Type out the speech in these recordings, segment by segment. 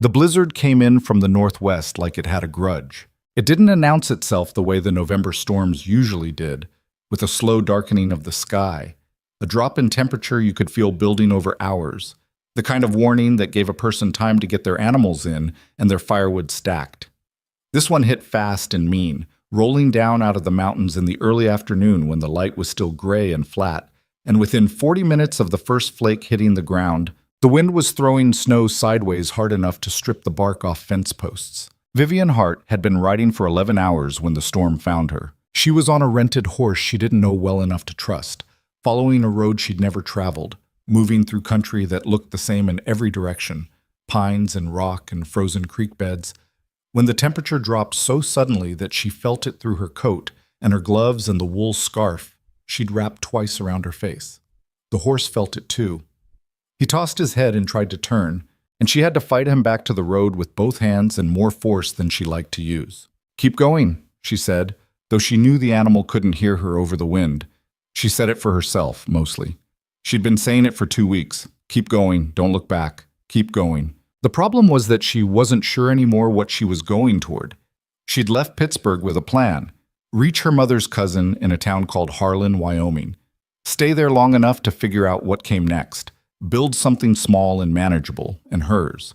The blizzard came in from the northwest like it had a grudge. It didn't announce itself the way the November storms usually did, with a slow darkening of the sky, a drop in temperature you could feel building over hours, the kind of warning that gave a person time to get their animals in and their firewood stacked. This one hit fast and mean, rolling down out of the mountains in the early afternoon when the light was still gray and flat, and within 40 minutes of the first flake hitting the ground, the wind was throwing snow sideways hard enough to strip the bark off fence posts. Vivian Hart had been riding for 11 hours when the storm found her. She was on a rented horse she didn't know well enough to trust, following a road she'd never traveled, moving through country that looked the same in every direction, pines and rock and frozen creek beds, when the temperature dropped so suddenly that she felt it through her coat and her gloves and the wool scarf she'd wrapped twice around her face. The horse felt it too. He tossed his head and tried to turn, and she had to fight him back to the road with both hands and more force than she liked to use. "Keep going," she said, though she knew the animal couldn't hear her over the wind. She said it for herself, mostly. She'd been saying it for 2 weeks. Keep going, don't look back, keep going. The problem was that she wasn't sure anymore what she was going toward. She'd left Pittsburgh with a plan: reach her mother's cousin in a town called Harlan, Wyoming. Stay there long enough to figure out what came next. Build something small and manageable, and hers.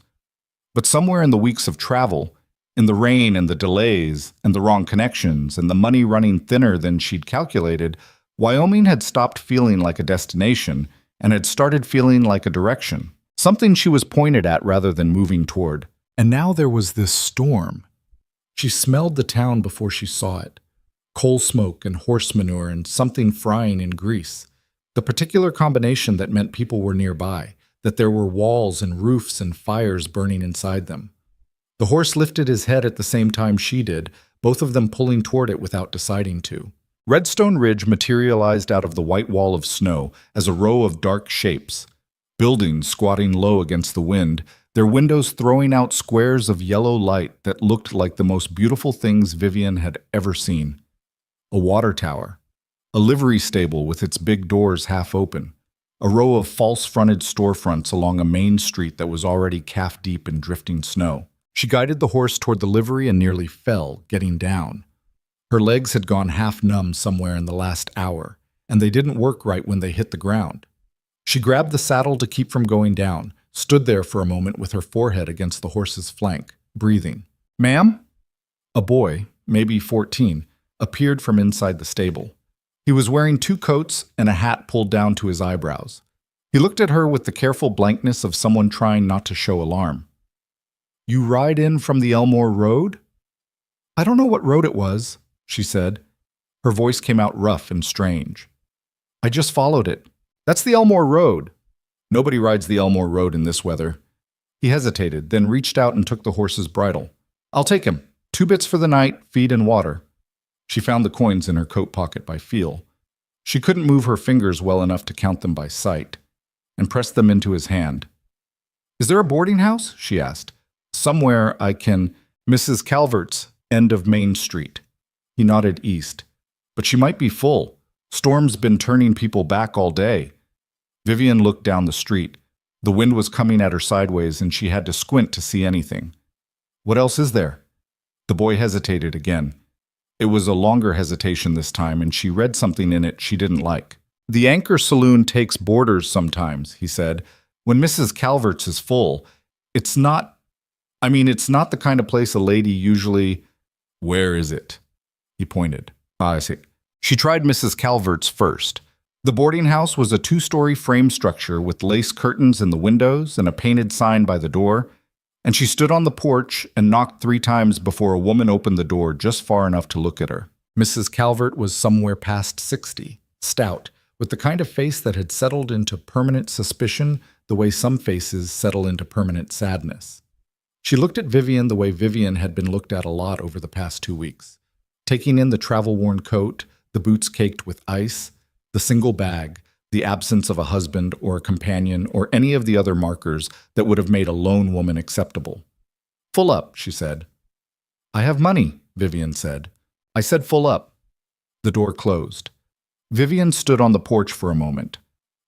But somewhere in the weeks of travel, in the rain and the delays and the wrong connections and the money running thinner than she'd calculated, Wyoming had stopped feeling like a destination and had started feeling like a direction, something she was pointed at rather than moving toward. And now there was this storm. She smelled the town before she saw it. Coal smoke and horse manure and something frying in grease. The particular combination that meant people were nearby, that there were walls and roofs and fires burning inside them. The horse lifted his head at the same time she did, both of them pulling toward it without deciding to. Redstone Ridge materialized out of the white wall of snow as a row of dark shapes. Buildings squatting low against the wind, their windows throwing out squares of yellow light that looked like the most beautiful things Vivian had ever seen. A water tower. A livery stable with its big doors half open. A row of false-fronted storefronts along a main street that was already calf-deep in drifting snow. She guided the horse toward the livery and nearly fell, getting down. Her legs had gone half numb somewhere in the last hour, and they didn't work right when they hit the ground. She grabbed the saddle to keep from going down, stood there for a moment with her forehead against the horse's flank, breathing. "Ma'am?" A boy, maybe 14, appeared from inside the stable. He was wearing 2 coats and a hat pulled down to his eyebrows. He looked at her with the careful blankness of someone trying not to show alarm. "You ride in from the Elmore Road?" "I don't know what road it was," she said. Her voice came out rough and strange. "I just followed it. That's the Elmore Road." "Nobody rides the Elmore Road in this weather." He hesitated, then reached out and took the horse's bridle. "I'll take him. 2 bits for the night, feed and water." She found the coins in her coat pocket by feel. She couldn't move her fingers well enough to count them by sight, and pressed them into his hand. "Is there a boarding house?" she asked. "Somewhere I can—" "Mrs. Calvert's, end of Main Street." He nodded east. "But she might be full. Storm's been turning people back all day." Vivian looked down the street. The wind was coming at her sideways, and she had to squint to see anything. "What else is there?" The boy hesitated again. It was a longer hesitation this time, and she read something in it she didn't like. "The Anchor Saloon takes boarders sometimes," he said. "When Mrs. Calvert's is full. It's not the kind of place a lady usually—" "Where is it?" He pointed. "I see." She tried Mrs. Calvert's first. The boarding house was a 2-story frame structure with lace curtains in the windows and a painted sign by the door, and she stood on the porch and knocked 3 times before a woman opened the door just far enough to look at her. Mrs. Calvert was somewhere past 60, stout, with the kind of face that had settled into permanent suspicion the way some faces settle into permanent sadness. She looked at Vivian the way Vivian had been looked at a lot over the past 2 weeks, taking in the travel-worn coat, the boots caked with ice, the single bag, the absence of a husband or a companion or any of the other markers that would have made a lone woman acceptable. "Full up," she said. "I have money," Vivian said. "I said full up." The door closed. Vivian stood on the porch for a moment.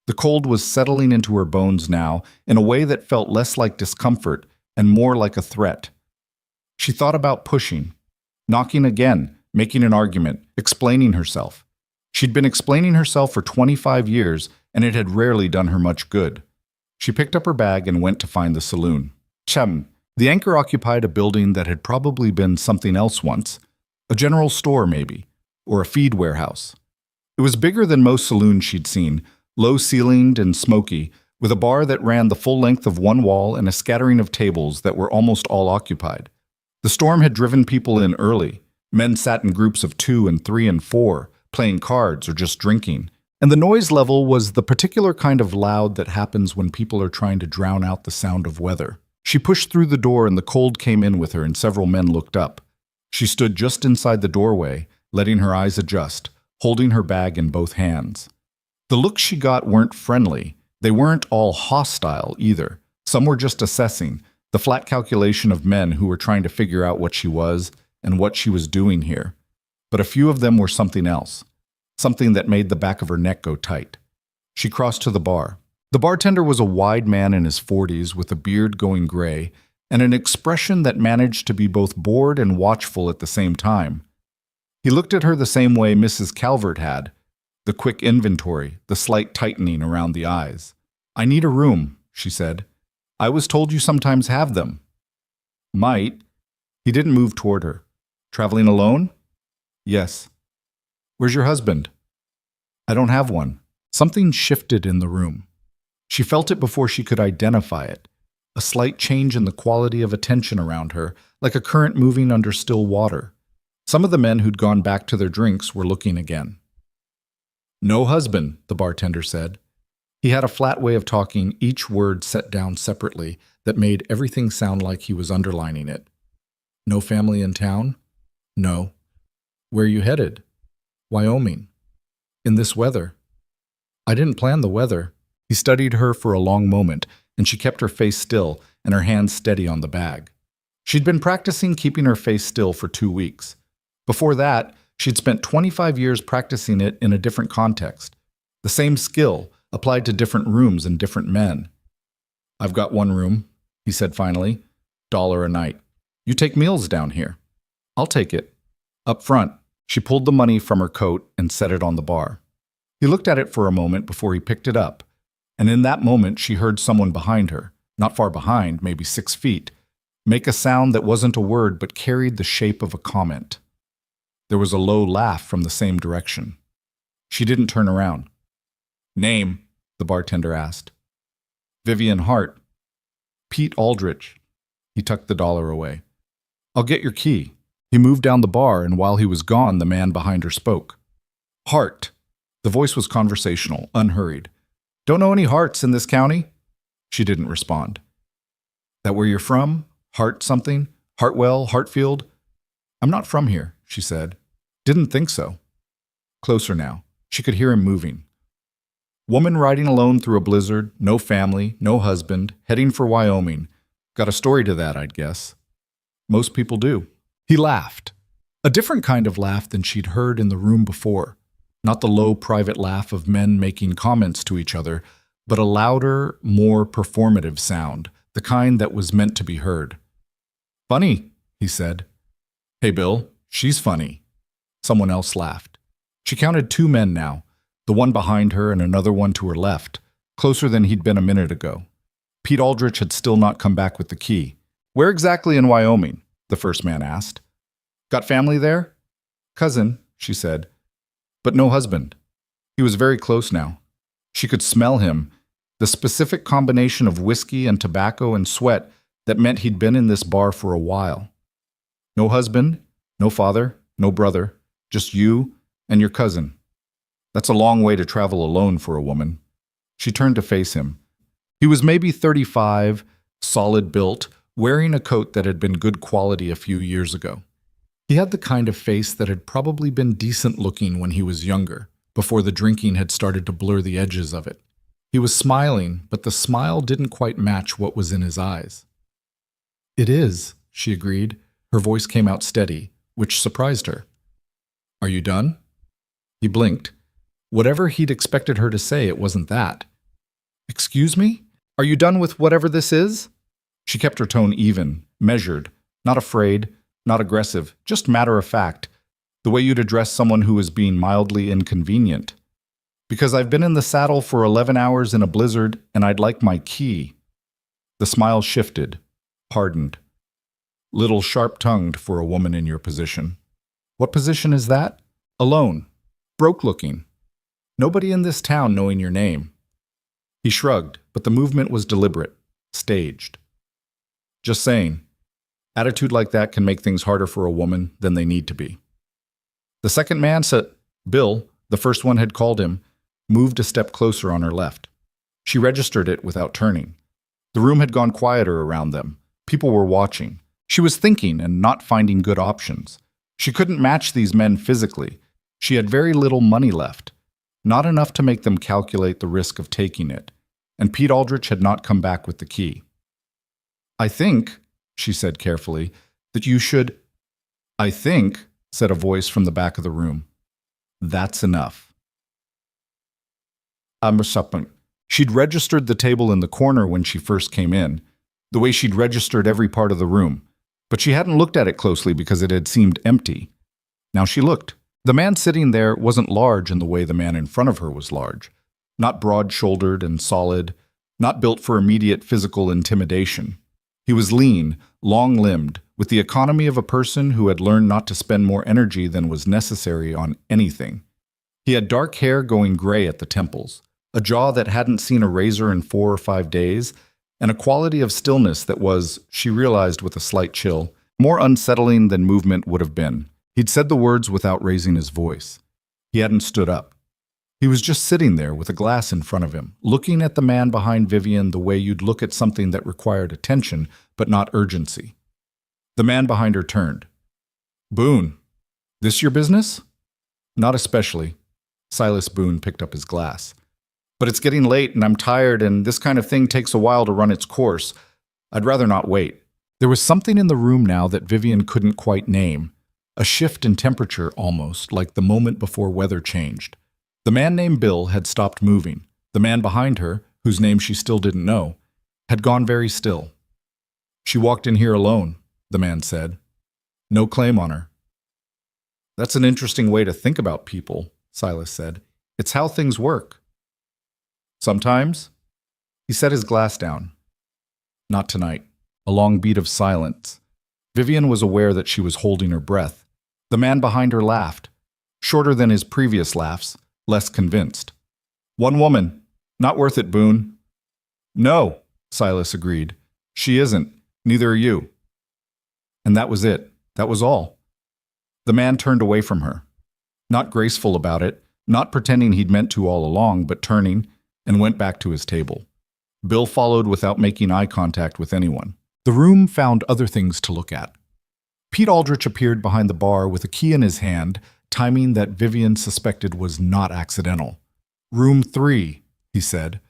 The cold was settling into her bones now in a way that felt less like discomfort and more like a threat. She thought about pushing, knocking again, making an argument, explaining herself. She'd been explaining herself for 25 years, and it had rarely done her much good. She picked up her bag and went to find the saloon. The anchor occupied a building that had probably been something else once. A general store, maybe, or a feed warehouse. It was bigger than most saloons she'd seen, low-ceilinged and smoky, with a bar that ran the full length of one wall and a scattering of tables that were almost all occupied. The storm had driven people in early. Men sat in groups of 2 and 3 and 4, playing cards or just drinking. And the noise level was the particular kind of loud that happens when people are trying to drown out the sound of weather. She pushed through the door and the cold came in with her and several men looked up. She stood just inside the doorway, letting her eyes adjust, holding her bag in both hands. The looks she got weren't friendly. They weren't all hostile either. Some were just assessing, the flat calculation of men who were trying to figure out what she was and what she was doing here. But a few of them were something else, something that made the back of her neck go tight. She crossed to the bar. The bartender was a wide man in his 40s with a beard going gray and an expression that managed to be both bored and watchful at the same time. He looked at her the same way Mrs. Calvert had, the quick inventory, the slight tightening around the eyes. "I need a room," she said. "I was told you sometimes have them." "Might." He didn't move toward her. "Traveling alone?" "Yes." "Where's your husband?" "I don't have one." Something shifted in the room. She felt it before she could identify it. A slight change in the quality of attention around her, like a current moving under still water. Some of the men who'd gone back to their drinks were looking again. "No husband," the bartender said. He had a flat way of talking, each word set down separately, that made everything sound like he was underlining it. "No family in town?" "No." "Where are you headed?" "Wyoming." "In this weather?" "I didn't plan the weather." He studied her for a long moment, and she kept her face still and her hands steady on the bag. She'd been practicing keeping her face still for 2 weeks. Before that, she'd spent 25 years practicing it in a different context. The same skill, applied to different rooms and different men. "I've got one room," he said finally. $1 a night. "You take meals down here." "I'll take it." "Up front." She pulled the money from her coat and set it on the bar. He looked at it for a moment before he picked it up. And in that moment, she heard someone behind her, not far behind, maybe 6 feet, make a sound that wasn't a word but carried the shape of a comment. There was a low laugh from the same direction. She didn't turn around. "Name?" the bartender asked. "Vivian Hart." "Pete Aldrich." He tucked the $1 away. "I'll get your key." He moved down the bar, and while he was gone, the man behind her spoke. "Hart." The voice was conversational, unhurried. "Don't know any Harts in this county?" She didn't respond. "That where you're from? Hart something? Hartwell, Hartfield?" "I'm not from here," she said. "Didn't think so." Closer now. She could hear him moving. "Woman riding alone through a blizzard, no family, no husband, heading for Wyoming. Got a story to that, I'd guess." "Most people do." He laughed. A different kind of laugh than she'd heard in the room before. Not the low, private laugh of men making comments to each other, but a louder, more performative sound, the kind that was meant to be heard. "Funny," he said. "Hey, Bill, she's funny." Someone else laughed. She counted 2 men now, the one behind her and another one to her left, closer than he'd been a minute ago. Pete Aldrich had still not come back with the key. "Where exactly in Wyoming?" the first man asked. "Got family there?" "Cousin," she said. "But no husband." He was very close now. She could smell him, the specific combination of whiskey and tobacco and sweat that meant he'd been in this bar for a while. "No husband, no father, no brother, just you and your cousin. That's a long way to travel alone for a woman." She turned to face him. He was maybe 35, solid built, wearing a coat that had been good quality a few years ago. He had the kind of face that had probably been decent looking when he was younger, before the drinking had started to blur the edges of it. He was smiling, but the smile didn't quite match what was in his eyes. "It is," she agreed. Her voice came out steady, which surprised her. "Are you done?" He blinked. Whatever he'd expected her to say, it wasn't that. "Excuse me? Are you done with whatever this is?" She kept her tone even, measured, not afraid, not aggressive, just matter of fact, the way you'd address someone who is being mildly inconvenient. Because I've been in the saddle for 11 hours in a blizzard, and I'd like my key. The smile shifted, hardened. Little sharp-tongued for a woman in your position. What position is that? Alone. Broke-looking. Nobody in this town knowing your name. He shrugged, but the movement was deliberate, staged. Just saying, attitude like that can make things harder for a woman than they need to be. The second man said, Bill, the first one had called him, moved a step closer on her left. She registered it without turning. The room had gone quieter around them. People were watching. She was thinking and not finding good options. She couldn't match these men physically. She had very little money left, not enough to make them calculate the risk of taking it, and Pete Aldrich had not come back with the key. I think, she said carefully, that you should... I think, said a voice from the back of the room. That's enough. Immersive. She'd registered the table in the corner when she first came in, the way she'd registered every part of the room, but she hadn't looked at it closely because it had seemed empty. Now she looked. The man sitting there wasn't large in the way the man in front of her was large, not broad-shouldered and solid, not built for immediate physical intimidation. He was lean, long-limbed, with the economy of a person who had learned not to spend more energy than was necessary on anything. He had dark hair going gray at the temples, a jaw that hadn't seen a razor in 4 or 5 days, and a quality of stillness that was, she realized with a slight chill, more unsettling than movement would have been. He'd said the words without raising his voice. He hadn't stood up. He was just sitting there with a glass in front of him, looking at the man behind Vivian the way you'd look at something that required attention, but not urgency. The man behind her turned. Boone, this your business? Not especially. Silas Boone picked up his glass. But it's getting late and I'm tired and this kind of thing takes a while to run its course. I'd rather not wait. There was something in the room now that Vivian couldn't quite name. A shift in temperature almost, like the moment before weather changed. The man named Bill had stopped moving. The man behind her, whose name she still didn't know, had gone very still. She walked in here alone, the man said. No claim on her. That's an interesting way to think about people, Silas said. It's how things work. Sometimes? He set his glass down. Not tonight. A long beat of silence. Vivian was aware that she was holding her breath. The man behind her laughed. Shorter than his previous laughs, less convinced. One woman. Not worth it, Boone. No, Silas agreed. She isn't. Neither are you. And that was it. That was all. The man turned away from her. Not graceful about it, not pretending he'd meant to all along, but turning, and went back to his table. Bill followed without making eye contact with anyone. The room found other things to look at. Pete Aldrich appeared behind the bar with a key in his hand, timing that Vivian suspected was not accidental. Room 3, he said.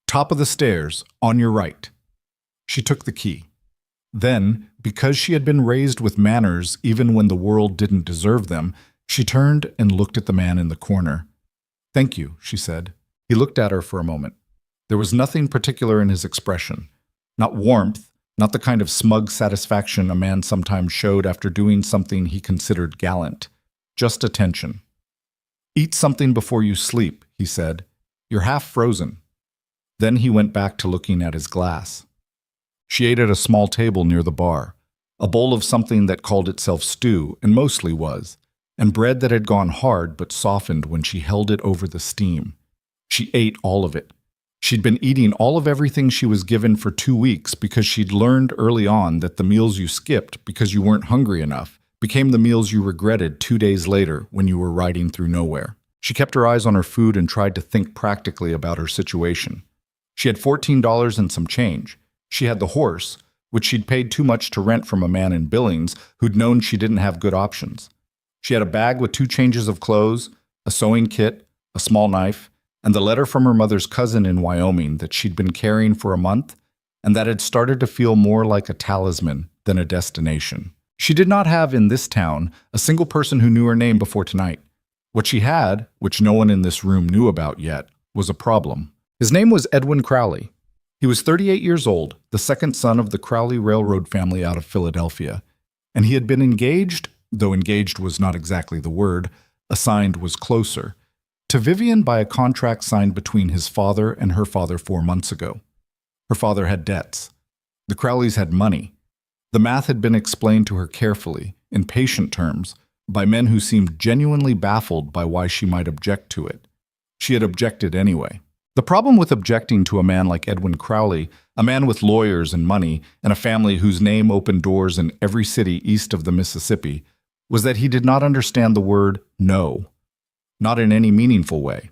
Top of the stairs, on your right. She took the key. Then, because she had been raised with manners even when the world didn't deserve them, she turned and looked at the man in the corner. Thank you, she said. He looked at her for a moment. There was nothing particular in his expression. Not warmth, not the kind of smug satisfaction a man sometimes showed after doing something he considered gallant. Just attention. Eat something before you sleep, he said. You're half frozen. Then he went back to looking at his glass. She ate at a small table near the bar, a bowl of something that called itself stew, and mostly was, and bread that had gone hard but softened when she held it over the steam. She ate all of it. She'd been eating all of everything she was given for 2 weeks because she'd learned early on that the meals you skipped because you weren't hungry enough became the meals you regretted 2 days later when you were riding through nowhere. She kept her eyes on her food and tried to think practically about her situation. She had $14 and some change. She had the horse, which she'd paid too much to rent from a man in Billings who'd known she didn't have good options. She had a bag with 2 changes of clothes, a sewing kit, a small knife, and the letter from her mother's cousin in Wyoming that she'd been carrying for a month and that had started to feel more like a talisman than a destination. She did not have in this town a single person who knew her name before tonight. What she had, which no one in this room knew about yet, was a problem. His name was Edwin Crowley. He was 38 years old, the second son of the Crowley Railroad family out of Philadelphia, and he had been engaged, though engaged was not exactly the word, assigned was closer, to Vivian by a contract signed between his father and her father 4 months ago. Her father had debts. The Crowleys had money. The math had been explained to her carefully, in patient terms, by men who seemed genuinely baffled by why she might object to it. She had objected anyway. The problem with objecting to a man like Edwin Crowley, a man with lawyers and money, and a family whose name opened doors in every city east of the Mississippi, was that he did not understand the word no. Not in any meaningful way.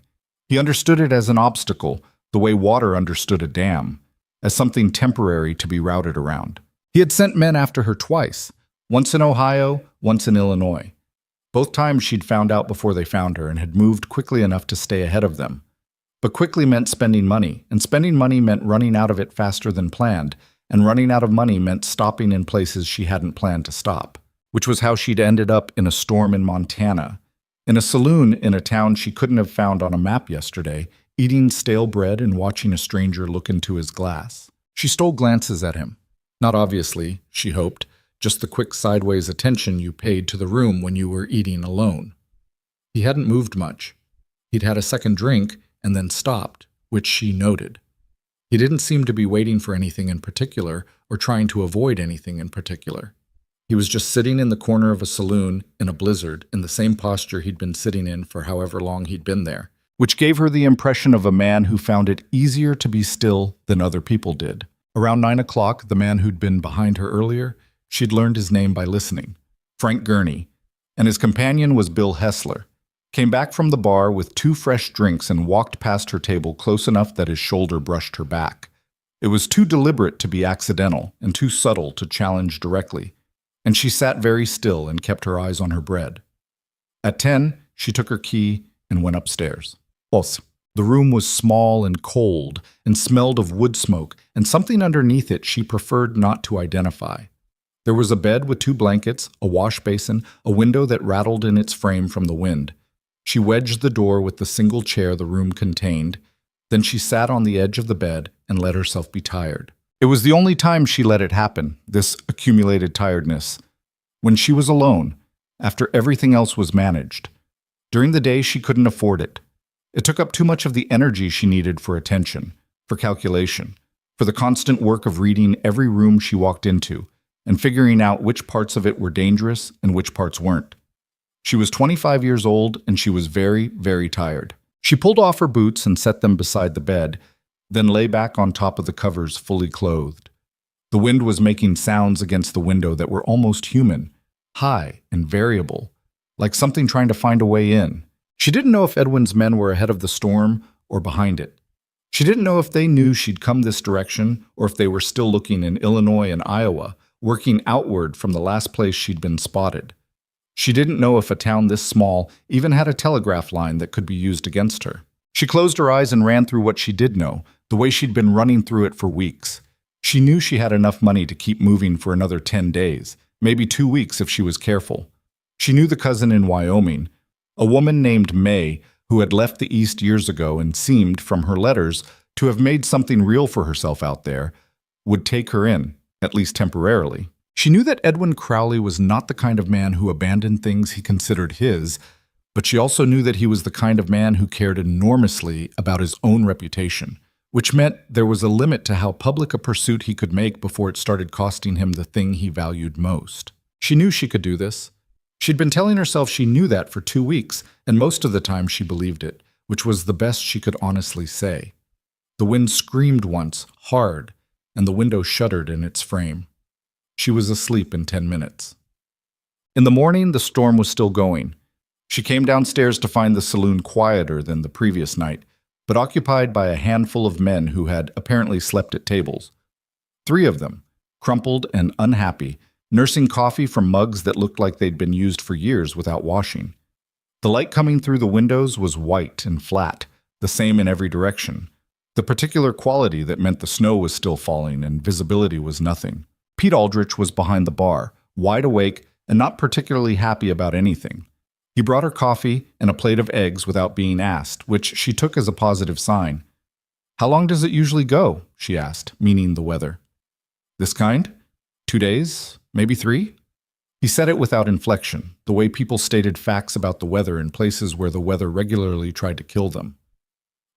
He understood it as an obstacle, the way water understood a dam, as something temporary to be routed around. He had sent men after her twice, once in Ohio, once in Illinois. Both times she'd found out before they found her and had moved quickly enough to stay ahead of them. But quickly meant spending money, and spending money meant running out of it faster than planned, and running out of money meant stopping in places she hadn't planned to stop, which was how she'd ended up in a storm in Montana, in a saloon in a town she couldn't have found on a map yesterday, eating stale bread and watching a stranger look into his glass. She stole glances at him. Not obviously, she hoped, just the quick sideways attention you paid to the room when you were eating alone. He hadn't moved much. He'd had a second drink and then stopped, which she noted. He didn't seem to be waiting for anything in particular or trying to avoid anything in particular. He was just sitting in the corner of a saloon in a blizzard in the same posture he'd been sitting in for however long he'd been there, which gave her the impression of a man who found it easier to be still than other people did. Around 9 o'clock, the man who'd been behind her earlier, she'd learned his name by listening, Frank Gurney, and his companion was Bill Hessler, came back from the bar with 2 fresh drinks and walked past her table close enough that his shoulder brushed her back. It was too deliberate to be accidental and too subtle to challenge directly, and she sat very still and kept her eyes on her bread. At 10, she took her key and went upstairs. The room was small and cold and smelled of wood smoke and something underneath it she preferred not to identify. There was a bed with 2 blankets, a wash basin, a window that rattled in its frame from the wind. She wedged the door with the single chair the room contained. Then she sat on the edge of the bed and let herself be tired. It was the only time she let it happen, this accumulated tiredness. When she was alone, after everything else was managed. During the day, she couldn't afford it. It took up too much of the energy she needed for attention, for calculation, for the constant work of reading every room she walked into and figuring out which parts of it were dangerous and which parts weren't. She was 25 years old and she was very, very tired. She pulled off her boots and set them beside the bed, then lay back on top of the covers fully clothed. The wind was making sounds against the window that were almost human, high and variable, like something trying to find a way in. She didn't know if Edwin's men were ahead of the storm or behind it. She didn't know if they knew she'd come this direction or if they were still looking in Illinois and Iowa, working outward from the last place she'd been spotted. She didn't know if a town this small even had a telegraph line that could be used against her. She closed her eyes and ran through what she did know, the way she'd been running through it for weeks. She knew she had enough money to keep moving for another 10 days, maybe 2 weeks if she was careful. She knew the cousin in Wyoming, a woman named May who had left the East years ago and seemed, from her letters, to have made something real for herself out there, would take her in, at least temporarily. She knew that Edwin Crowley was not the kind of man who abandoned things he considered his, but she also knew that he was the kind of man who cared enormously about his own reputation, which meant there was a limit to how public a pursuit he could make before it started costing him the thing he valued most. She knew she could do this. She'd been telling herself she knew that for 2 weeks, and most of the time she believed it, which was the best she could honestly say. The wind screamed once, hard, and the window shuddered in its frame. She was asleep in 10 minutes. In the morning, the storm was still going. She came downstairs to find the saloon quieter than the previous night, but occupied by a handful of men who had apparently slept at tables. 3 of them, crumpled and unhappy, nursing coffee from mugs that looked like they'd been used for years without washing. The light coming through the windows was white and flat, the same in every direction, the particular quality that meant the snow was still falling and visibility was nothing. Pete Aldrich was behind the bar, wide awake and not particularly happy about anything. He brought her coffee and a plate of eggs without being asked, which she took as a positive sign. How long does it usually go? She asked, meaning the weather. This kind? 2 days? Maybe 3? He said it without inflection, the way people stated facts about the weather in places where the weather regularly tried to kill them.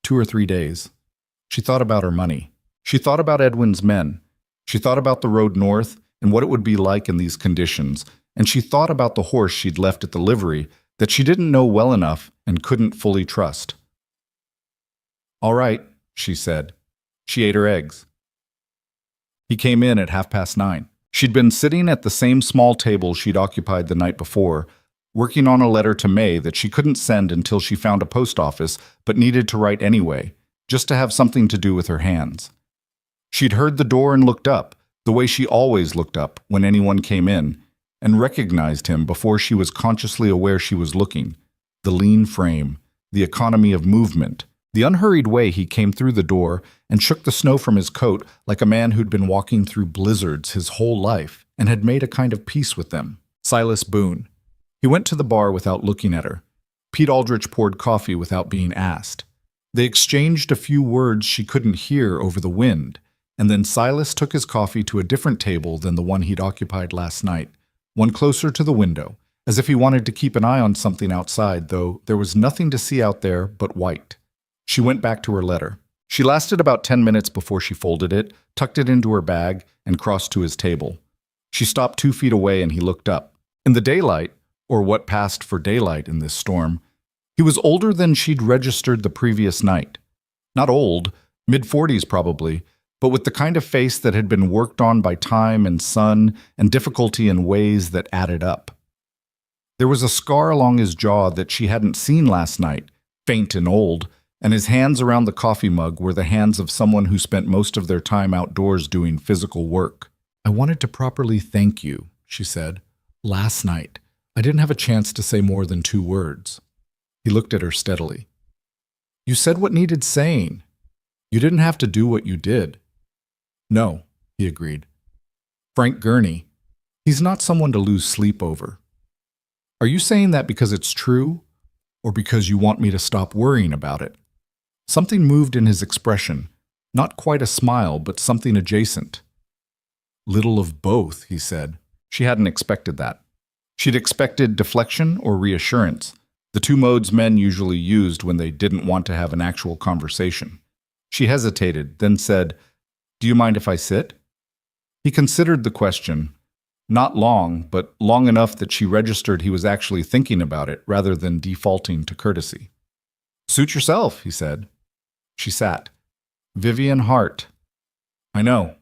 2 or 3 days. She thought about her money. She thought about Edwin's men. She thought about the road north and what it would be like in these conditions, and she thought about the horse she'd left at the livery that she didn't know well enough and couldn't fully trust. All right, she said. She ate her eggs. He came in at 9:30. She'd been sitting at the same small table she'd occupied the night before, working on a letter to May that she couldn't send until she found a post office but needed to write anyway, just to have something to do with her hands. She'd heard the door and looked up, the way she always looked up when anyone came in, and recognized him before she was consciously aware she was looking. The lean frame, the economy of movement, the unhurried way he came through the door and shook the snow from his coat like a man who'd been walking through blizzards his whole life and had made a kind of peace with them. Silas Boone. He went to the bar without looking at her. Pete Aldrich poured coffee without being asked. They exchanged a few words she couldn't hear over the wind, and then Silas took his coffee to a different table than the one he'd occupied last night, one closer to the window, as if he wanted to keep an eye on something outside, though there was nothing to see out there but white. She went back to her letter. She lasted about 10 minutes before she folded it, tucked it into her bag, and crossed to his table. She stopped 2 feet away and he looked up. In the daylight, or what passed for daylight in this storm, he was older than she'd registered the previous night. Not old, mid-40s probably, but with the kind of face that had been worked on by time and sun and difficulty in ways that added up. There was a scar along his jaw that she hadn't seen last night, faint and old, and his hands around the coffee mug were the hands of someone who spent most of their time outdoors doing physical work. "I wanted to properly thank you," she said. "Last night, I didn't have a chance to say more than 2 words. He looked at her steadily. "You said what needed saying. You didn't have to do what you did." "No," he agreed. "Frank Gurney, he's not someone to lose sleep over." "Are you saying that because it's true, or because you want me to stop worrying about it?" Something moved in his expression, not quite a smile, but something adjacent. "Little of both," he said. She hadn't expected that. She'd expected deflection or reassurance, the 2 modes men usually used when they didn't want to have an actual conversation. She hesitated, then said, "Do you mind if I sit?" He considered the question, not long, but long enough that she registered he was actually thinking about it rather than defaulting to courtesy. "Suit yourself," he said. She sat. "Vivian Hart." "I know."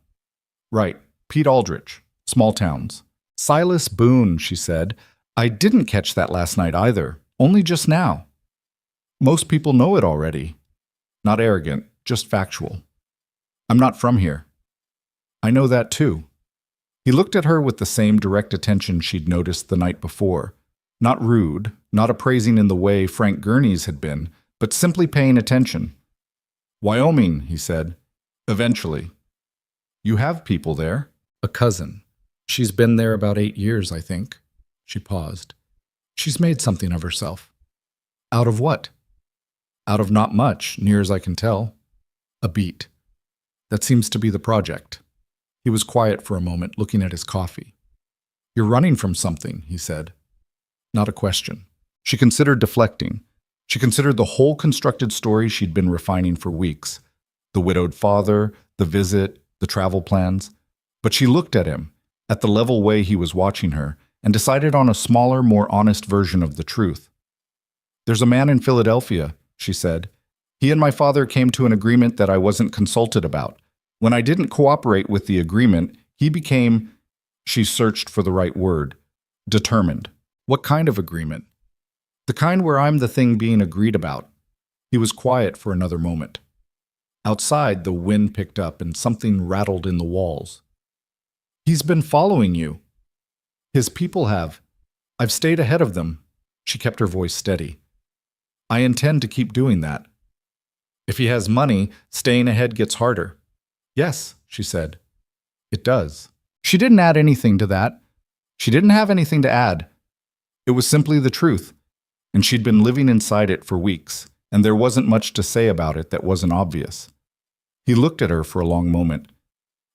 "Right. Pete Aldrich. Small towns." "Silas Boone," she said. "I didn't catch that last night either. Only just now." "Most people know it already." Not arrogant, just factual. "I'm not from here." "I know that too." He looked at her with the same direct attention she'd noticed the night before. Not rude, not appraising in the way Frank Gurney's had been, but simply paying attention. "Wyoming," he said. "Eventually." "You have people there?" "A cousin. She's been there about 8 years, I think." She paused. "She's made something of herself." "Out of what?" "Out of not much, near as I can tell." A beat. "That seems to be the project." He was quiet for a moment, looking at his coffee. "You're running from something," he said. Not a question. She considered deflecting. She considered the whole constructed story she'd been refining for weeks. The widowed father, the visit, the travel plans. But she looked at him, at the level way he was watching her, and decided on a smaller, more honest version of the truth. "There's a man in Philadelphia," she said. "He and my father came to an agreement that I wasn't consulted about. When I didn't cooperate with the agreement, he became," she searched for the right word, "determined." "What kind of agreement?" "The kind where I'm the thing being agreed about." He was quiet for another moment. Outside, the wind picked up and something rattled in the walls. "He's been following you." "His people have. I've stayed ahead of them." She kept her voice steady. "I intend to keep doing that." "If he has money, staying ahead gets harder." "Yes," she said. "It does." She didn't add anything to that. She didn't have anything to add. It was simply the truth, and she'd been living inside it for weeks, and there wasn't much to say about it that wasn't obvious. He looked at her for a long moment.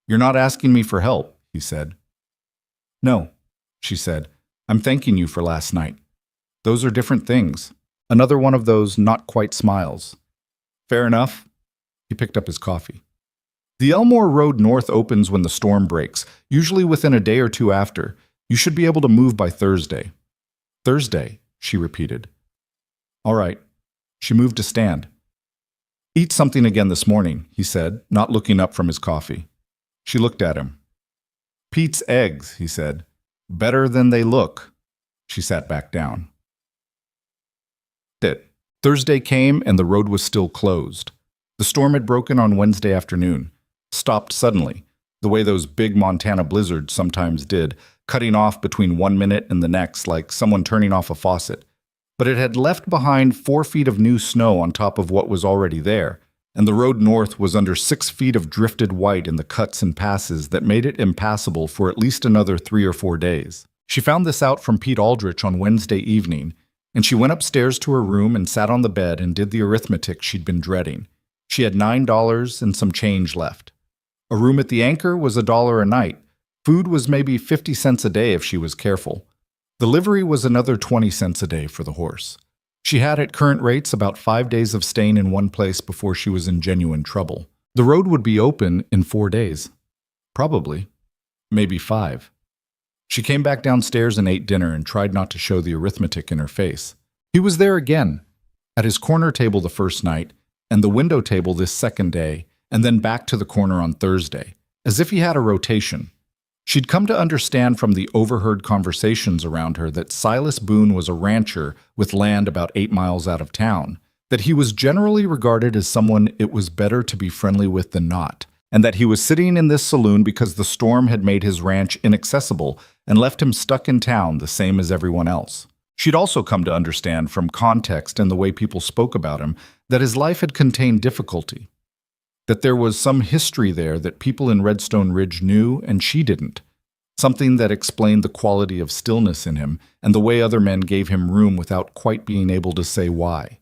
"You're not asking me for help," he said. "No," she said. "I'm thanking you for last night. Those are different things." Another one of those not quite smiles. "Fair enough." He picked up his coffee. The Elmore Road North opens when the storm breaks, usually within a day or two after. You should be able to move by Thursday. Thursday, she repeated. All right. She moved to stand. Eat something again this morning, he said, not looking up from his coffee. She looked at him. Pete's eggs, he said. Better than they look. She sat back down. Thursday came and the road was still closed. The storm had broken on Wednesday afternoon, stopped suddenly, the way those big Montana blizzards sometimes did, cutting off between 1 minute and the next like someone turning off a faucet. But it had left behind 4 feet of new snow on top of what was already there, and the road north was under 6 feet of drifted white in the cuts and passes that made it impassable for at least another 3 or 4 days. She found this out from Pete Aldrich on Wednesday evening, and she went upstairs to her room and sat on the bed and did the arithmetic she'd been dreading. She had $9 and some change left. A room at the Anchor was $1 a night. Food was maybe 50 cents a day if she was careful. The livery was another 20 cents a day for the horse. She had at current rates about 5 days of staying in one place before she was in genuine trouble. The road would be open in 4 days. Probably. Maybe 5. She came back downstairs and ate dinner and tried not to show the arithmetic in her face. He was there again, at his corner table the first night, and the window table this second day, and then back to the corner on Thursday, as if he had a rotation. She'd come to understand from the overheard conversations around her that Silas Boone was a rancher with land about 8 miles out of town, that he was generally regarded as someone it was better to be friendly with than not, and that he was sitting in this saloon because the storm had made his ranch inaccessible and left him stuck in town the same as everyone else. She'd also come to understand from context and the way people spoke about him that his life had contained difficulty, that there was some history there that people in Redstone Ridge knew and she didn't, something that explained the quality of stillness in him and the way other men gave him room without quite being able to say why.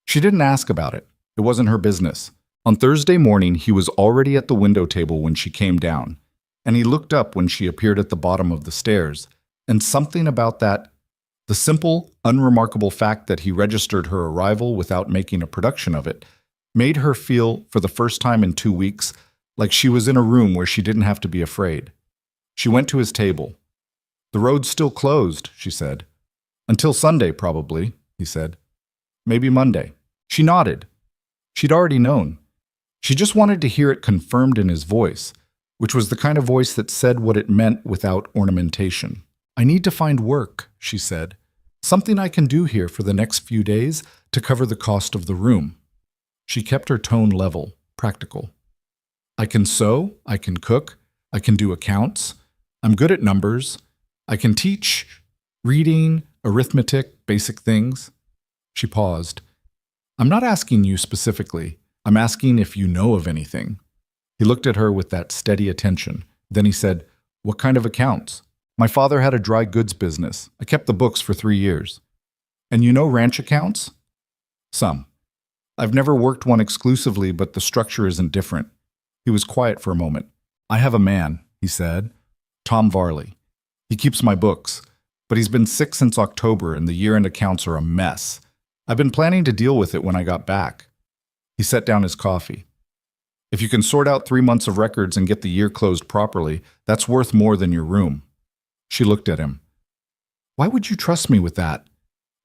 She didn't ask about it. It wasn't her business. On Thursday morning, he was already at the window table when she came down, and he looked up when she appeared at the bottom of the stairs, and something about that, the simple, unremarkable fact that he registered her arrival without making a production of it, made her feel, for the first time in 2 weeks, like she was in a room where she didn't have to be afraid. She went to his table. The road's still closed, she said. Until Sunday, probably, he said. Maybe Monday. She nodded. She'd already known. She just wanted to hear it confirmed in his voice, which was the kind of voice that said what it meant without ornamentation. I need to find work, she said. Something I can do here for the next few days to cover the cost of the room. She kept her tone level, practical. I can sew, I can cook, I can do accounts. I'm good at numbers. I can teach, reading, arithmetic, basic things. She paused. I'm not asking you specifically. I'm asking if you know of anything. He looked at her with that steady attention. Then he said, What kind of accounts? My father had a dry goods business. I kept the books for 3 years. And you know ranch accounts? Some. I've never worked one exclusively, but the structure isn't different. He was quiet for a moment. I have a man, he said. Tom Varley. He keeps my books, but he's been sick since October and the year-end accounts are a mess. I've been planning to deal with it when I got back. He set down his coffee. If you can sort out 3 months of records and get the year closed properly, that's worth more than your room. She looked at him. Why would you trust me with that?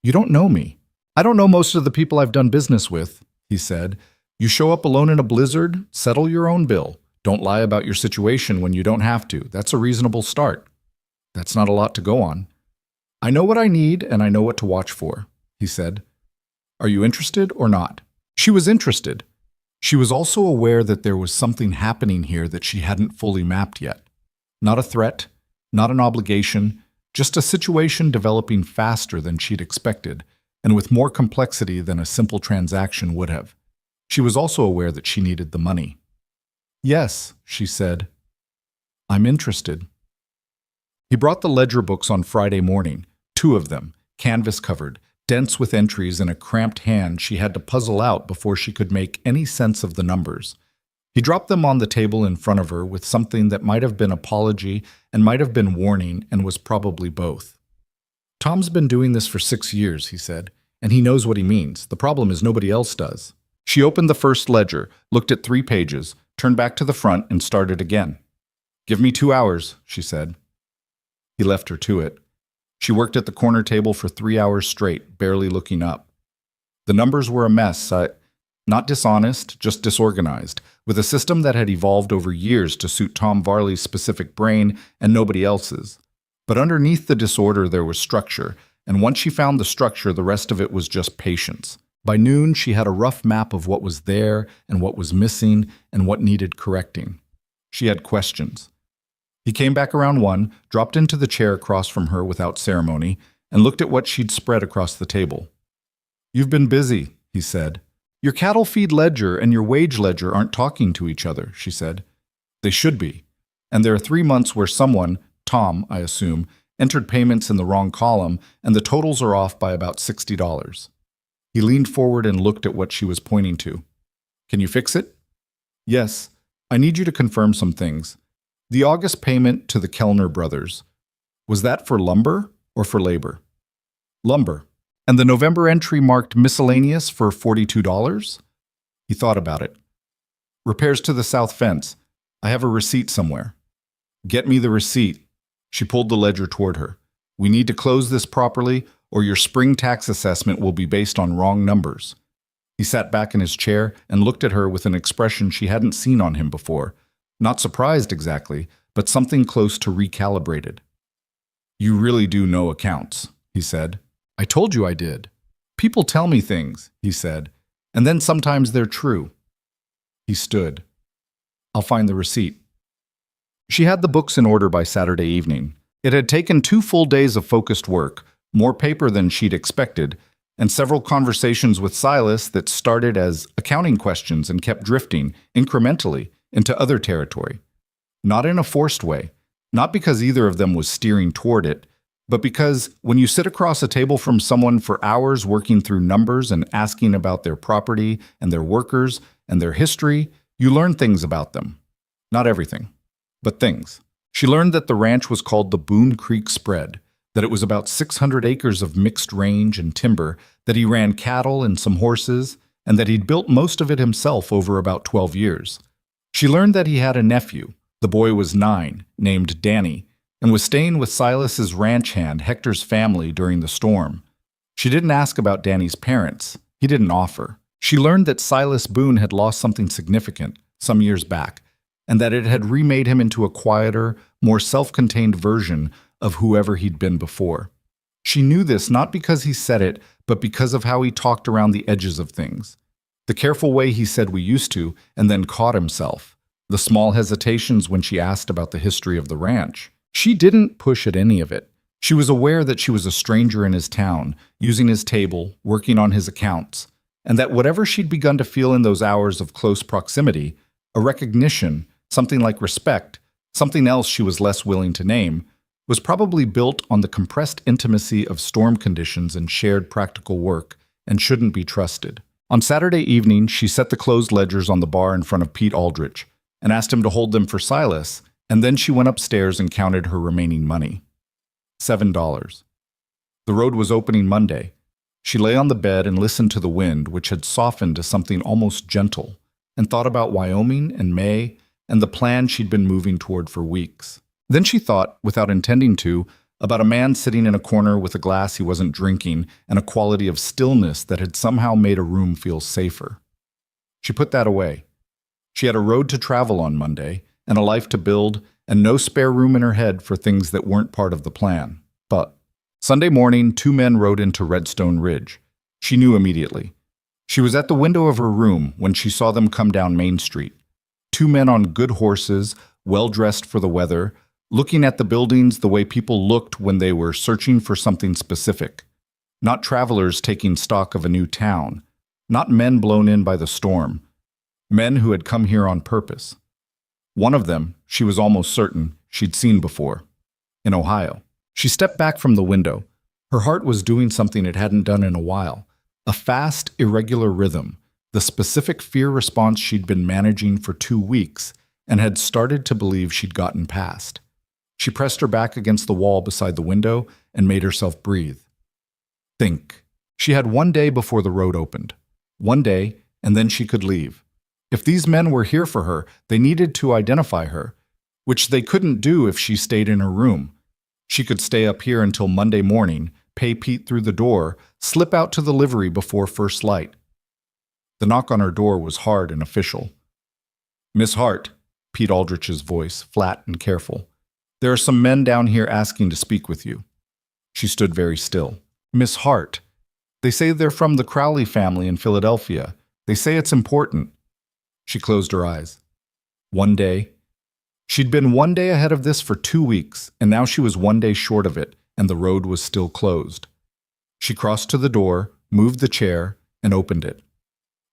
You don't know me. I don't know most of the people I've done business with, he said. You show up alone in a blizzard, settle your own bill. Don't lie about your situation when you don't have to. That's a reasonable start. That's not a lot to go on. I know what I need and I know what to watch for, he said. Are you interested or not? She was interested. She was also aware that there was something happening here that she hadn't fully mapped yet. Not a threat, not an obligation, just a situation developing faster than she'd expected and with more complexity than a simple transaction would have. She was also aware that she needed the money. Yes, she said. I'm interested. He brought the ledger books on Friday morning, 2 of them, canvas-covered, dense with entries in a cramped hand she had to puzzle out before she could make any sense of the numbers. He dropped them on the table in front of her with something that might have been apology and might have been warning and was probably both. Tom's been doing this for 6 years, he said, and he knows what he means. The problem is nobody else does. She opened the first ledger, looked at 3 pages, turned back to the front, and started again. "Give me 2 hours," she said. He left her to it. She worked at the corner table for 3 hours straight, barely looking up. The numbers were a mess, not dishonest, just disorganized, with a system that had evolved over years to suit Tom Varley's specific brain and nobody else's. But underneath the disorder there was structure, and once she found the structure, the rest of it was just patience. By noon, she had a rough map of what was there and what was missing and what needed correcting. She had questions. He came back around 1, dropped into the chair across from her without ceremony, and looked at what she'd spread across the table. "You've been busy," he said. "Your cattle feed ledger and your wage ledger aren't talking to each other," she said. "They should be. And there are 3 months where someone, Tom, I assume, entered payments in the wrong column, and the totals are off by about $60. He leaned forward and looked at what she was pointing to. "Can you fix it?" "Yes. I need you to confirm some things. The August payment to the Kellner brothers, was that for lumber or for labor?" "Lumber. And the November entry marked miscellaneous for $42? He thought about it. "Repairs to the south fence. I have a receipt somewhere." "Get me the receipt." She pulled the ledger toward her. "We need to close this properly, or your spring tax assessment will be based on wrong numbers." He sat back in his chair and looked at her with an expression she hadn't seen on him before. Not surprised exactly, but something close to recalibrated. "You really do know accounts," he said. "I told you I did. People tell me things," he said, "and then sometimes they're true." He stood. "I'll find the receipt." She had the books in order by Saturday evening. It had taken 2 full days of focused work, more paper than she'd expected, and several conversations with Silas that started as accounting questions and kept drifting, incrementally, into other territory. Not in a forced way, not because either of them was steering toward it, but because when you sit across a table from someone for hours working through numbers and asking about their property and their workers and their history, you learn things about them. Not everything, but things. She learned that the ranch was called the Boone Creek Spread, that it was about 600 acres of mixed range and timber, that he ran cattle and some horses, and that he'd built most of it himself over about 12 years. She learned that he had a nephew, the boy was 9, named Danny, and was staying with Silas's ranch hand, Hector's family, during the storm. She didn't ask about Danny's parents. He didn't offer. She learned that Silas Boone had lost something significant some years back, and that it had remade him into a quieter, more self-contained version of whoever he'd been before. She knew this not because he said it, but because of how he talked around the edges of things. The careful way he said "we used to," and then caught himself. The small hesitations when she asked about the history of the ranch. She didn't push at any of it. She was aware that she was a stranger in his town, using his table, working on his accounts, and that whatever she'd begun to feel in those hours of close proximity, a recognition, something like respect, something else she was less willing to name, was probably built on the compressed intimacy of storm conditions and shared practical work, and shouldn't be trusted. On Saturday evening, she set the closed ledgers on the bar in front of Pete Aldrich, and asked him to hold them for Silas, and then she went upstairs and counted her remaining money. $7. The road was opening Monday. She lay on the bed and listened to the wind, which had softened to something almost gentle, and thought about Wyoming and May and the plan she'd been moving toward for weeks. Then she thought, without intending to, about a man sitting in a corner with a glass he wasn't drinking and a quality of stillness that had somehow made a room feel safer. She put that away. She had a road to travel on Monday, and a life to build, and no spare room in her head for things that weren't part of the plan. But Sunday morning, 2 men rode into Redstone Ridge. She knew immediately. She was at the window of her room when she saw them come down Main Street. 2 men on good horses, well-dressed for the weather, looking at the buildings the way people looked when they were searching for something specific. Not travelers taking stock of a new town. Not men blown in by the storm. Men who had come here on purpose. One of them, she was almost certain, she'd seen before. In Ohio. She stepped back from the window. Her heart was doing something it hadn't done in a while. A fast, irregular rhythm, the specific fear response she'd been managing for 2 weeks and had started to believe she'd gotten past. She pressed her back against the wall beside the window and made herself breathe. Think. She had 1 day before the road opened. 1 day, and then she could leave. If these men were here for her, they needed to identify her, which they couldn't do if she stayed in her room. She could stay up here until Monday morning, pay Pete through the door, slip out to the livery before first light. The knock on her door was hard and official. "Miss Hart," Pete Aldrich's voice, flat and careful. "There are some men down here asking to speak with you." She stood very still. "Miss Hart. They say they're from the Crowley family in Philadelphia. They say it's important." She closed her eyes. 1 day. She'd been 1 day ahead of this for 2 weeks, and now she was 1 day short of it, and the road was still closed. She crossed to the door, moved the chair, and opened it.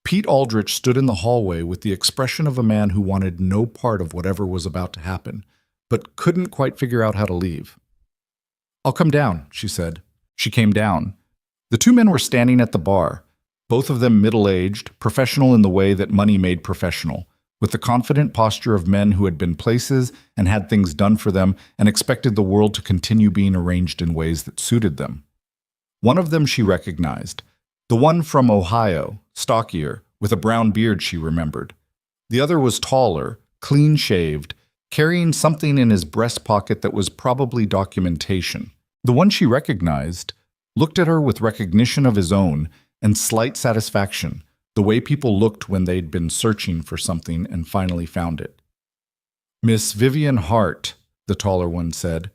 Pete Aldrich stood in the hallway with the expression of a man who wanted no part of whatever was about to happen, but couldn't quite figure out how to leave. "I'll come down," she said. She came down. The 2 men were standing at the bar, both of them middle-aged, professional in the way that money made professional, with the confident posture of men who had been places and had things done for them and expected the world to continue being arranged in ways that suited them. One of them she recognized, the one from Ohio, stockier, with a brown beard she remembered. The other was taller, clean-shaved, carrying something in his breast pocket that was probably documentation. The one she recognized looked at her with recognition of his own and slight satisfaction, the way people looked when they'd been searching for something and finally found it. "Miss Vivian Hart," the taller one said.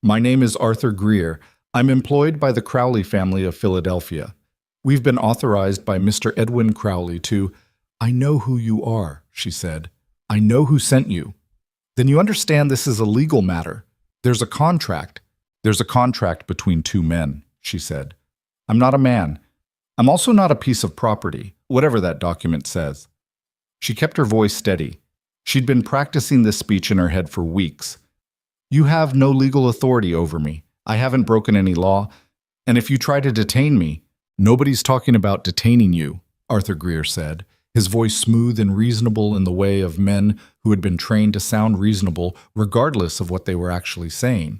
"My name is Arthur Greer. I'm employed by the Crowley family of Philadelphia. We've been authorized by Mr. Edwin Crowley to—" "I know who you are," she said. "I know who sent you." "Then you understand this is a legal matter. There's a contract." "There's a contract between 2 men," she said. "I'm not a man. I'm also not a piece of property, whatever that document says." She kept her voice steady. She'd been practicing this speech in her head for weeks. "You have no legal authority over me. I haven't broken any law. And if you try to detain me—" "Nobody's talking about detaining you," Arthur Greer said, his voice smooth and reasonable in the way of men who had been trained to sound reasonable regardless of what they were actually saying.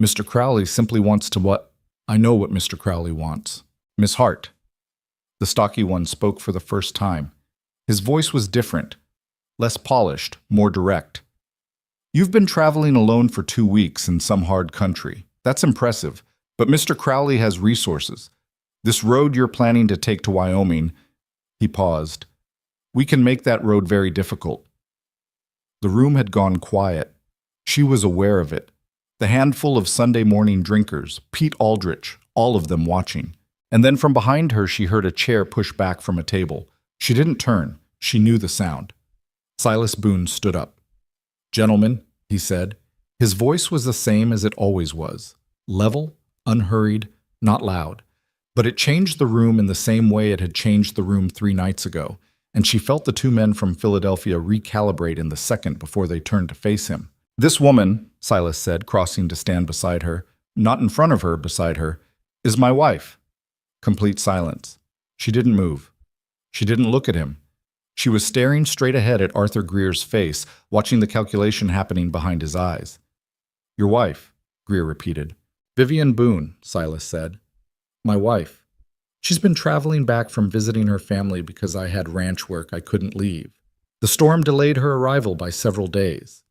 "Mr. Crowley simply wants to what? I know what Mr. Crowley wants. Miss Hart." The stocky one spoke for the first time. His voice was different, less polished, more direct. "You've been traveling alone for 2 weeks in some hard country. That's impressive, but Mr. Crowley has resources. This road you're planning to take to Wyoming—" He paused. "We can make that road very difficult." The room had gone quiet. She was aware of it. The handful of Sunday morning drinkers, Pete Aldrich, all of them watching. And then from behind her she heard a chair push back from a table. She didn't turn. She knew the sound. Silas Boone stood up. "Gentlemen," he said. His voice was the same as it always was. Level, unhurried, not loud. But it changed the room in the same way it had changed the room 3 nights ago, and she felt the 2 men from Philadelphia recalibrate in the second before they turned to face him. "This woman," Silas said, crossing to stand beside her, not in front of her, beside her, "is my wife." Complete silence. She didn't move. She didn't look at him. She was staring straight ahead at Arthur Greer's face, watching the calculation happening behind his eyes. "Your wife," Greer repeated. "Vivian Boone," Silas said. "My wife. She's been traveling back from visiting her family because I had ranch work I couldn't leave. The storm delayed her arrival by several days."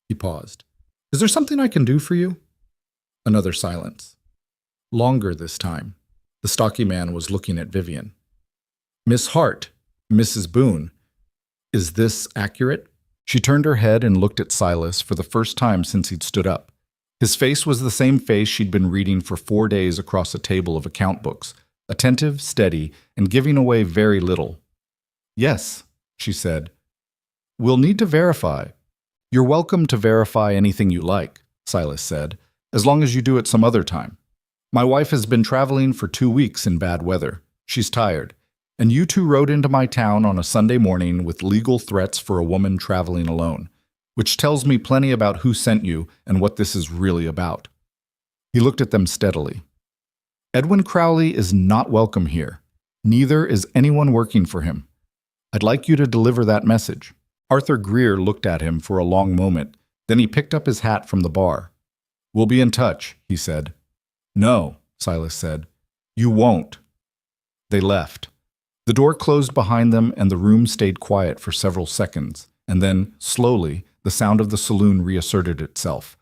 He paused. "Is there something I can do for you?" Another silence. Longer this time. The stocky man was looking at Vivian. "Miss Hart, Mrs. Boone, is this accurate?" She turned her head and looked at Silas for the first time since he'd stood up. His face was the same face she'd been reading for 4 days across a table of account books, attentive, steady, and giving away very little. "Yes," she said. "We'll need to verify." "You're welcome to verify anything you like," Silas said, "as long as you do it some other time. My wife has been traveling for 2 weeks in bad weather. She's tired. And you 2 rode into my town on a Sunday morning with legal threats for a woman traveling alone, which tells me plenty about who sent you and what this is really about." He looked at them steadily. "Edwin Crowley is not welcome here. Neither is anyone working for him. I'd like you to deliver that message." Arthur Greer looked at him for a long moment. Then he picked up his hat from the bar. "We'll be in touch," he said. "No," Silas said. "You won't." They left. The door closed behind them and the room stayed quiet for several seconds, and then, slowly, the sound of the saloon reasserted itself.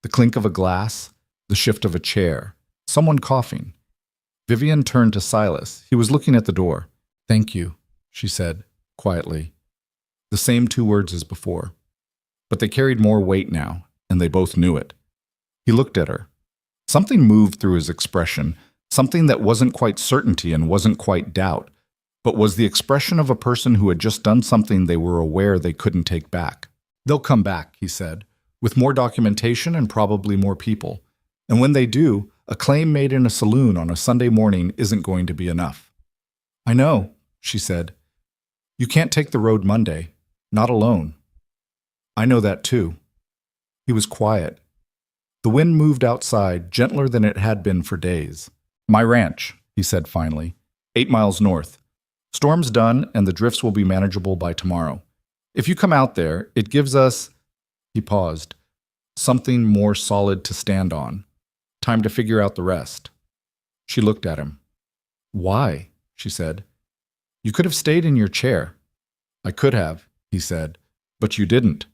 The clink of a glass, the shift of a chair, someone coughing. Vivian turned to Silas. He was looking at the door. "Thank you," she said, quietly. The same two words as before. But they carried more weight now, and they both knew it. He looked at her. Something moved through his expression, something that wasn't quite certainty and wasn't quite doubt, but was the expression of a person who had just done something they were aware they couldn't take back. "They'll come back," he said, "with more documentation and probably more people. And when they do, a claim made in a saloon on a Sunday morning isn't going to be enough." "I know," she said. "You can't take the road Monday, not alone." "I know that too." He was quiet. The wind moved outside, gentler than it had been for days. "My ranch," he said finally, 8 miles north. "Storm's done, and the drifts will be manageable by tomorrow. If you come out there, it gives us—" He paused. "Something more solid to stand on. Time to figure out the rest." She looked at him. "Why?" she said. "You could have stayed in your chair." "I could have," he said, "but you didn't."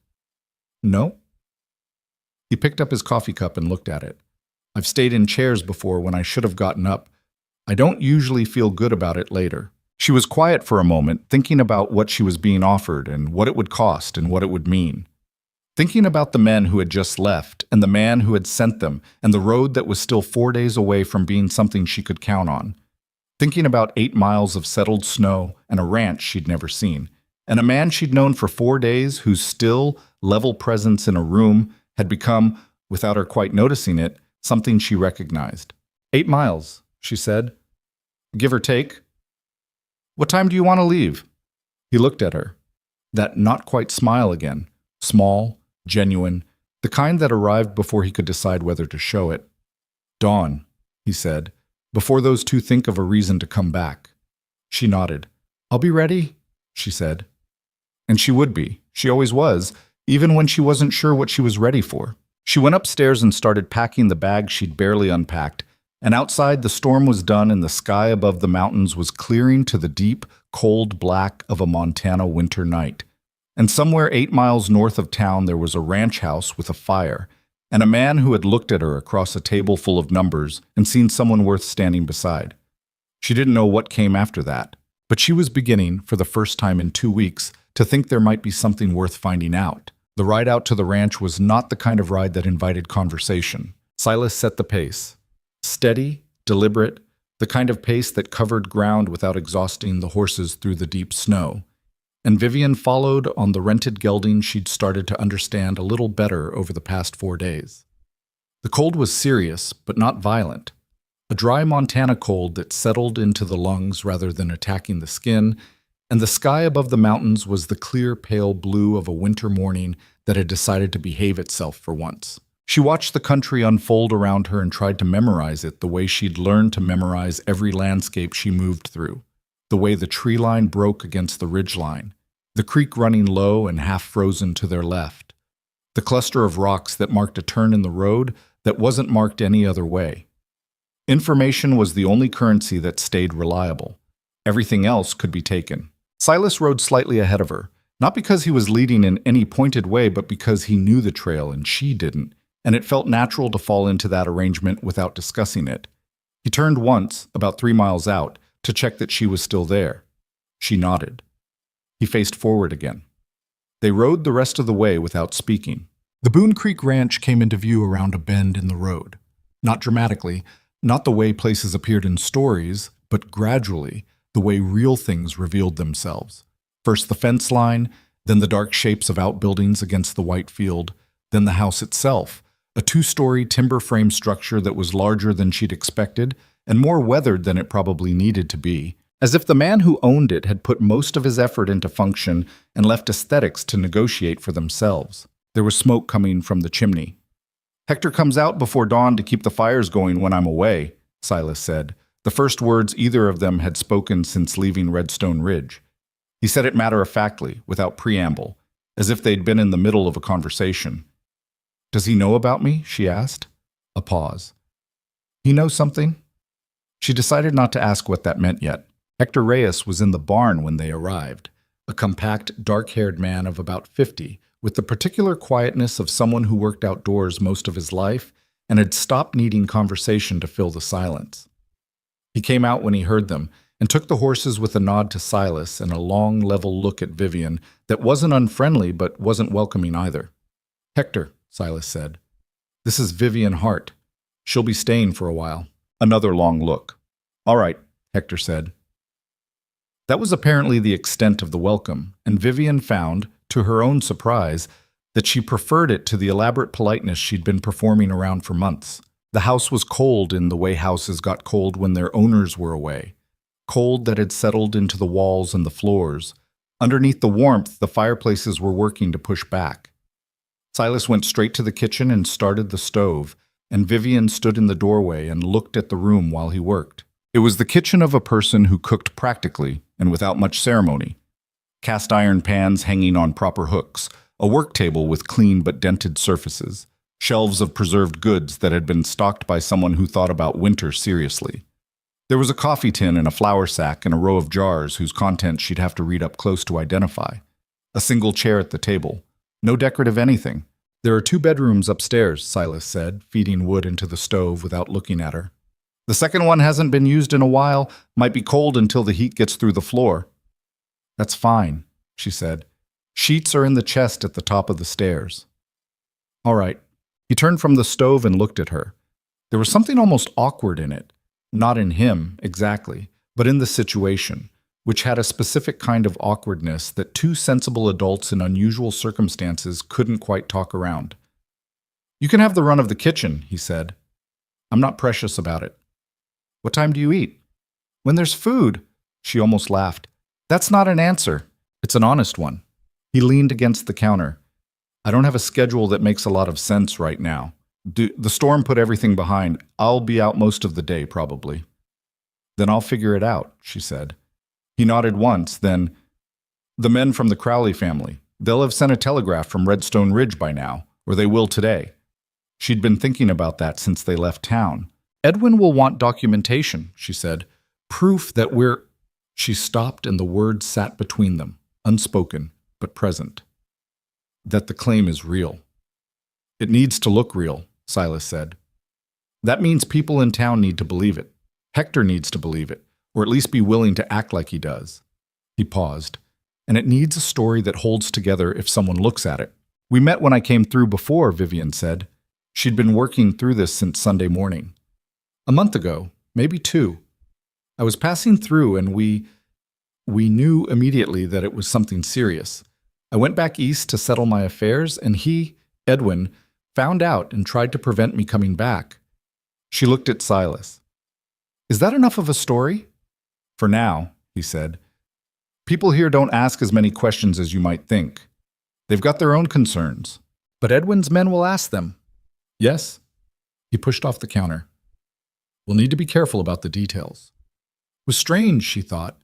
"No?" He picked up his coffee cup and looked at it. "I've stayed in chairs before when I should have gotten up. I don't usually feel good about it later." She was quiet for a moment, thinking about what she was being offered and what it would cost and what it would mean. Thinking about the men who had just left and the man who had sent them and the road that was still 4 days away from being something she could count on. Thinking about 8 miles of settled snow and a ranch she'd never seen, and a man she'd known for 4 days whose still, level presence in a room had become, without her quite noticing it, something she recognized. 8 miles, she said. "Give or take." "What time do you want to leave?" He looked at her. That not-quite smile again, small, genuine, the kind that arrived before he could decide whether to show it. "Dawn," he said, "before those two think of a reason to come back." She nodded. "I'll be ready," she said. And she would be. She always was, even when she wasn't sure what she was ready for. She went upstairs and started packing the bag she'd barely unpacked, and outside the storm was done and the sky above the mountains was clearing to the deep, cold black of a Montana winter night. And somewhere 8 miles north of town there was a ranch house with a fire, and a man who had looked at her across a table full of numbers and seen someone worth standing beside. She didn't know what came after that, but she was beginning, for the first time in 2 weeks, to think there might be something worth finding out. The ride out to the ranch was not the kind of ride that invited conversation. Silas set the pace. Steady, deliberate, the kind of pace that covered ground without exhausting the horses through the deep snow. And Vivian followed on the rented gelding she'd started to understand a little better over the past 4 days. The cold was serious, but not violent. A dry Montana cold that settled into the lungs rather than attacking the skin, and the sky above the mountains was the clear, pale blue of a winter morning that had decided to behave itself for once. She watched the country unfold around her and tried to memorize it the way she'd learned to memorize every landscape she moved through. The way the tree line broke against the ridgeline, the creek running low and half frozen to their left, the cluster of rocks that marked a turn in the road that wasn't marked any other way. Information was the only currency that stayed reliable. Everything else could be taken. Silas rode slightly ahead of her, not because he was leading in any pointed way, but because he knew the trail and she didn't, and it felt natural to fall into that arrangement without discussing it. He turned once, about 3 miles out, to check that she was still there. She nodded. He faced forward again. They rode the rest of the way without speaking. The Boone Creek Ranch came into view around a bend in the road. Not dramatically, not the way places appeared in stories, but gradually, the way real things revealed themselves. First the fence line, then the dark shapes of outbuildings against the white field, then the house itself, a 2-story timber frame structure that was larger than she'd expected and more weathered than it probably needed to be, as if the man who owned it had put most of his effort into function and left aesthetics to negotiate for themselves. There was smoke coming from the chimney. "Hector comes out before dawn to keep the fires going when I'm away," Silas said, the first words either of them had spoken since leaving Redstone Ridge. He said it matter-of-factly, without preamble, as if they'd been in the middle of a conversation. "Does he know about me?" she asked. A pause. "He knows something?" She decided not to ask what that meant yet. Hector Reyes was in the barn when they arrived, a compact, dark-haired man of about 50, with the particular quietness of someone who worked outdoors most of his life and had stopped needing conversation to fill the silence. He came out when he heard them and took the horses with a nod to Silas and a long, level look at Vivian that wasn't unfriendly but wasn't welcoming either. "Hector," Silas said, "this is Vivian Hart. She'll be staying for a while." Another long look. "All right," Hector said. That was apparently the extent of the welcome, and Vivian found, to her own surprise, that she preferred it to the elaborate politeness she'd been performing around for months. The house was cold in the way houses got cold when their owners were away. Cold that had settled into the walls and the floors. Underneath the warmth, the fireplaces were working to push back. Silas went straight to the kitchen and started the stove, and Vivian stood in the doorway and looked at the room while he worked. It was the kitchen of a person who cooked practically and without much ceremony. Cast iron pans hanging on proper hooks, a work table with clean but dented surfaces, shelves of preserved goods that had been stocked by someone who thought about winter seriously. There was a coffee tin and a flour sack and a row of jars whose contents she'd have to read up close to identify. A single chair at the table. No decorative anything. "There are 2 bedrooms upstairs," Silas said, feeding wood into the stove without looking at her. "The second one hasn't been used in a while, might be cold until the heat gets through the floor." "That's fine," she said. "Sheets are in the chest at the top of the stairs." "All right." He turned from the stove and looked at her. There was something almost awkward in it. Not in him, exactly, but in the situation, which had a specific kind of awkwardness that 2 sensible adults in unusual circumstances couldn't quite talk around. "You can have the run of the kitchen," he said. "I'm not precious about it." "What time do you eat?" "When there's food." She almost laughed. "That's not an answer. It's an honest one." He leaned against the counter. "I don't have a schedule that makes a lot of sense right now. The storm put everything behind. I'll be out most of the day, probably." "Then I'll figure it out," she said. He nodded once, then, "The men from the Crowley family. They'll have sent a telegraph from Redstone Ridge by now, or they will today." She'd been thinking about that since they left town. "Edwin will want documentation," she said. "Proof that we're—" She stopped and the words sat between them, unspoken, but present. "That the claim is real." "It needs to look real," Silas said. "That means people in town need to believe it. Hector needs to believe it, or at least be willing to act like he does." He paused. "And it needs a story that holds together if someone looks at it." "We met when I came through before," Vivian said. She'd been working through this since Sunday morning. "A month ago, maybe 2. I was passing through and we knew immediately that it was something serious. I went back east to settle my affairs and he, Edwin, found out and tried to prevent me coming back." She looked at Silas. "Is that enough of a story?" "For now," he said. "People here don't ask as many questions as you might think. They've got their own concerns. But Edwin's men will ask them." "Yes?" He pushed off the counter. "We'll need to be careful about the details." It was strange, she thought.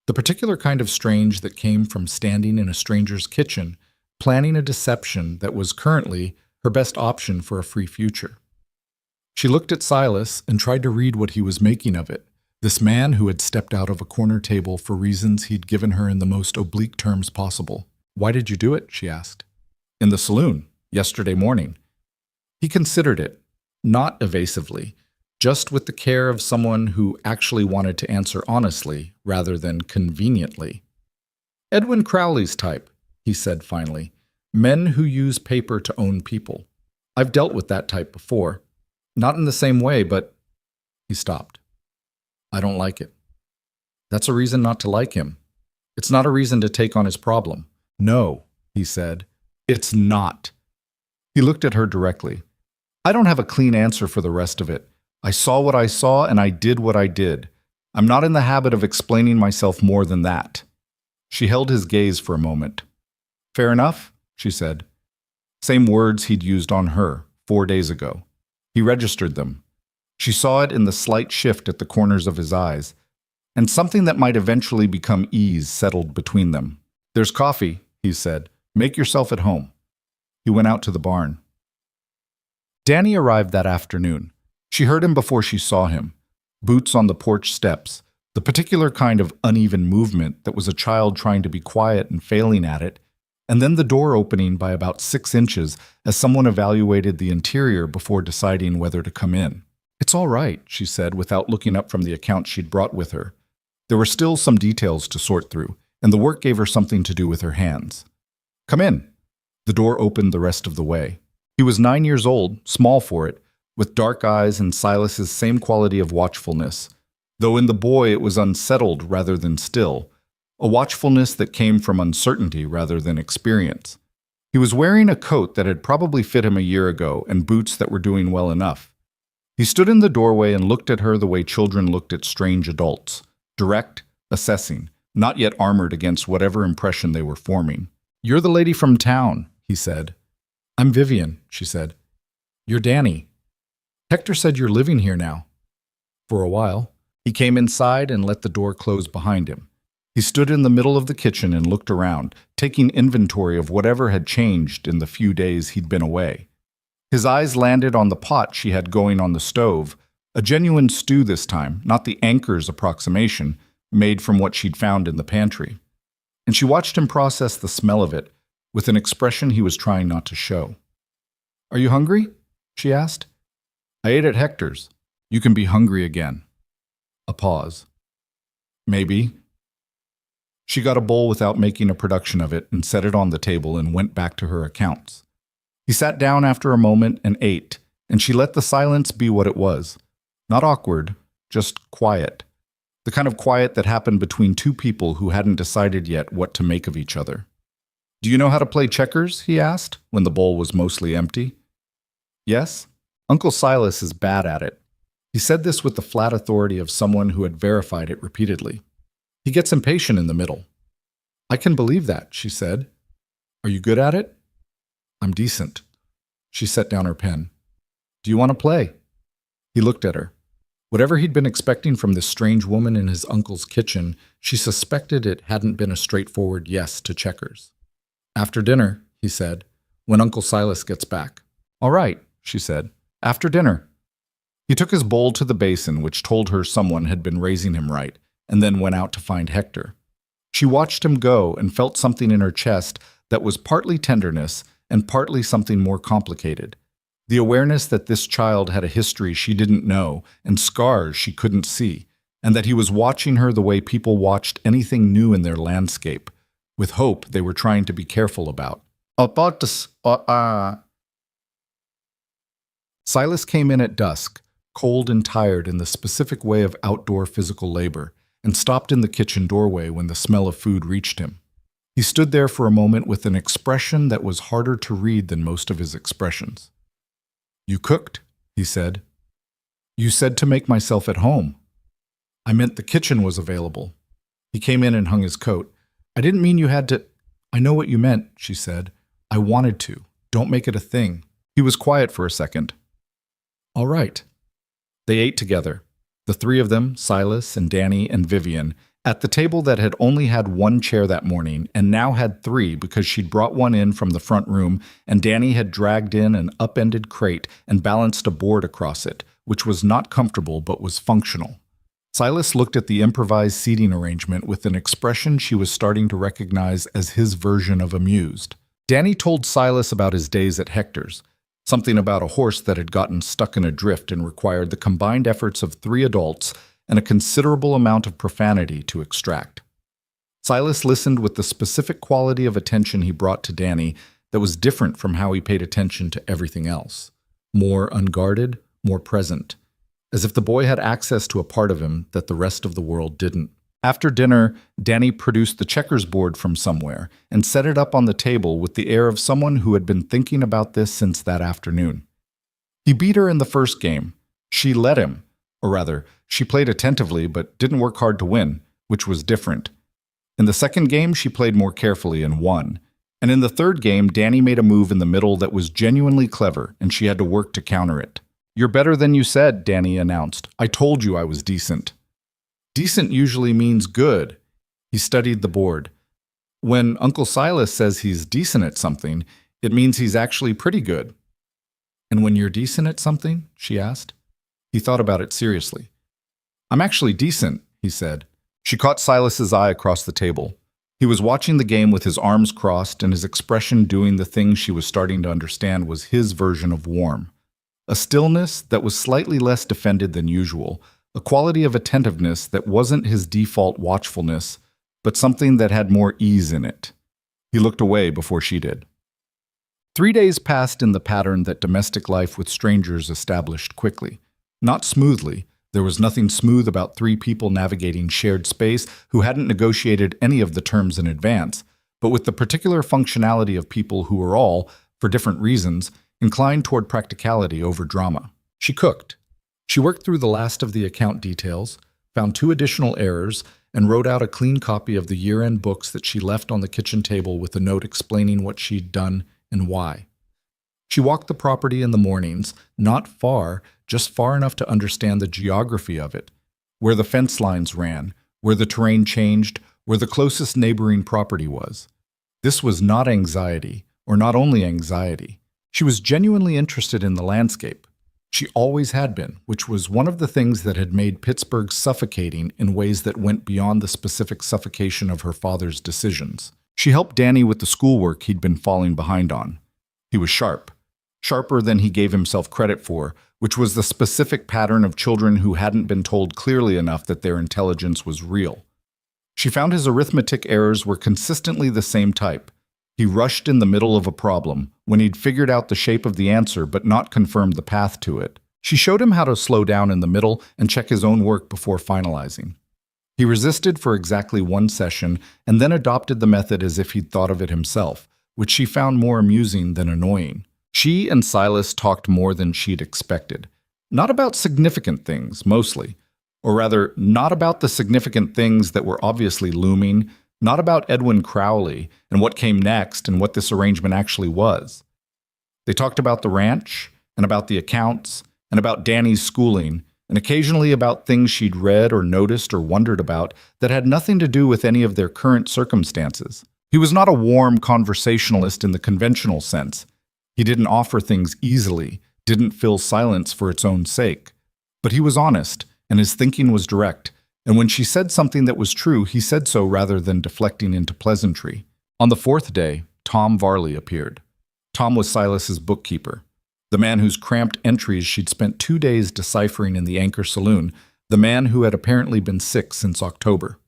The particular kind of strange that came from standing in a stranger's kitchen, planning a deception that was currently her best option for a free future. She looked at Silas and tried to read what he was making of it, this man who had stepped out of a corner table for reasons he'd given her in the most oblique terms possible. "Why did you do it?" she asked. "In the saloon, yesterday morning." He considered it, not evasively, just with the care of someone who actually wanted to answer honestly rather than conveniently. "Edwin Crowley's type," he said finally. "Men who use paper to own people. I've dealt with that type before. Not in the same way, but—" He stopped. "I don't like it." "That's a reason not to like him. It's not a reason to take on his problem." "No," he said. "It's not." He looked at her directly. "I don't have a clean answer for the rest of it. I saw what I saw and I did what I did. I'm not in the habit of explaining myself more than that." She held his gaze for a moment. "Fair enough," she said. Same words he'd used on her 4 days ago. He registered them. She saw it in the slight shift at the corners of his eyes, and something that might eventually become ease settled between them. "There's coffee," he said. "Make yourself at home." He went out to the barn. Danny arrived that afternoon. She heard him before she saw him. Boots on the porch steps, the particular kind of uneven movement that was a child trying to be quiet and failing at it, and then the door opening by about 6 inches as someone evaluated the interior before deciding whether to come in. "It's all right," she said without looking up from the account she'd brought with her. There were still some details to sort through, and the work gave her something to do with her hands. "Come in." The door opened the rest of the way. He was 9 years old, small for it, with dark eyes and Silas's same quality of watchfulness, though in the boy it was unsettled rather than still, a watchfulness that came from uncertainty rather than experience. He was wearing a coat that had probably fit him a year ago and boots that were doing well enough. He stood in the doorway and looked at her the way children looked at strange adults, direct, assessing, not yet armored against whatever impression they were forming. "You're the lady from town," he said. "I'm Vivian," she said. "You're Danny. Hector said you're living here now." "For a while." He came inside and let the door close behind him. He stood in the middle of the kitchen and looked around, taking inventory of whatever had changed in the few days he'd been away. His eyes landed on the pot she had going on the stove, a genuine stew this time, not the Anchor's approximation, made from what she'd found in the pantry. And she watched him process the smell of it, with an expression he was trying not to show. "Are you hungry?" she asked. "I ate at Hector's. You can be hungry again." A pause. "Maybe." She got a bowl without making a production of it and set it on the table and went back to her accounts. He sat down after a moment and ate, and she let the silence be what it was. Not awkward, just quiet. The kind of quiet that happened between two people who hadn't decided yet what to make of each other. "Do you know how to play checkers?" he asked, when the bowl was mostly empty. "Yes. Uncle Silas is bad at it." He said this with the flat authority of someone who had verified it repeatedly. "He gets impatient in the middle." "I can believe that," she said. "Are you good at it?" "I'm decent." She set down her pen. "Do you want to play?" He looked at her. Whatever he'd been expecting from this strange woman in his uncle's kitchen, she suspected it hadn't been a straightforward yes to checkers. "After dinner," he said, "when Uncle Silas gets back." "All right," she said. "After dinner." He took his bowl to the basin, which told her someone had been raising him right, and then went out to find Hector. She watched him go and felt something in her chest that was partly tenderness and partly something more complicated. The awareness that this child had a history she didn't know and scars she couldn't see, and that he was watching her the way people watched anything new in their landscape, with hope they were trying to be careful about. Silas came in at dusk, cold and tired in the specific way of outdoor physical labor, and stopped in the kitchen doorway when the smell of food reached him. He stood there for a moment with an expression that was harder to read than most of his expressions. "You cooked," he said. "You said to make myself at home." "I meant the kitchen was available." He came in and hung his coat. "I didn't mean you had to—" "I know what you meant," she said. "I wanted to. Don't make it a thing." He was quiet for a second. "All right." They ate together, the three of them, Silas and Danny and Vivian, at the table that had only had one chair that morning and now had three because she'd brought one in from the front room and Danny had dragged in an upended crate and balanced a board across it, which was not comfortable but was functional. Silas looked at the improvised seating arrangement with an expression she was starting to recognize as his version of amused. Danny told Silas about his days at Hector's, something about a horse that had gotten stuck in a drift and required the combined efforts of 3 adults and a considerable amount of profanity to extract. Silas listened with the specific quality of attention he brought to Danny that was different from how he paid attention to everything else. More unguarded, more present, as if the boy had access to a part of him that the rest of the world didn't. After dinner, Danny produced the checkers board from somewhere and set it up on the table with the air of someone who had been thinking about this since that afternoon. He beat her in the first game. She let him, or rather, she played attentively but didn't work hard to win, which was different. In the second game, she played more carefully and won. And in the third game, Danny made a move in the middle that was genuinely clever, and she had to work to counter it. You're better than you said, Danny announced. I told you I was decent. Decent usually means good. He studied the board. When Uncle Silas says he's decent at something, it means he's actually pretty good. And when you're decent at something? She asked. He thought about it seriously. I'm actually decent, he said. She caught Silas's eye across the table. He was watching the game with his arms crossed and his expression doing the thing she was starting to understand was his version of warm. A stillness that was slightly less defended than usual, a quality of attentiveness that wasn't his default watchfulness, but something that had more ease in it. He looked away before she did. 3 days passed in the pattern that domestic life with strangers established quickly. Not smoothly. There was nothing smooth about 3 people navigating shared space who hadn't negotiated any of the terms in advance, but with the particular functionality of people who were all, for different reasons, inclined toward practicality over drama. She cooked. She worked through the last of the account details, found 2 additional errors, and wrote out a clean copy of the year-end books that she left on the kitchen table with a note explaining what she'd done and why. She walked the property in the mornings, not far, just far enough to understand the geography of it, where the fence lines ran, where the terrain changed, where the closest neighboring property was. This was not anxiety, or not only anxiety. She was genuinely interested in the landscape. She always had been, which was one of the things that had made Pittsburgh suffocating in ways that went beyond the specific suffocation of her father's decisions. She helped Danny with the schoolwork he'd been falling behind on. He was sharp. Sharper than he gave himself credit for, which was the specific pattern of children who hadn't been told clearly enough that their intelligence was real. She found his arithmetic errors were consistently the same type. He rushed in the middle of a problem, when he'd figured out the shape of the answer but not confirmed the path to it. She showed him how to slow down in the middle and check his own work before finalizing. He resisted for exactly 1 session and then adopted the method as if he'd thought of it himself, which she found more amusing than annoying. She and Silas talked more than she'd expected. Not about significant things, mostly. Or rather, not about the significant things that were obviously looming, not about Edwin Crowley and what came next and what this arrangement actually was. They talked about the ranch, and about the accounts, and about Danny's schooling, and occasionally about things she'd read or noticed or wondered about that had nothing to do with any of their current circumstances. He was not a warm conversationalist in the conventional sense. He didn't offer things easily, didn't fill silence for its own sake. But he was honest, and his thinking was direct, and when she said something that was true, he said so rather than deflecting into pleasantry. On the 4th day, Tom Varley appeared. Tom was Silas's bookkeeper, the man whose cramped entries she'd spent 2 days deciphering in the Anchor Saloon, the man who had apparently been sick since October.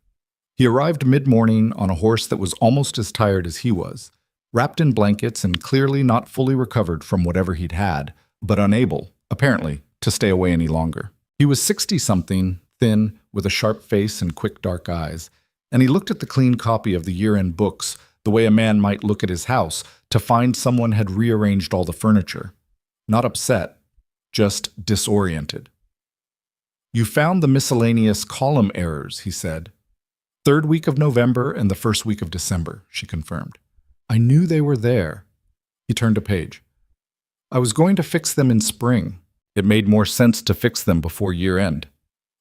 He arrived mid-morning on a horse that was almost as tired as he was, wrapped in blankets and clearly not fully recovered from whatever he'd had, but unable, apparently, to stay away any longer. He was 60-something, thin, with a sharp face and quick dark eyes, and he looked at the clean copy of the year-end books the way a man might look at his house to find someone had rearranged all the furniture. Not upset, just disoriented. You found the miscellaneous column errors, he said. 3rd week of November and the 1st week of December, she confirmed. I knew they were there. He turned a page. I was going to fix them in spring. It made more sense to fix them before year-end.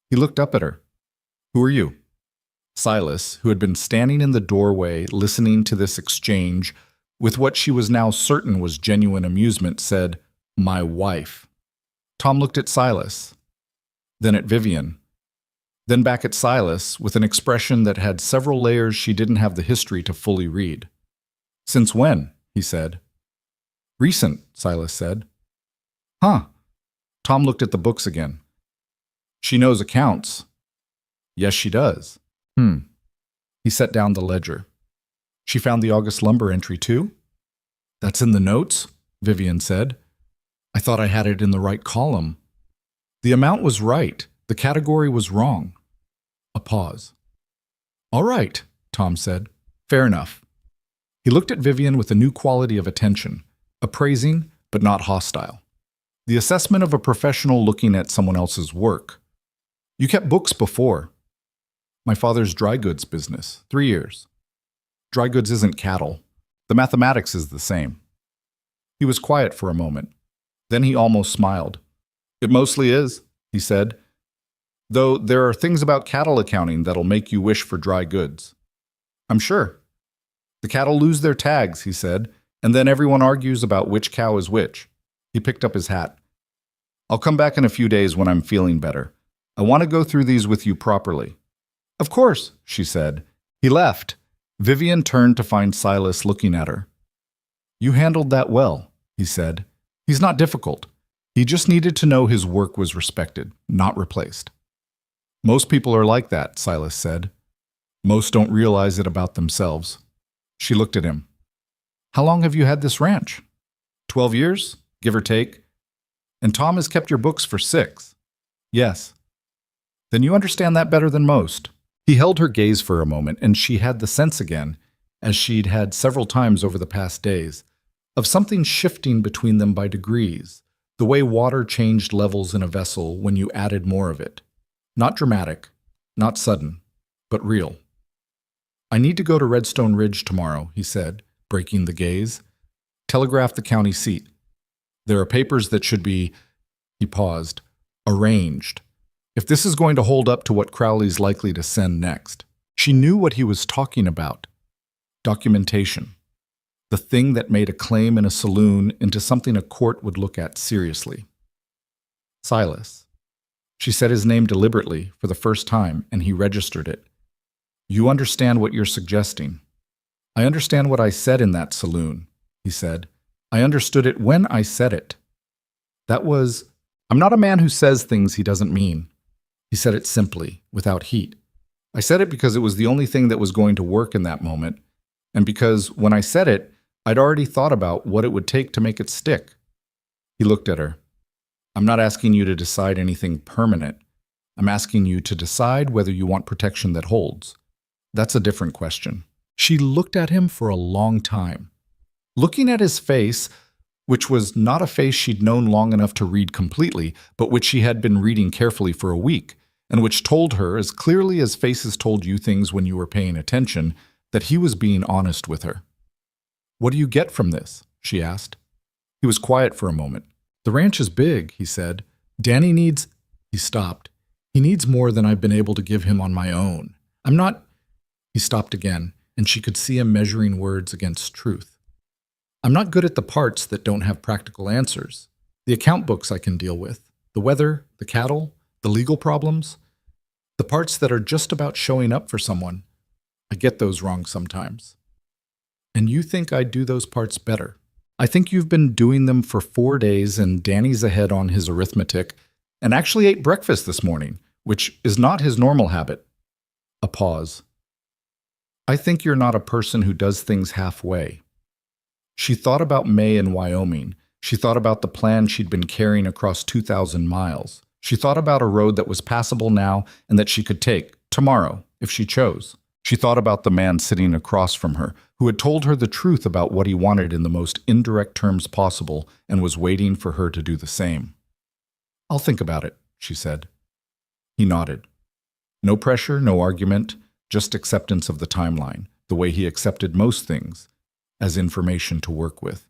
He looked up at her. Who are you? Silas, who had been standing in the doorway listening to this exchange with what she was now certain was genuine amusement, said, My wife. Tom looked at Silas, then at Vivian, then back at Silas with an expression that had several layers she didn't have the history to fully read. Since when? He said. Recent, Silas said. Huh. Tom looked at the books again. She knows accounts. Yes, she does. He set down the ledger. She found the August lumber entry too? That's in the notes, Vivian said. I thought I had it in the right column. The amount was right. The category was wrong. A pause. All right, Tom said. Fair enough. He looked at Vivian with a new quality of attention, appraising but not hostile. The assessment of a professional looking at someone else's work. You kept books before. My father's dry goods business, 3 years. Dry goods isn't cattle. The mathematics is the same. He was quiet for a moment. Then he almost smiled. It mostly is, he said, though there are things about cattle accounting that'll make you wish for dry goods. I'm sure. The cattle lose their tags, he said, and then everyone argues about which cow is which. He picked up his hat. I'll come back in a few days when I'm feeling better. I want to go through these with you properly. Of course, she said. He left. Vivian turned to find Silas looking at her. You handled that well, he said. He's not difficult. He just needed to know his work was respected, not replaced. Most people are like that, Silas said. Most don't realize it about themselves. She looked at him. How long have you had this ranch? 12 years, give or take. And Tom has kept your books for 6. Yes. Then you understand that better than most. He held her gaze for a moment, and she had the sense again, as she'd had several times over the past days, of something shifting between them by degrees, the way water changed levels in a vessel when you added more of it. Not dramatic, not sudden, but real. I need to go to Redstone Ridge tomorrow, he said, breaking the gaze. Telegraph the county seat. There are papers that should be, he paused, arranged. If this is going to hold up to what Crowley's likely to send next. She knew what he was talking about. Documentation. The thing that made a claim in a saloon into something a court would look at seriously. Silas. She said his name deliberately for the first time, and he registered it. You understand what you're suggesting. I understand what I said in that saloon, he said. I understood it when I said it. That was, I'm not a man who says things he doesn't mean. He said it simply, without heat. I said it because it was the only thing that was going to work in that moment, and because when I said it, I'd already thought about what it would take to make it stick. He looked at her. I'm not asking you to decide anything permanent. I'm asking you to decide whether you want protection that holds. That's a different question. She looked at him for a long time. Looking at his face, which was not a face she'd known long enough to read completely, but which she had been reading carefully for a week, and which told her, as clearly as faces told you things when you were paying attention, that he was being honest with her. What do you get from this? She asked. He was quiet for a moment. The ranch is big, he said. Danny needs... He stopped. He needs more than I've been able to give him on my own. I'm not... He stopped again, and she could see him measuring words against truth. I'm not good at the parts that don't have practical answers. The account books I can deal with. The weather, the cattle, the legal problems. The parts that are just about showing up for someone. I get those wrong sometimes. And you think I do those parts better. I think you've been doing them for 4 days and Danny's ahead on his arithmetic and actually ate breakfast this morning, which is not his normal habit. A pause. I think you're not a person who does things halfway. She thought about May in Wyoming. She thought about the plan she'd been carrying across 2,000 miles. She thought about a road that was passable now and that she could take, tomorrow, if she chose. She thought about the man sitting across from her, who had told her the truth about what he wanted in the most indirect terms possible and was waiting for her to do the same. I'll think about it, she said. He nodded. No pressure, no argument, just acceptance of the timeline, the way he accepted most things, as information to work with.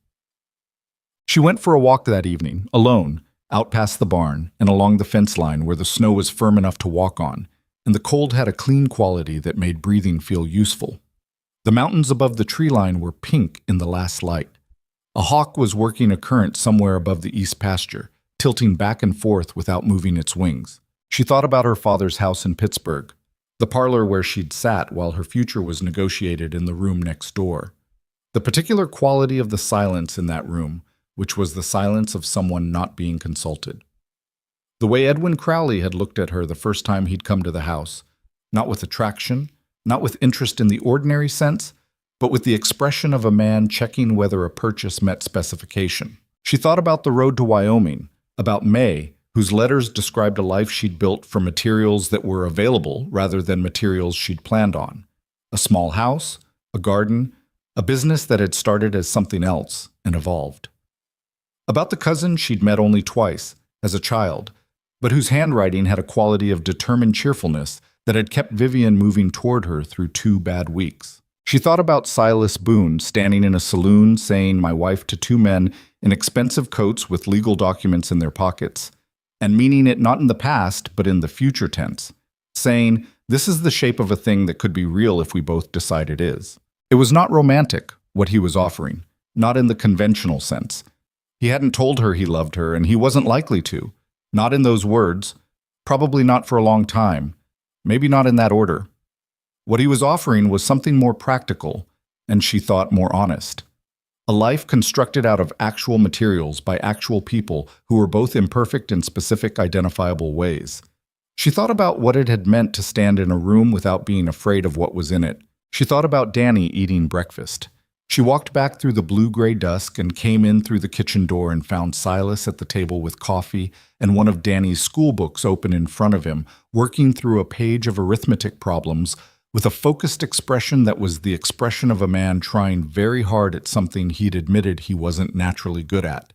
She went for a walk that evening, alone, out past the barn and along the fence line where the snow was firm enough to walk on, and the cold had a clean quality that made breathing feel useful. The mountains above the tree line were pink in the last light. A hawk was working a current somewhere above the east pasture, tilting back and forth without moving its wings. She thought about her father's house in Pittsburgh, the parlor where she'd sat while her future was negotiated in the room next door. The particular quality of the silence in that room, which was the silence of someone not being consulted. The way Edwin Crowley had looked at her the first time he'd come to the house, not with attraction, not with interest in the ordinary sense, but with the expression of a man checking whether a purchase met specification. She thought about the road to Wyoming, about May, whose letters described a life she'd built from materials that were available rather than materials she'd planned on. A small house, a garden, a business that had started as something else and evolved. About the cousin she'd met only twice, as a child, but whose handwriting had a quality of determined cheerfulness that had kept Vivian moving toward her through 2 bad weeks. She thought about Silas Boone standing in a saloon saying my wife to 2 men in expensive coats with legal documents in their pockets, and meaning it not in the past, but in the future tense, saying, "This is the shape of a thing that could be real if we both decide it is." It was not romantic, what he was offering, not in the conventional sense. He hadn't told her he loved her, and he wasn't likely to. Not in those words, probably not for a long time, maybe not in that order. What he was offering was something more practical, and she thought more honest. A life constructed out of actual materials by actual people who were both imperfect in specific identifiable ways. She thought about what it had meant to stand in a room without being afraid of what was in it. She thought about Danny eating breakfast. She walked back through the blue-gray dusk and came in through the kitchen door and found Silas at the table with coffee and one of Danny's school books open in front of him, working through a page of arithmetic problems with a focused expression that was the expression of a man trying very hard at something he'd admitted he wasn't naturally good at.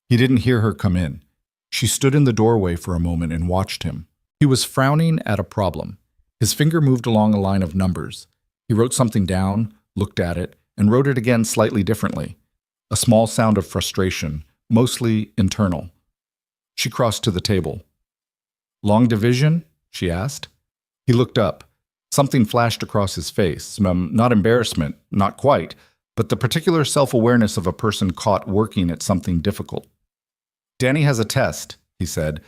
He didn't hear her come in. She stood in the doorway for a moment and watched him. He was frowning at a problem. His finger moved along a line of numbers. He wrote something down, looked at it, and wrote it again slightly differently. A small sound of frustration, mostly internal. She crossed to the table. "Long division?" she asked. He looked up. Something flashed across his face, not embarrassment, not quite, but the particular self-awareness of a person caught working at something difficult. "Danny has a test," he said.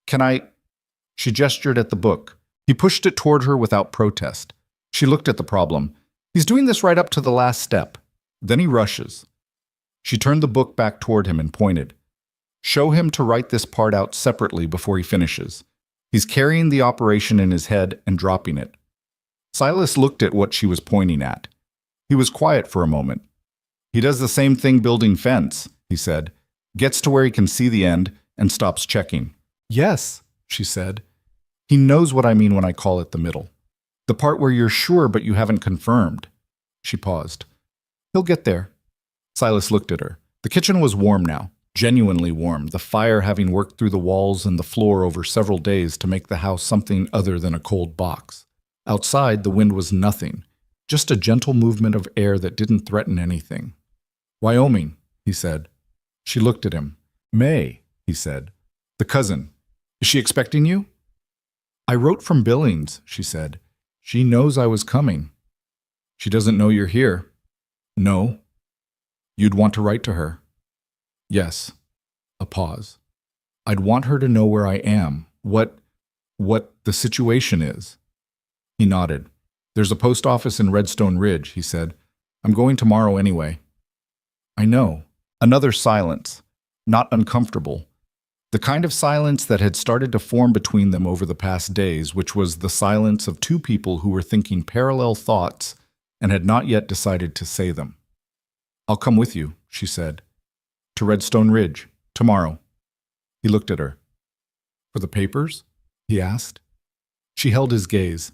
"Can I—" She gestured at the book. He pushed it toward her without protest. She looked at the problem. "He's doing this right up to the last step. Then he rushes." She turned the book back toward him and pointed. "Show him to write this part out separately before he finishes. He's carrying the operation in his head and dropping it." Silas looked at what she was pointing at. He was quiet for a moment. "He does the same thing building fence," he said. "Gets to where he can see the end and stops checking." "Yes," she said. "He knows what I mean when I call it the middle. The part where you're sure but you haven't confirmed." She paused. "He'll get there." Silas looked at her. The kitchen was warm now, genuinely warm, the fire having worked through the walls and the floor over several days to make the house something other than a cold box. Outside, the wind was nothing, just a gentle movement of air that didn't threaten anything. "Wyoming," he said. She looked at him. "May," he said. "The cousin. Is she expecting you?" "I wrote from Billings," she said. "She knows I was coming." "She doesn't know you're here." "No." "You'd want to write to her." "Yes." A pause. "I'd want her to know where I am, what the situation is." He nodded. "There's a post office in Redstone Ridge," he said. "I'm going tomorrow anyway." "I know." Another silence. Not uncomfortable. The kind of silence that had started to form between them over the past days, which was the silence of two people who were thinking parallel thoughts and had not yet decided to say them. "I'll come with you," she said. "To Redstone Ridge, tomorrow." He looked at her. "For the papers?" he asked. She held his gaze.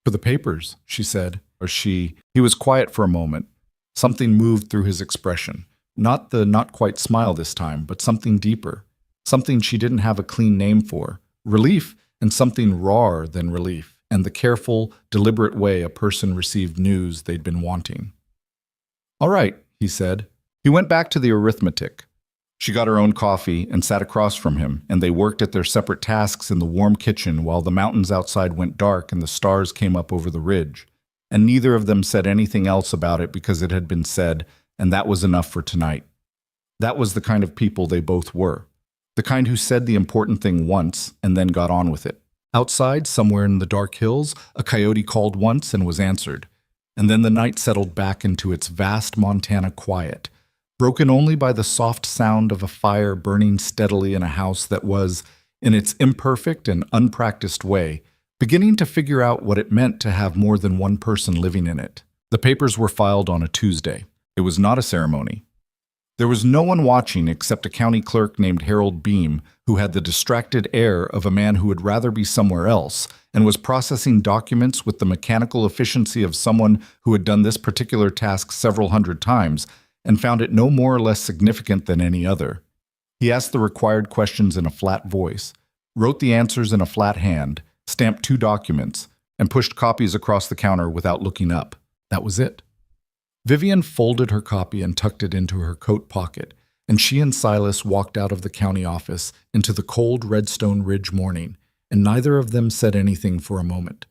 "For the papers," she said, He was quiet for a moment. Something moved through his expression. Not the not-quite smile this time, but something deeper. Something she didn't have a clean name for. Relief, and something rawer than relief, and the careful, deliberate way a person received news they'd been wanting. "All right," he said. He went back to the arithmetic. She got her own coffee and sat across from him, and they worked at their separate tasks in the warm kitchen while the mountains outside went dark and the stars came up over the ridge. And neither of them said anything else about it because it had been said, and that was enough for tonight. That was the kind of people they both were. The kind who said the important thing once and then got on with it. Outside, somewhere in the dark hills, a coyote called once and was answered. And then the night settled back into its vast Montana quiet, broken only by the soft sound of a fire burning steadily in a house that was, in its imperfect and unpracticed way, beginning to figure out what it meant to have more than one person living in it. The papers were filed on a Tuesday. It was not a ceremony. There was no one watching except a county clerk named Harold Beam, who had the distracted air of a man who would rather be somewhere else and was processing documents with the mechanical efficiency of someone who had done this particular task several hundred times and found it no more or less significant than any other. He asked the required questions in a flat voice, wrote the answers in a flat hand, stamped 2 documents, and pushed copies across the counter without looking up. That was it. Vivian folded her copy and tucked it into her coat pocket, and she and Silas walked out of the county office into the cold Redstone Ridge morning, and neither of them said anything for a moment.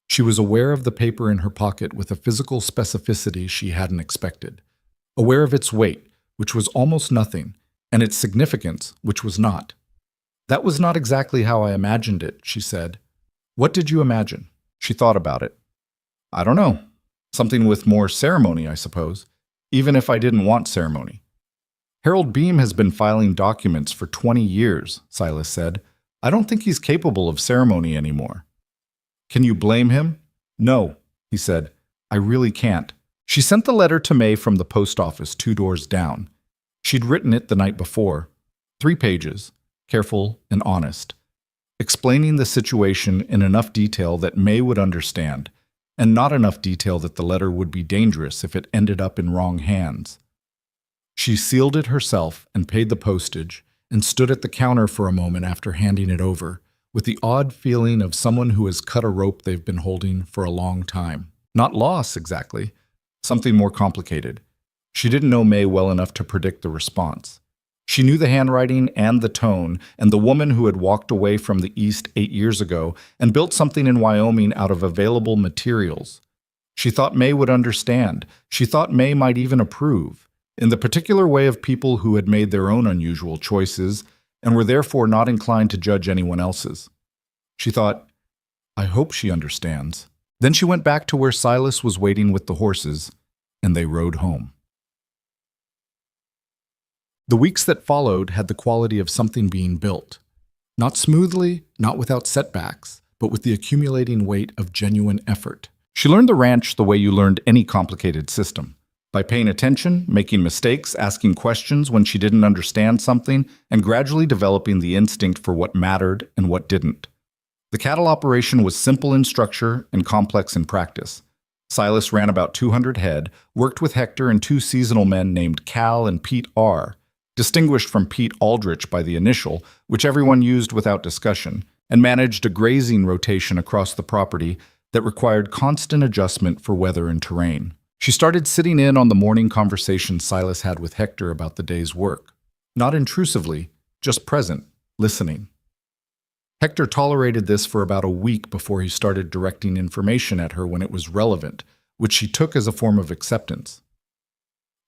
She was aware of the paper in her pocket with a physical specificity she hadn't expected, aware of its weight, which was almost nothing, and its significance, which was not. "That was not exactly how I imagined it," she said. "What did you imagine?" She thought about it. "I don't know. Something with more ceremony, I suppose, even if I didn't want ceremony." "Harold Beam has been filing documents for 20 years, Silas said. "I don't think he's capable of ceremony anymore." "Can you blame him?" "No," he said. "I really can't." She sent the letter to May from the post office 2 doors down. She'd written it the night before. 3 pages, careful and honest, explaining the situation in enough detail that May would understand, and not enough detail that the letter would be dangerous if it ended up in wrong hands. She sealed it herself and paid the postage, and stood at the counter for a moment after handing it over, with the odd feeling of someone who has cut a rope they've been holding for a long time. Not loss, exactly. Something more complicated. She didn't know May well enough to predict the response. She knew the handwriting and the tone, and the woman who had walked away from the East 8 years ago and built something in Wyoming out of available materials. She thought May would understand. She thought May might even approve, in the particular way of people who had made their own unusual choices and were therefore not inclined to judge anyone else's. She thought, "I hope she understands." Then she went back to where Silas was waiting with the horses, and they rode home. The weeks that followed had the quality of something being built. Not smoothly, not without setbacks, but with the accumulating weight of genuine effort. She learned the ranch the way you learned any complicated system. By paying attention, making mistakes, asking questions when she didn't understand something, and gradually developing the instinct for what mattered and what didn't. The cattle operation was simple in structure and complex in practice. Silas ran about 200 head, worked with Hector and 2 seasonal men named Cal and Pete R., distinguished from Pete Aldrich by the initial, which everyone used without discussion, and managed a grazing rotation across the property that required constant adjustment for weather and terrain. She started sitting in on the morning conversation Silas had with Hector about the day's work. Not intrusively, just present, listening. Hector tolerated this for about a week before he started directing information at her when it was relevant, which she took as a form of acceptance.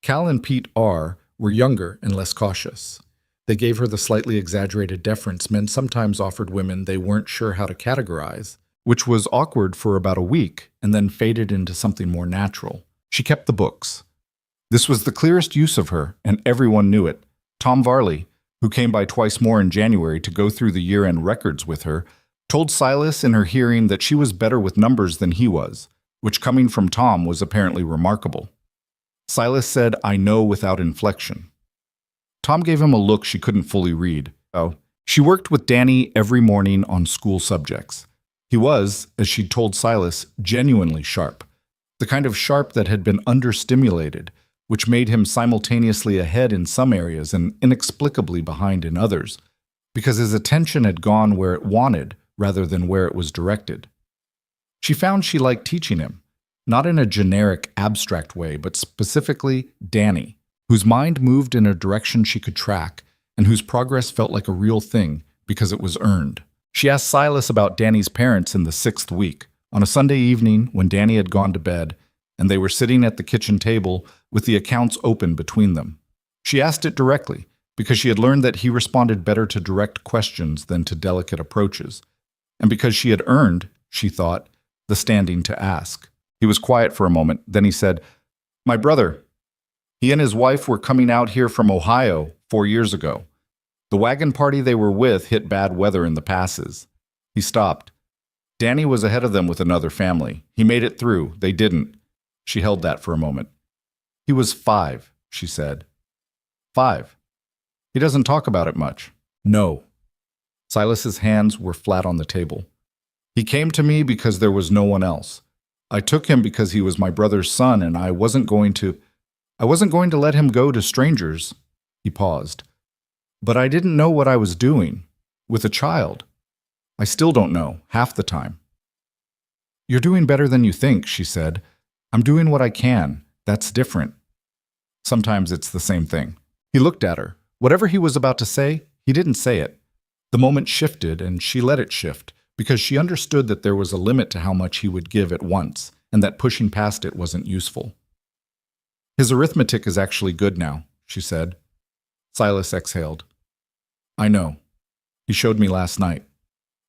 Cal and Pete R. were younger and less cautious. They gave her the slightly exaggerated deference men sometimes offered women they weren't sure how to categorize, which was awkward for about a week and then faded into something more natural. She kept the books. This was the clearest use of her, and everyone knew it. Tom Varley, who came by twice more in January to go through the year-end records with her, told Silas in her hearing that she was better with numbers than he was, which coming from Tom was apparently remarkable. Silas said, "I know," without inflection. Tom gave him a look she couldn't fully read. Oh, she worked with Danny every morning on school subjects. He was, as she'd told Silas, genuinely sharp. The kind of sharp that had been understimulated, which made him simultaneously ahead in some areas and inexplicably behind in others, because his attention had gone where it wanted rather than where it was directed. She found she liked teaching him, not in a generic, abstract way, but specifically Danny, whose mind moved in a direction she could track and whose progress felt like a real thing because it was earned. She asked Silas about Danny's parents in the 6th week, on a Sunday evening when Danny had gone to bed, and they were sitting at the kitchen table with the accounts open between them. She asked it directly, because she had learned that he responded better to direct questions than to delicate approaches, and because she had earned, she thought, the standing to ask. He was quiet for a moment, then he said, "My brother. He and his wife were coming out here from Ohio 4 years ago. The wagon party they were with hit bad weather in the passes." He stopped. Danny was ahead of them with another family. He made it through. They didn't. She held that for a moment. "He was 5, she said. 5. He doesn't talk about it much." "No." Silas's hands were flat on the table. "He came to me because there was no one else. I took him because he was my brother's son, and I wasn't going to let him go to strangers." He paused. "But I didn't know what I was doing. With a child. I still don't know, half the time." "You're doing better than you think," she said. "I'm doing what I can. That's different." Sometimes it's the same thing. He looked at her. Whatever he was about to say, he didn't say it. The moment shifted, and she let it shift, because she understood that there was a limit to how much he would give at once, and that pushing past it wasn't useful. His arithmetic is actually good now, she said. Silas exhaled. I know. He showed me last night.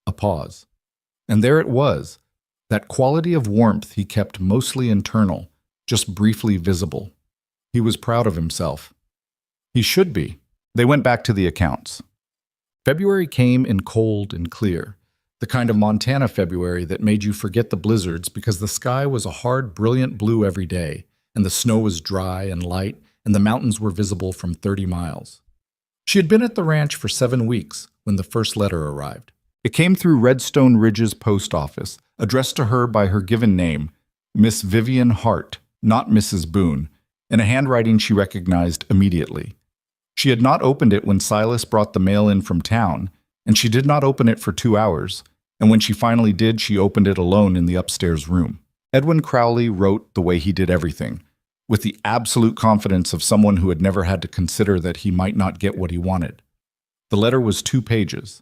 A pause. And there it was, that quality of warmth he kept mostly internal, just briefly visible. He was proud of himself. He should be. They went back to the accounts. February came in cold and clear, the kind of Montana February that made you forget the blizzards because the sky was a hard, brilliant blue every day, and the snow was dry and light, and the mountains were visible from 30 miles. She had been at the ranch for 7 weeks when the first letter arrived. It came through Redstone Ridge's post office, addressed to her by her given name, Miss Vivian Hart, not Mrs. Boone, in a handwriting she recognized immediately. She had not opened it when Silas brought the mail in from town, and she did not open it for 2 hours, and when she finally did, she opened it alone in the upstairs room. Edwin Crowley wrote the way he did everything, with the absolute confidence of someone who had never had to consider that he might not get what he wanted. The letter was 2 pages.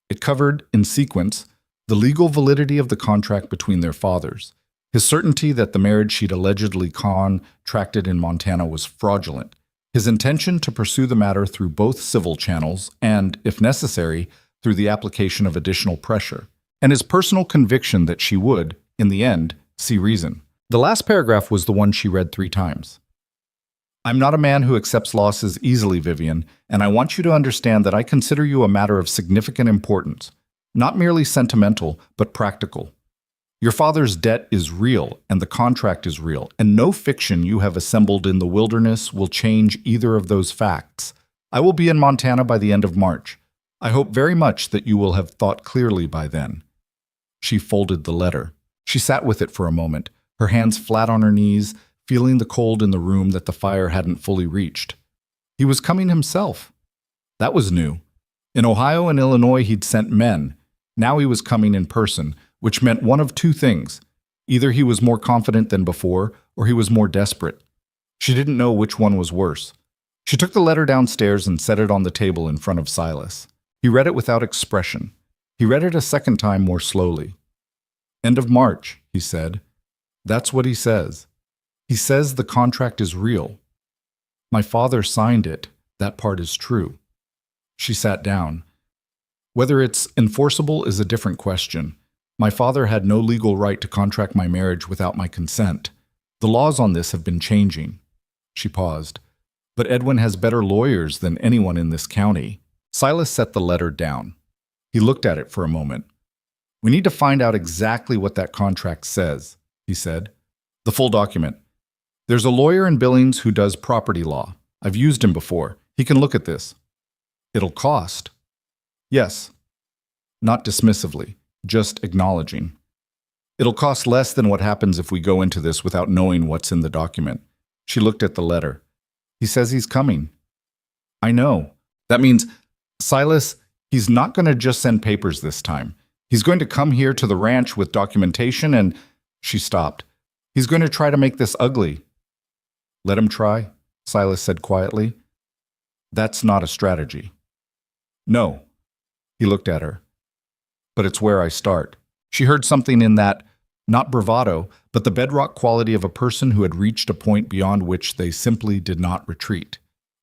It covered, in sequence, the legal validity of the contract between their fathers, his certainty that the marriage she'd allegedly contracted in Montana was fraudulent, his intention to pursue the matter through both civil channels and, if necessary, through the application of additional pressure, and his personal conviction that she would, in the end, see reason. The last paragraph was the one she read 3 times. I'm not a man who accepts losses easily, Vivian, and I want you to understand that I consider you a matter of significant importance, not merely sentimental, but practical. Your father's debt is real, and the contract is real, and no fiction you have assembled in the wilderness will change either of those facts. I will be in Montana by the end of March. I hope very much that you will have thought clearly by then. She folded the letter. She sat with it for a moment, her hands flat on her knees, feeling the cold in the room that the fire hadn't fully reached. He was coming himself. That was new. In Ohio and Illinois he'd sent men. Now he was coming in person, which meant one of 2 things. Either he was more confident than before, or he was more desperate. She didn't know which one was worse. She took the letter downstairs and set it on the table in front of Silas. He read it without expression. He read it a second time more slowly. End of March, he said. That's what he says. He says the contract is real. My father signed it. That part is true. She sat down. Whether it's enforceable is a different question. My father had no legal right to contract my marriage without my consent. The laws on this have been changing. She paused. But Edwin has better lawyers than anyone in this county. Silas set the letter down. He looked at it for a moment. We need to find out exactly what that contract says, he said. The full document. There's a lawyer in Billings who does property law. I've used him before. He can look at this. It'll cost. Yes. Not dismissively, just acknowledging. It'll cost less than what happens if we go into this without knowing what's in the document. She looked at the letter. He says he's coming. I know. That means, Silas, he's not going to just send papers this time. He's going to come here to the ranch with documentation and... She stopped. He's going to try to make this ugly. Let him try, Silas said quietly. That's not a strategy. No. He looked at her. But it's where I start. She heard something in that, not bravado, but the bedrock quality of a person who had reached a point beyond which they simply did not retreat.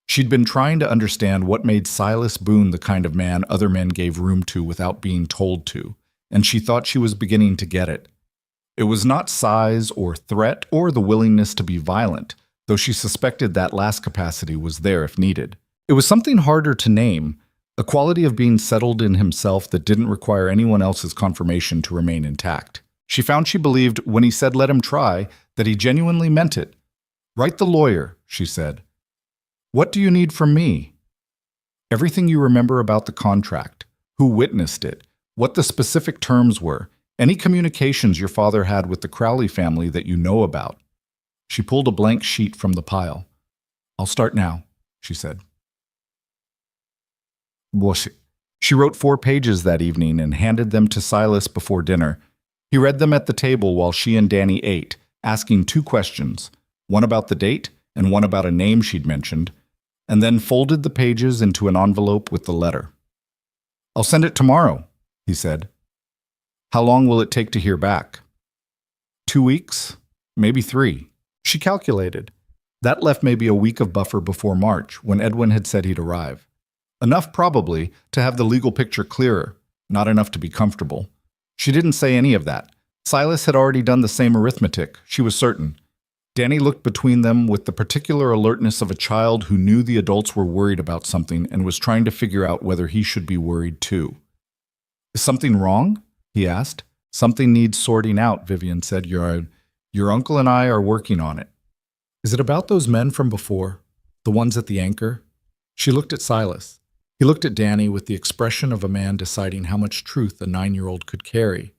She'd been trying to understand what made Silas Boone the kind of man other men gave room to without being told to, and she thought she was beginning to get it. It was not size or threat or the willingness to be violent, though she suspected that last capacity was there if needed. It was something harder to name, a quality of being settled in himself that didn't require anyone else's confirmation to remain intact. She found she believed, when he said let him try, that he genuinely meant it. Write the lawyer, she said. What do you need from me? Everything you remember about the contract, who witnessed it, what the specific terms were, any communications your father had with the Crowley family that you know about. She pulled a blank sheet from the pile. I'll start now, she said. She wrote 4 pages that evening and handed them to Silas before dinner. He read them at the table while she and Danny ate, asking 2 questions, one about the date and one about a name she'd mentioned. and then folded the pages into an envelope with the letter. "I'll send it tomorrow," he said. "How long will it take to hear back?" 2 weeks, maybe 3. She calculated. That left maybe a week of buffer before March, when Edwin had said he'd arrive. Enough, probably, to have the legal picture clearer, not enough to be comfortable. She didn't say any of that. Silas had already done the same arithmetic, she was certain. Danny looked between them with the particular alertness of a child who knew the adults were worried about something and was trying to figure out whether he should be worried too. "Is something wrong?" he asked. "Something needs sorting out," Vivian said. Your uncle and I are working on it." "Is it about those men from before? The ones at the anchor?" She looked at Silas. He looked at Danny with the expression of a man deciding how much truth a 9-year-old could carry.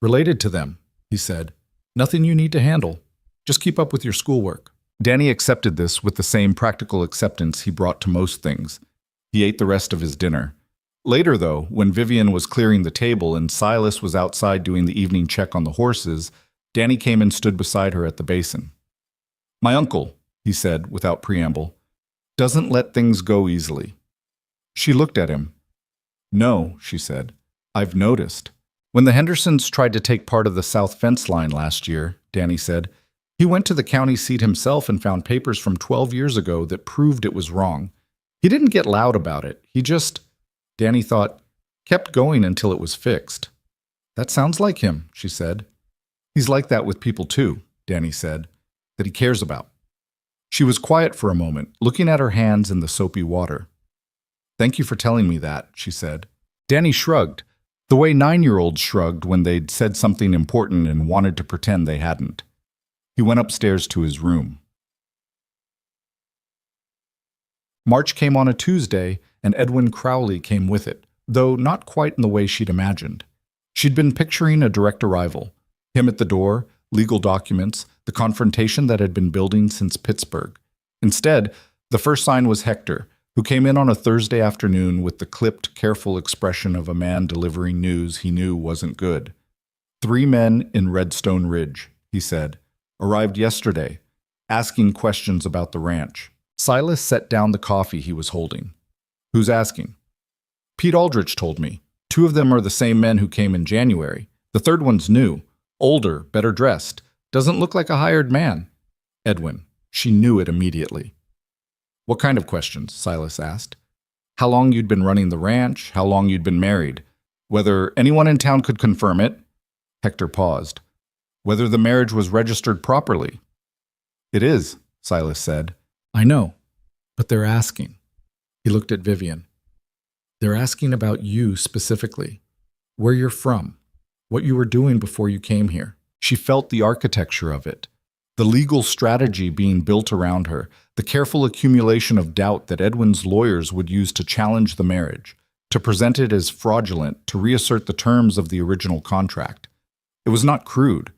"Related to them," he said. "Nothing you need to handle. Just keep up with your schoolwork." Danny accepted this with the same practical acceptance he brought to most things. He ate the rest of his dinner. Later, though, when Vivian was clearing the table and Silas was outside doing the evening check on the horses, Danny came and stood beside her at the basin. "My uncle," he said without preamble, "doesn't let things go easily." She looked at him. "No," she said. "I've noticed. When the Hendersons tried to take part of the south fence line last year," Danny said, "he went to the county seat himself and found papers from 12 years ago that proved it was wrong. He didn't get loud about it. He just," Danny thought, "kept going until it was fixed." "That sounds like him," she said. "He's like that with people too," Danny said, "that he cares about." She was quiet for a moment, looking at her hands in the soapy water. "Thank you for telling me that," she said. Danny shrugged, the way 9-year-olds shrugged when they'd said something important and wanted to pretend they hadn't. He went upstairs to his room. March came on a Tuesday, and Edwin Crowley came with it, though not quite in the way she'd imagined. She'd been picturing a direct arrival. Him at the door, legal documents, the confrontation that had been building since Pittsburgh. Instead, the first sign was Hector, who came in on a Thursday afternoon with the clipped, careful expression of a man delivering news he knew wasn't good. 3 men in Redstone Ridge, he said, arrived yesterday, asking questions about the ranch. Silas set down the coffee he was holding. "Who's asking?" "Pete Aldrich told me. 2 of them are the same men who came in January. The third one's new, older, better dressed. Doesn't look like a hired man." Edwin. She knew it immediately. "What kind of questions?" Silas asked. "How long you'd been running the ranch, how long you'd been married, whether anyone in town could confirm it." Hector paused. "Whether the marriage was registered properly." "It is," Silas said. "I know, but they're asking." He looked at Vivian. "They're asking about you specifically, where you're from, what you were doing before you came here." She felt the architecture of it, the legal strategy being built around her, the careful accumulation of doubt that Edwin's lawyers would use to challenge the marriage, to present it as fraudulent, to reassert the terms of the original contract. It was not crude.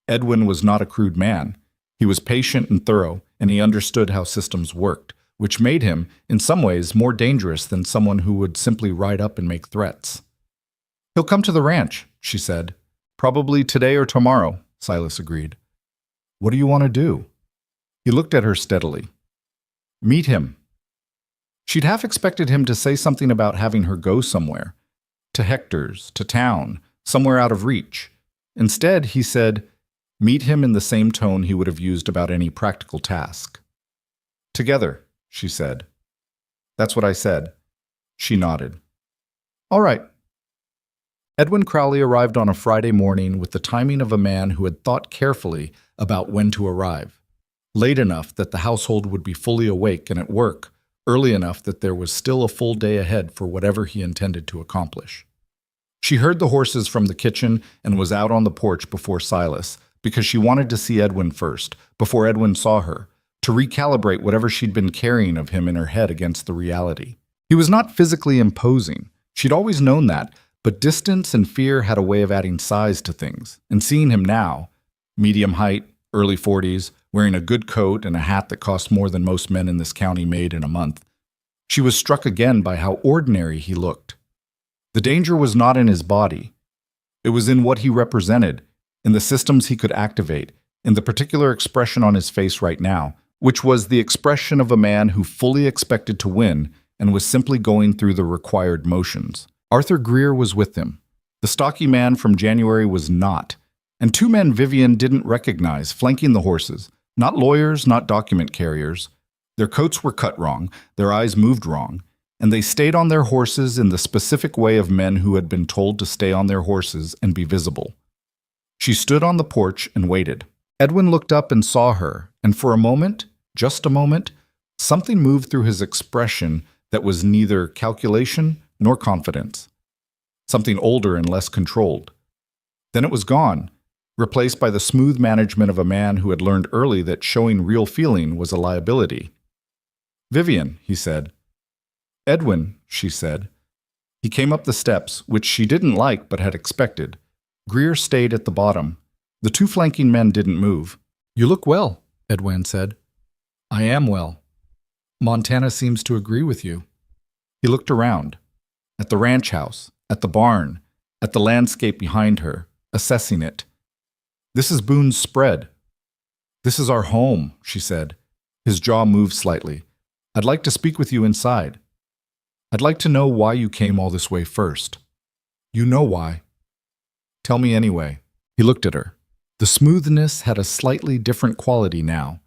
Edwin was not a crude man. He was patient and thorough, and he understood how systems worked, which made him, in some ways, more dangerous than someone who would simply ride up and make threats. "He'll come to the ranch," she said. "Probably today or tomorrow," Silas agreed. "What do you want to do?" He looked at her steadily. "Meet him." She'd half expected him to say something about having her go somewhere. To Hector's, to town, somewhere out of reach. Instead, he said, "Meet him," in the same tone he would have used about any practical task. "Together," she said. "That's what I said." She nodded. "All right." Edwin Crowley arrived on a Friday morning with the timing of a man who had thought carefully about when to arrive. Late enough that the household would be fully awake and at work, early enough that there was still a full day ahead for whatever he intended to accomplish. She heard the horses from the kitchen and was out on the porch before Silas, because she wanted to see Edwin first, before Edwin saw her, to recalibrate whatever she'd been carrying of him in her head against the reality. He was not physically imposing. She'd always known that, but distance and fear had a way of adding size to things, and seeing him now, medium height, early 40s, wearing a good coat and a hat that cost more than most men in this county made in a month, she was struck again by how ordinary he looked. The danger was not in his body. It was in what he represented, in the systems he could activate, in the particular expression on his face right now, which was the expression of a man who fully expected to win and was simply going through the required motions. Arthur Greer was with him. The stocky man from January was not, and two men Vivian didn't recognize flanking the horses, not lawyers, not document carriers. Their coats were cut wrong, their eyes moved wrong, and they stayed on their horses in the specific way of men who had been told to stay on their horses and be visible. She stood on the porch and waited. Edwin looked up and saw her, and for a moment, just a moment, something moved through his expression that was neither calculation nor confidence. Something older and less controlled. Then it was gone, replaced by the smooth management of a man who had learned early that showing real feeling was a liability. "Vivian," he said. "Edwin," she said. He came up the steps, which she didn't like but had expected. Greer stayed at the bottom. The two flanking men didn't move. "You look well," Edwin said. "I am well. Montana seems to agree with you." He looked around. At the ranch house, at the barn, at the landscape behind her, assessing it. "This is Boone's spread." "This is our home," she said. His jaw moved slightly. "I'd like to speak with you inside. I'd like to know why you came all this way first." "You know why." "Tell me anyway." He looked at her. The smoothness had a slightly different quality now.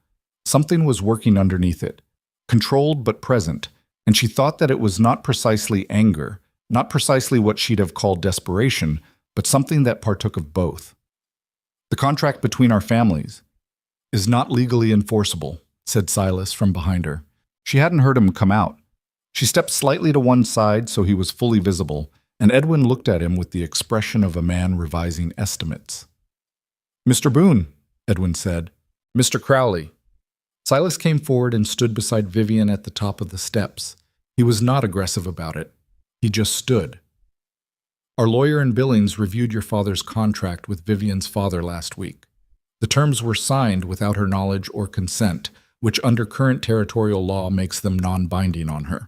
Something was working underneath it, controlled but present, and she thought that it was not precisely anger, not precisely what she'd have called desperation, but something that partook of both. "The contract between our families is not legally enforceable," said Silas from behind her. She hadn't heard him come out. She stepped slightly to one side so he was fully visible, and Edwin looked at him with the expression of a man revising estimates. "Mr. Boone," Edwin said. "Mr. Crowley." Silas came forward and stood beside Vivian at the top of the steps. He was not aggressive about it. He just stood. "Our lawyer in Billings reviewed your father's contract with Vivian's father last week. The terms were signed without her knowledge or consent, which under current territorial law makes them non-binding on her."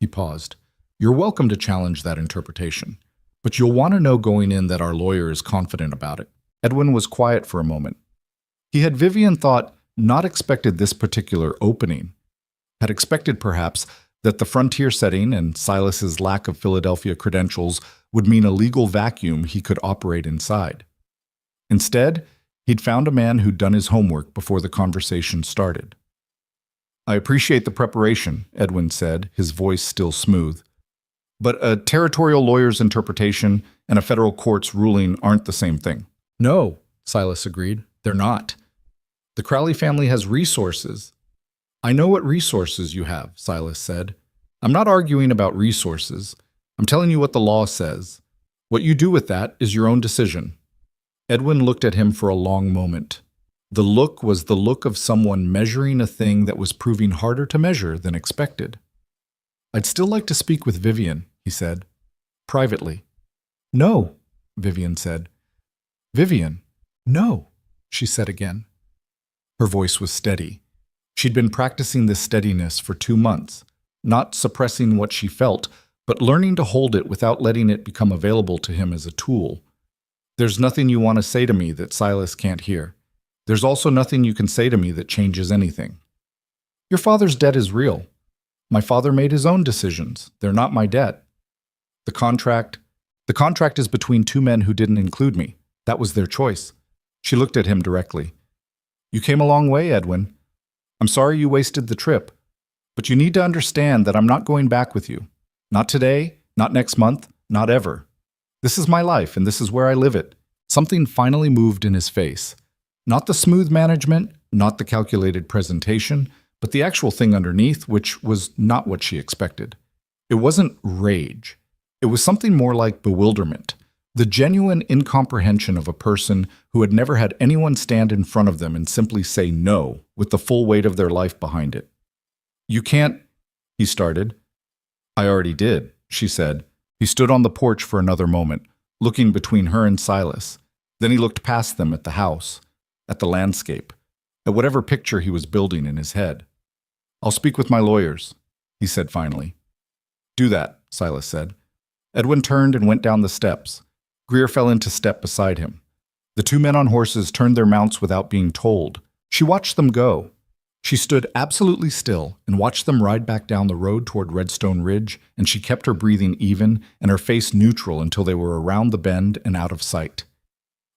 He paused. "You're welcome to challenge that interpretation, but you'll want to know going in that our lawyer is confident about it." Edwin was quiet for a moment. He had, Vivian thought, not expected this particular opening. Had expected, perhaps, that the frontier setting and Silas's lack of Philadelphia credentials would mean a legal vacuum he could operate inside. Instead, he'd found a man who'd done his homework before the conversation started. "I appreciate the preparation," Edwin said, his voice still smooth. "But a territorial lawyer's interpretation and a federal court's ruling aren't the same thing." "No," Silas agreed, "they're not. The Crowley family has resources." "I know what resources you have," Silas said. "I'm not arguing about resources. I'm telling you what the law says. What you do with that is your own decision." Edwin looked at him for a long moment. The look was the look of someone measuring a thing that was proving harder to measure than expected. "I'd still like to speak with Vivian," he said. "Privately." "No," Vivian said. "Vivian, no," she said again. Her voice was steady. She'd been practicing this steadiness for 2 months, not suppressing what she felt, but learning to hold it without letting it become available to him as a tool. "There's nothing you want to say to me that Silas can't hear. There's also nothing you can say to me that changes anything. Your father's debt is real. My father made his own decisions. They're not my debt. The contract is between two men who didn't include me. That was their choice." She looked at him directly. "You came a long way, Edwin. I'm sorry you wasted the trip, but you need to understand that I'm not going back with you. Not today, not next month, not ever. This is my life, and this is where I live it." Something finally moved in his face. Not the smooth management, not the calculated presentation, but the actual thing underneath, which was not what she expected. It wasn't rage. It was something more like bewilderment. The genuine incomprehension of a person who had never had anyone stand in front of them and simply say no with the full weight of their life behind it. "You can't," he started. "I already did," she said. He stood on the porch for another moment, looking between her and Silas. Then he looked past them at the house, at the landscape, at whatever picture he was building in his head. "I'll speak with my lawyers," he said finally. "Do that," Silas said. Edwin turned and went down the steps. Greer fell into step beside him. The two men on horses turned their mounts without being told. She watched them go. She stood absolutely still and watched them ride back down the road toward Redstone Ridge, and she kept her breathing even and her face neutral until they were around the bend and out of sight.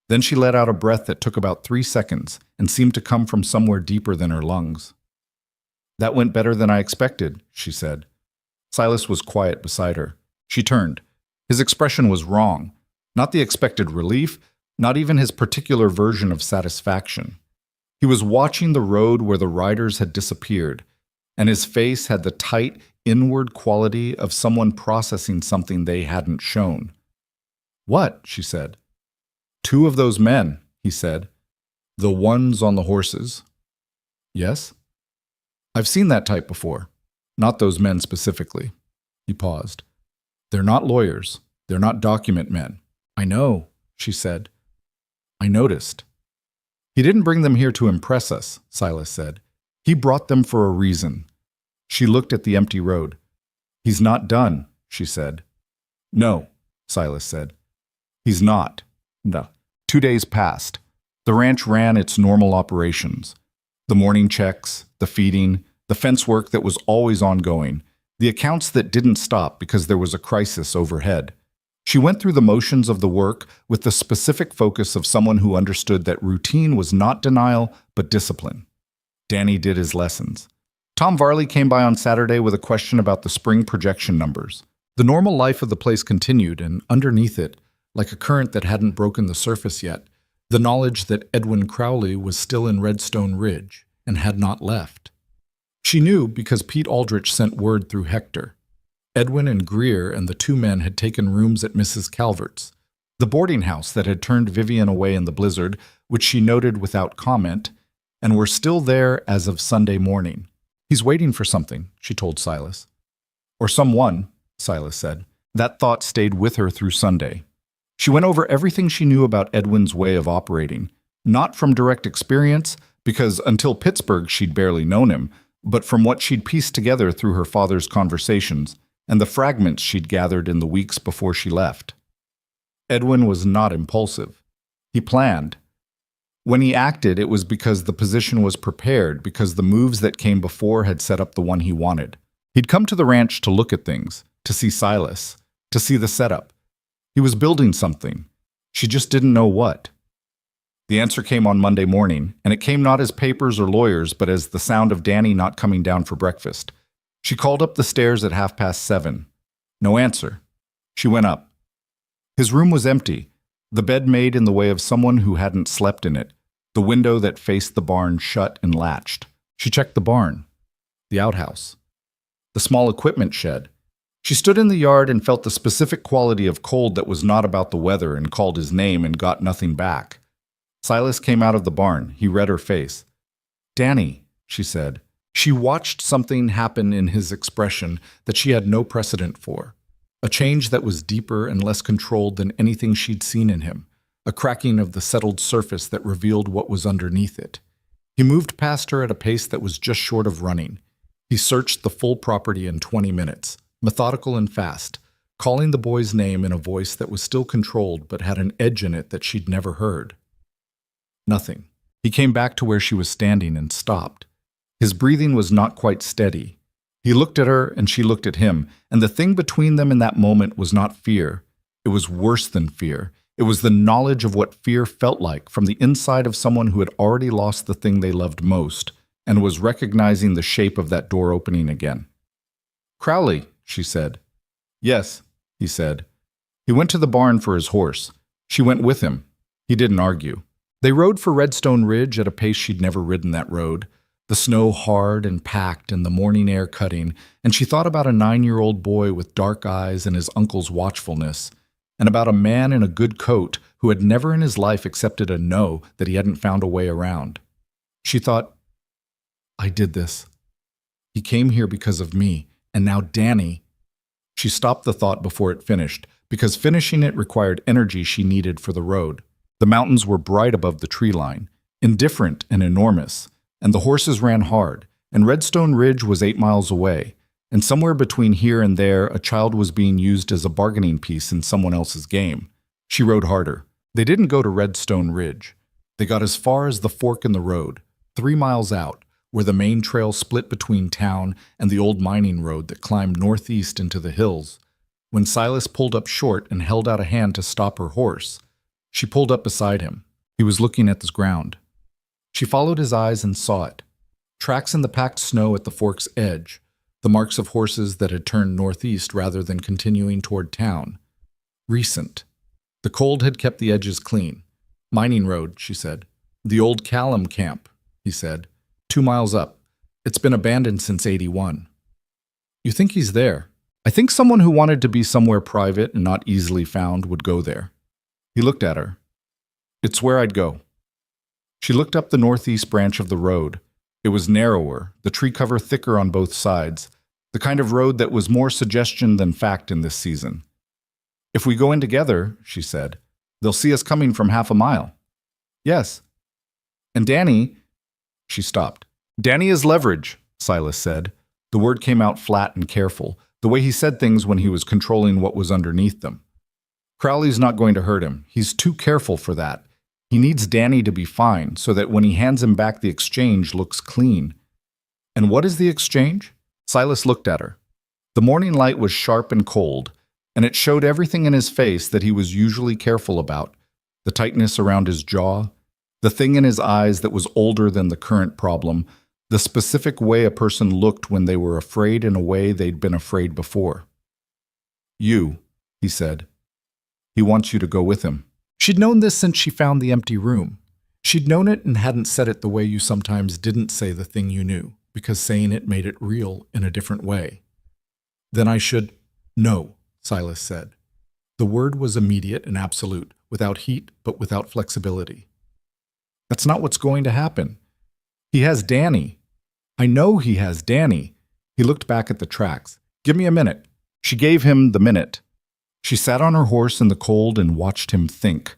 Then she let out a breath that took about 3 seconds and seemed to come from somewhere deeper than her lungs. "That went better than I expected," she said. Silas was quiet beside her. She turned. His expression was wrong. Not the expected relief, not even his particular version of satisfaction. He was watching the road where the riders had disappeared, and his face had the tight, inward quality of someone processing something they hadn't shown. "What?" she said. "2 of those men," he said. "The ones on the horses." "Yes?" "I've seen that type before. Not those men specifically." He paused. "They're not lawyers. They're not document men." "I know," she said. "I noticed." "He didn't bring them here to impress us," Silas said. "He brought them for a reason." She looked at the empty road. "He's not done," she said. "No," Silas said. "He's not." No. 2 days passed. The ranch ran its normal operations. The morning checks, the feeding, the fence work that was always ongoing, the accounts that didn't stop because there was a crisis overhead. She went through the motions of the work with the specific focus of someone who understood that routine was not denial, but discipline. Danny did his lessons. Tom Varley came by on Saturday with a question about the spring projection numbers. The normal life of the place continued, and underneath it, like a current that hadn't broken the surface yet, the knowledge that Edwin Crowley was still in Redstone Ridge and had not left. She knew because Pete Aldrich sent word through Hector. Edwin and Greer and the 2 men had taken rooms at Mrs. Calvert's, the boarding house that had turned Vivian away in the blizzard, which she noted without comment, and were still there as of Sunday morning. "He's waiting for something," she told Silas. "Or someone," Silas said. That thought stayed with her through Sunday. She went over everything she knew about Edwin's way of operating, not from direct experience, because until Pittsburgh she'd barely known him, but from what she'd pieced together through her father's conversations and the fragments she'd gathered in the weeks before she left. Edwin was not impulsive. He planned. When he acted, it was because the position was prepared, because the moves that came before had set up the one he wanted. He'd come to the ranch to look at things, to see Silas, to see the setup. He was building something. She just didn't know what. The answer came on Monday morning, and it came not as papers or lawyers, but as the sound of Danny not coming down for breakfast. She called up the stairs at 7:30. No answer. She went up. His room was empty, the bed made in the way of someone who hadn't slept in it, the window that faced the barn shut and latched. She checked the barn, the outhouse, the small equipment shed. She stood in the yard and felt the specific quality of cold that was not about the weather and called his name and got nothing back. Silas came out of the barn. He read her face. "Danny," she said. She watched something happen in his expression that she had no precedent for. A change that was deeper and less controlled than anything she'd seen in him. A cracking of the settled surface that revealed what was underneath it. He moved past her at a pace that was just short of running. He searched the full property in 20 minutes, methodical and fast, calling the boy's name in a voice that was still controlled but had an edge in it that she'd never heard. Nothing. He came back to where she was standing and stopped. His breathing was not quite steady. He looked at her and she looked at him, and the thing between them in that moment was not fear. It was worse than fear. It was the knowledge of what fear felt like from the inside of someone who had already lost the thing they loved most and was recognizing the shape of that door opening again. "Crowley," she said. "Yes," he said. He went to the barn for his horse. She went with him. He didn't argue. They rode for Redstone Ridge at a pace she'd never ridden that road. The snow hard and packed and the morning air cutting, and she thought about a 9-year-old boy with dark eyes and his uncle's watchfulness, and about a man in a good coat who had never in his life accepted a no that he hadn't found a way around. She thought, "I did this. He came here because of me, and now Danny." She stopped the thought before it finished, because finishing it required energy she needed for the road. The mountains were bright above the tree line, indifferent and enormous, and the horses ran hard, and Redstone Ridge was 8 miles away, and somewhere between here and there a child was being used as a bargaining piece in someone else's game. She rode harder. They didn't go to Redstone Ridge. They got as far as the fork in the road, 3 miles out, where the main trail split between town and the old mining road that climbed northeast into the hills. When Silas pulled up short and held out a hand to stop her horse, she pulled up beside him. He was looking at the ground. She followed his eyes and saw it. Tracks in the packed snow at the fork's edge, the marks of horses that had turned northeast rather than continuing toward town. Recent. The cold had kept the edges clean. Mining road, she said. The old Callum camp, he said. 2 miles up. It's been abandoned since '81. You think he's there? I think someone who wanted to be somewhere private and not easily found would go there. He looked at her. It's where I'd go. She looked up the northeast branch of the road. It was narrower, the tree cover thicker on both sides, the kind of road that was more suggestion than fact in this season. If we go in together, she said, they'll see us coming from half a mile. Yes. And Danny, she stopped. Danny is leverage, Silas said. The word came out flat and careful, the way he said things when he was controlling what was underneath them. Crowley's not going to hurt him. He's too careful for that. He needs Danny to be fine so that when he hands him back the exchange looks clean. And what is the exchange? Silas looked at her. The morning light was sharp and cold, and it showed everything in his face that he was usually careful about, the tightness around his jaw, the thing in his eyes that was older than the current problem, the specific way a person looked when they were afraid in a way they'd been afraid before. You, he said. He wants you to go with him. She'd known this since she found the empty room. She'd known it and hadn't said it the way you sometimes didn't say the thing you knew, because saying it made it real in a different way. Then I should... No, Silas said. The word was immediate and absolute, without heat but without flexibility. That's not what's going to happen. He has Danny. I know he has Danny. He looked back at the tracks. Give me a minute. She gave him the minute. She sat on her horse in the cold and watched him think,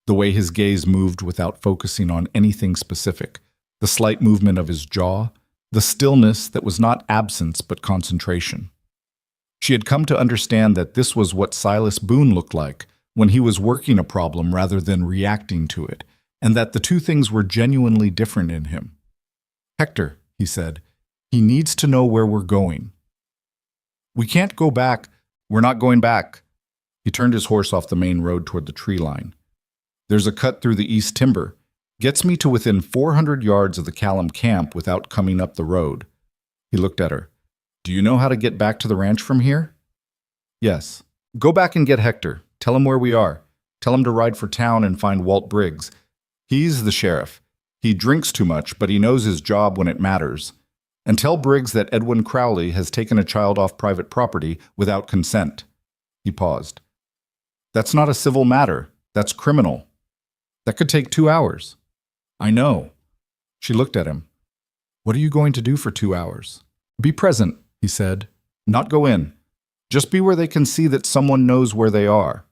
the way his gaze moved without focusing on anything specific, the slight movement of his jaw, the stillness that was not absence but concentration. She had come to understand that this was what Silas Boone looked like when he was working a problem rather than reacting to it, and that the two things were genuinely different in him. Hector, he said, he needs to know where we're going. We can't go back. We're not going back. He turned his horse off the main road toward the tree line. There's a cut through the east timber. Gets me to within 400 yards of the Callum camp without coming up the road. He looked at her. Do you know how to get back to the ranch from here? Yes. Go back and get Hector. Tell him where we are. Tell him to ride for town and find Walt Briggs. He's the sheriff. He drinks too much, but he knows his job when it matters. And tell Briggs that Edwin Crowley has taken a child off private property without consent. He paused. That's not a civil matter. That's criminal. That could take 2 hours. I know. She looked at him. What are you going to do for 2 hours? Be present, he said. Not go in. Just be where they can see that someone knows where they are.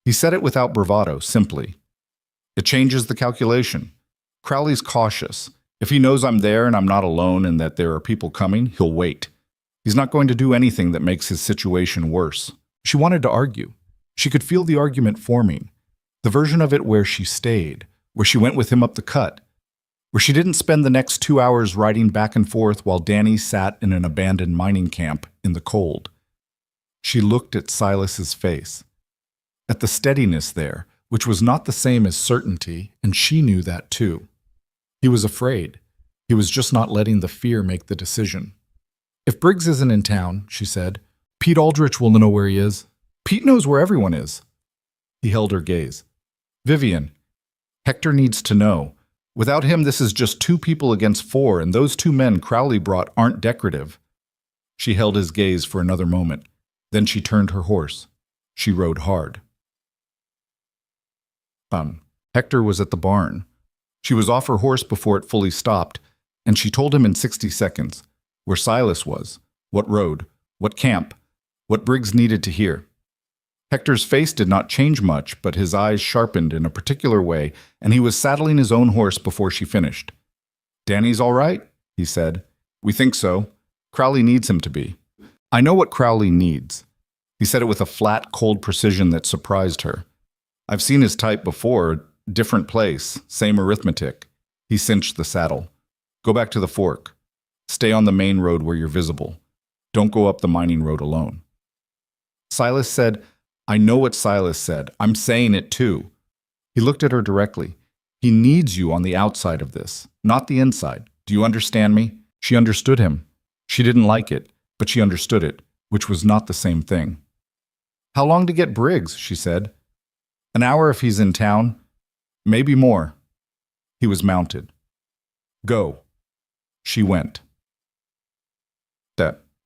He said it without bravado, simply. It changes the calculation. Crowley's cautious. If he knows I'm there and I'm not alone and that there are people coming, he'll wait. He's not going to do anything that makes his situation worse. She wanted to argue. She could feel the argument forming, the version of it where she stayed, where she went with him up the cut, where she didn't spend the next 2 hours riding back and forth while Danny sat in an abandoned mining camp in the cold. She looked at Silas's face, at the steadiness there, which was not the same as certainty, and she knew that too. He was afraid. He was just not letting the fear make the decision. If Briggs isn't in town, she said, Pete Aldrich will know where he is. Pete knows where everyone is. He held her gaze. Vivian, Hector needs to know. Without him, this is just 2 people against 4, and those 2 men Crowley brought aren't decorative. She held his gaze for another moment. Then she turned her horse. She rode hard. Hector was at the barn. She was off her horse before it fully stopped, and she told him in 60 seconds where Silas was, what road, what camp, what Briggs needed to hear. Hector's face did not change much, but his eyes sharpened in a particular way, and he was saddling his own horse before she finished. Danny's all right, he said. We think so. Crowley needs him to be. I know what Crowley needs. He said it with a flat, cold precision that surprised her. I've seen his type before, different place, same arithmetic. He cinched the saddle. Go back to the fork. Stay on the main road where you're visible. Don't go up the mining road alone. Silas said, I know what Silas said. I'm saying it too. He looked at her directly. He needs you on the outside of this, not the inside. Do you understand me? She understood him. She didn't like it, but she understood it, which was not the same thing. How long to get Briggs? She said. An hour if he's in town. Maybe more. He was mounted. Go. She went.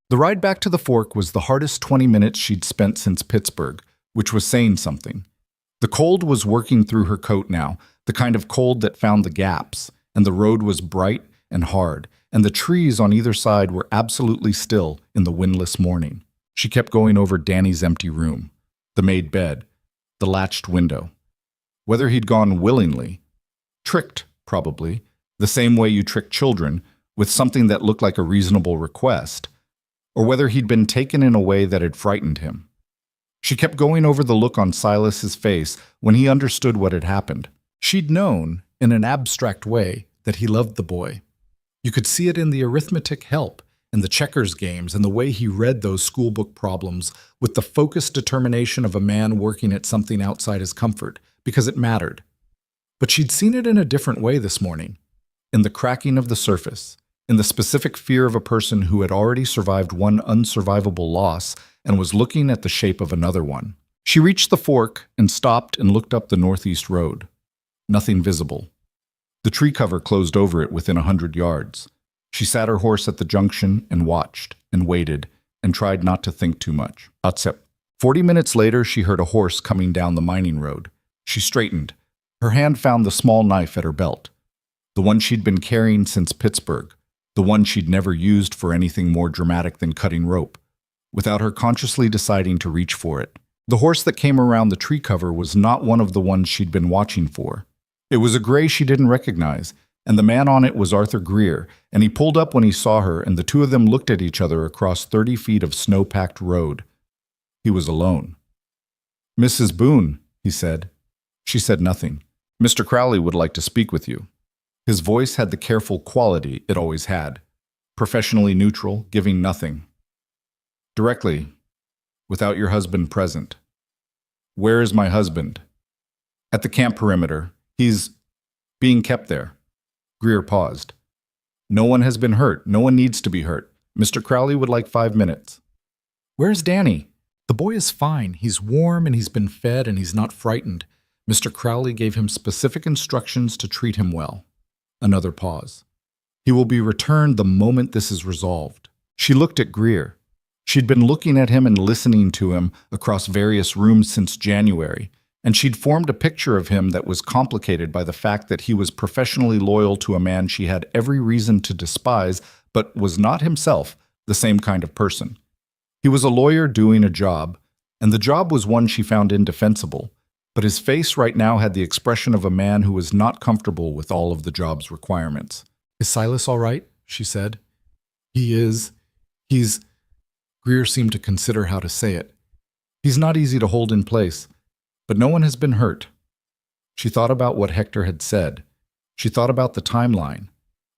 The ride back to the fork was the hardest 20 minutes she'd spent since Pittsburgh, which was saying something. The cold was working through her coat now, the kind of cold that found the gaps, and the road was bright and hard, and the trees on either side were absolutely still in the windless morning. She kept going over Danny's empty room, the made bed, the latched window. Whether he'd gone willingly, tricked, probably, the same way you trick children, with something that looked like a reasonable request, or whether he'd been taken in a way that had frightened him. She kept going over the look on Silas's face when he understood what had happened. She'd known, in an abstract way, that he loved the boy. You could see it in the arithmetic help, in the checkers games, and the way he read those schoolbook problems with the focused determination of a man working at something outside his comfort, because it mattered. But she'd seen it in a different way this morning, in the cracking of the surface, in the specific fear of a person who had already survived one unsurvivable loss and was looking at the shape of another one. She reached the fork and stopped and looked up the northeast road. Nothing visible. The tree cover closed over it within 100 yards. She sat her horse at the junction and watched and waited and tried not to think too much. 40 minutes later, she heard a horse coming down the mining road. She straightened. Her hand found the small knife at her belt, the one she'd been carrying since Pittsburgh, the one she'd never used for anything more dramatic than cutting rope, without her consciously deciding to reach for it. The horse that came around the tree cover was not one of the ones she'd been watching for. It was a gray she didn't recognize, and the man on it was Arthur Greer, and he pulled up when he saw her, and the two of them looked at each other across 30 feet of snow-packed road. He was alone. Mrs. Boone, he said. She said nothing. Mr. Crowley would like to speak with you. His voice had the careful quality it always had, professionally neutral, giving nothing. Directly, without your husband present. Where is my husband? At the camp perimeter. He's being kept there. Greer paused. No one has been hurt. No one needs to be hurt. Mr. Crowley would like 5 minutes. Where's Danny? The boy is fine. He's warm and he's been fed and he's not frightened. Mr. Crowley gave him specific instructions to treat him well. Another pause. He will be returned the moment this is resolved. She looked at Greer. She'd been looking at him and listening to him across various rooms since January, and she'd formed a picture of him that was complicated by the fact that he was professionally loyal to a man she had every reason to despise, but was not himself the same kind of person. He was a lawyer doing a job, and the job was one she found indefensible, but his face right now had the expression of a man who was not comfortable with all of the job's requirements. Is Silas all right? She said. He is. He's... Greer seemed to consider how to say it. He's not easy to hold in place, but no one has been hurt. She thought about what Hector had said. She thought about the timeline.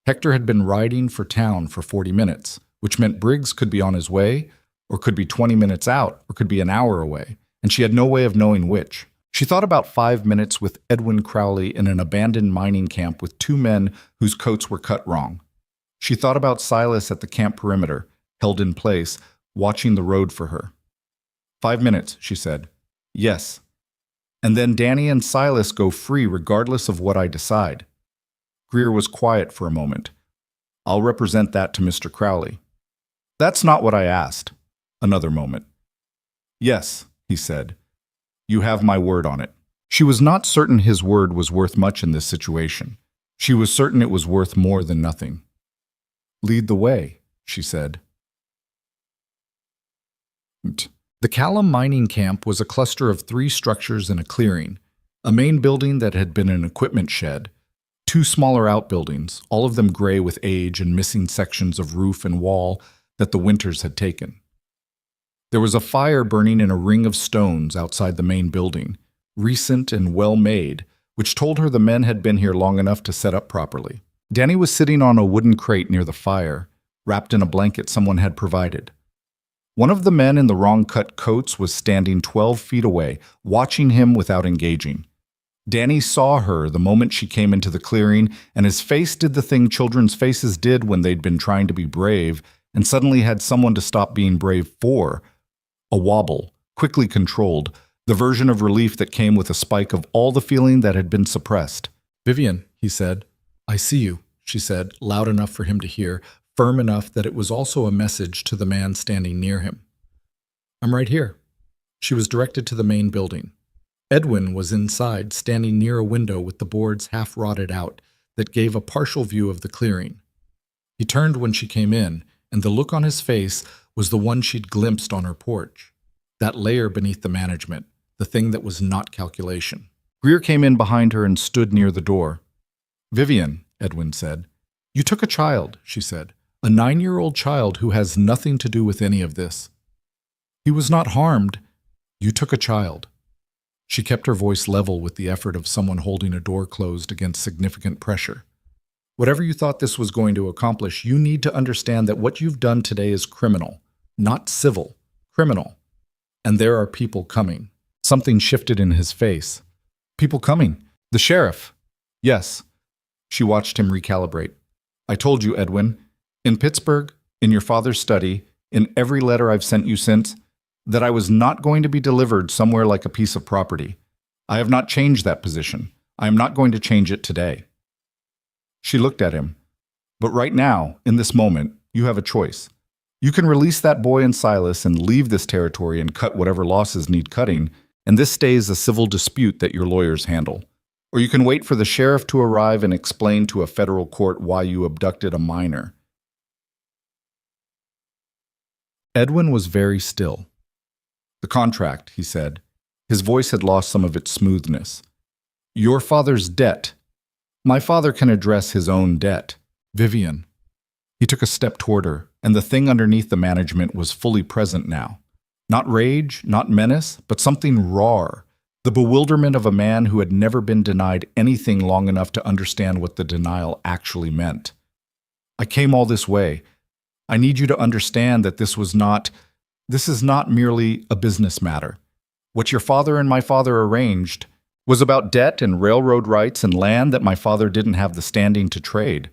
Hector had been riding for town for 40 minutes, which meant Briggs could be on his way, or could be 20 minutes out, or could be an hour away, and she had no way of knowing which. She thought about 5 minutes with Edwin Crowley in an abandoned mining camp with 2 men whose coats were cut wrong. She thought about Silas at the camp perimeter, held in place, watching the road for her. 5 minutes, she said. Yes. And then Danny and Silas go free regardless of what I decide. Greer was quiet for a moment. I'll represent that to Mr. Crowley. That's not what I asked. Another moment. Yes, he said. You have my word on it. She was not certain his word was worth much in this situation. She was certain it was worth more than nothing. Lead the way, she said. The Callum mining camp was a cluster of 3 structures in a clearing, a main building that had been an equipment shed, 2 smaller outbuildings, all of them gray with age and missing sections of roof and wall that the winters had taken. There was a fire burning in a ring of stones outside the main building, recent and well-made, which told her the men had been here long enough to set up properly. Danny was sitting on a wooden crate near the fire, wrapped in a blanket someone had provided. One of the men in the wrong-cut coats was standing 12 feet away, watching him without engaging. Danny saw her the moment she came into the clearing, and his face did the thing children's faces did when they'd been trying to be brave and suddenly had someone to stop being brave for. A wobble, quickly controlled, the version of relief that came with a spike of all the feeling that had been suppressed. "Vivian," he said. "I see you," she said, loud enough for him to hear, firm enough that it was also a message to the man standing near him. "I'm right here." She was directed to the main building. Edwin was inside, standing near a window with the boards half rotted out that gave a partial view of the clearing. He turned when she came in, and the look on his face was the one she'd glimpsed on her porch. That layer beneath the management, the thing that was not calculation. Greer came in behind her and stood near the door. "Vivian," Edwin said. "You took a child," she said. "A 9-year-old child who has nothing to do with any of this. He was not harmed. You took a child." She kept her voice level with the effort of someone holding a door closed against significant pressure. "Whatever you thought this was going to accomplish, you need to understand that what you've done today is criminal, not civil, criminal. And there are people coming." Something shifted in his face. "People coming? The sheriff?" "Yes." She watched him recalibrate. "I told you, Edwin, in Pittsburgh, in your father's study, in every letter I've sent you since, that I was not going to be delivered somewhere like a piece of property. I have not changed that position. I am not going to change it today." She looked at him. "But right now, in this moment, you have a choice. You can release that boy and Silas and leave this territory and cut whatever losses need cutting, and this stays a civil dispute that your lawyers handle. Or you can wait for the sheriff to arrive and explain to a federal court why you abducted a minor." Edwin was very still. "The contract," he said. His voice had lost some of its smoothness. "Your father's debt. My father can address his own debt. Vivian." He took a step toward her, and the thing underneath the management was fully present now. Not rage, not menace, but something raw. The bewilderment of a man who had never been denied anything long enough to understand what the denial actually meant. "I came all this way. I need you to understand that this is not merely a business matter. What your father and my father arranged was about debt and railroad rights and land that my father didn't have the standing to trade."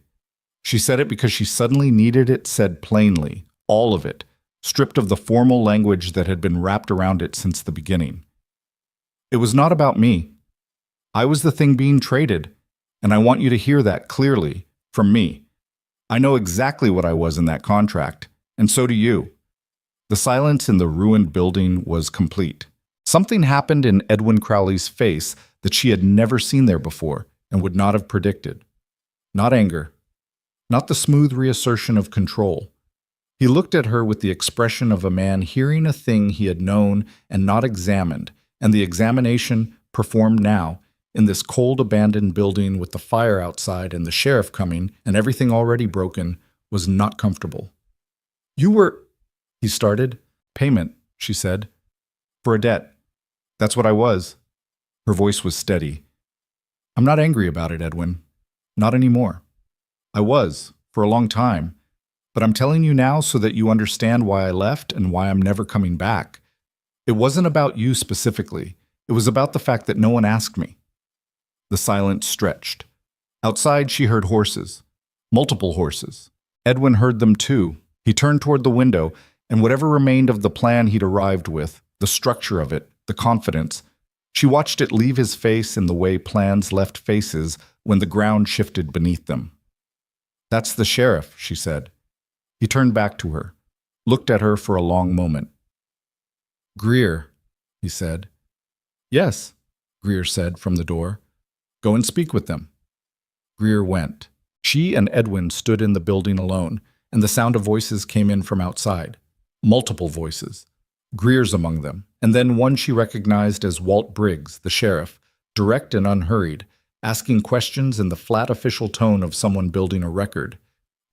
She said it because she suddenly needed it said plainly, all of it, stripped of the formal language that had been wrapped around it since the beginning. "It was not about me. I was the thing being traded, and I want you to hear that clearly, from me. I know exactly what I was in that contract, and so do you." The silence in the ruined building was complete. Something happened in Edwin Crowley's face that she had never seen there before and would not have predicted. Not anger. Not the smooth reassertion of control. He looked at her with the expression of a man hearing a thing he had known and not examined, and the examination, performed now, in this cold abandoned building with the fire outside and the sheriff coming and everything already broken, was not comfortable. "You were—" he started. "Payment," she said. "For a debt. That's what I was." Her voice was steady. "I'm not angry about it, Edwin. Not anymore. I was, for a long time. But I'm telling you now so that you understand why I left and why I'm never coming back. It wasn't about you specifically. It was about the fact that no one asked me." The silence stretched. Outside, she heard horses. Multiple horses. Edwin heard them too. He turned toward the window, and whatever remained of the plan he'd arrived with, the structure of it, the confidence, she watched it leave his face in the way plans left faces when the ground shifted beneath them. "That's the sheriff," she said. He turned back to her, looked at her for a long moment. "Greer," he said. "Yes," Greer said from the door. "Go and speak with them." Greer went. She and Edwin stood in the building alone, and the sound of voices came in from outside. Multiple voices. Greer's among them, and then one she recognized as Walt Briggs, the sheriff, direct and unhurried, asking questions in the flat official tone of someone building a record.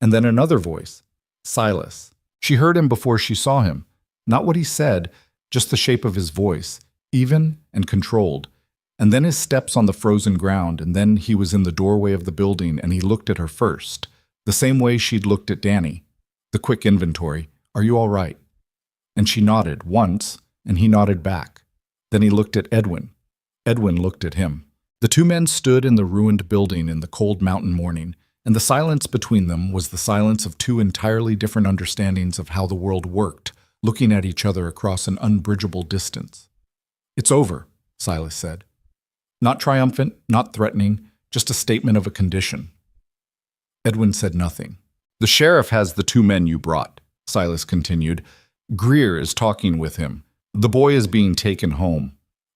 And then another voice, Silas. She heard him before she saw him. Not what he said, just the shape of his voice, even and controlled. and then his steps on the frozen ground, and then he was in the doorway of the building and he looked at her first, the same way she'd looked at Danny. The quick inventory. Are you all right? And she nodded once, and he nodded back. Then he looked at Edwin. Edwin looked at him. The two men stood in the ruined building in the cold mountain morning, and the silence between them was the silence of two entirely different understandings of how the world worked, looking at each other across an unbridgeable distance. It's over, Silas said. Not triumphant, not threatening, just a statement of a condition. Edwin said nothing. The sheriff has the two men you brought, Silas continued. Greer is talking with him. The boy is being taken home.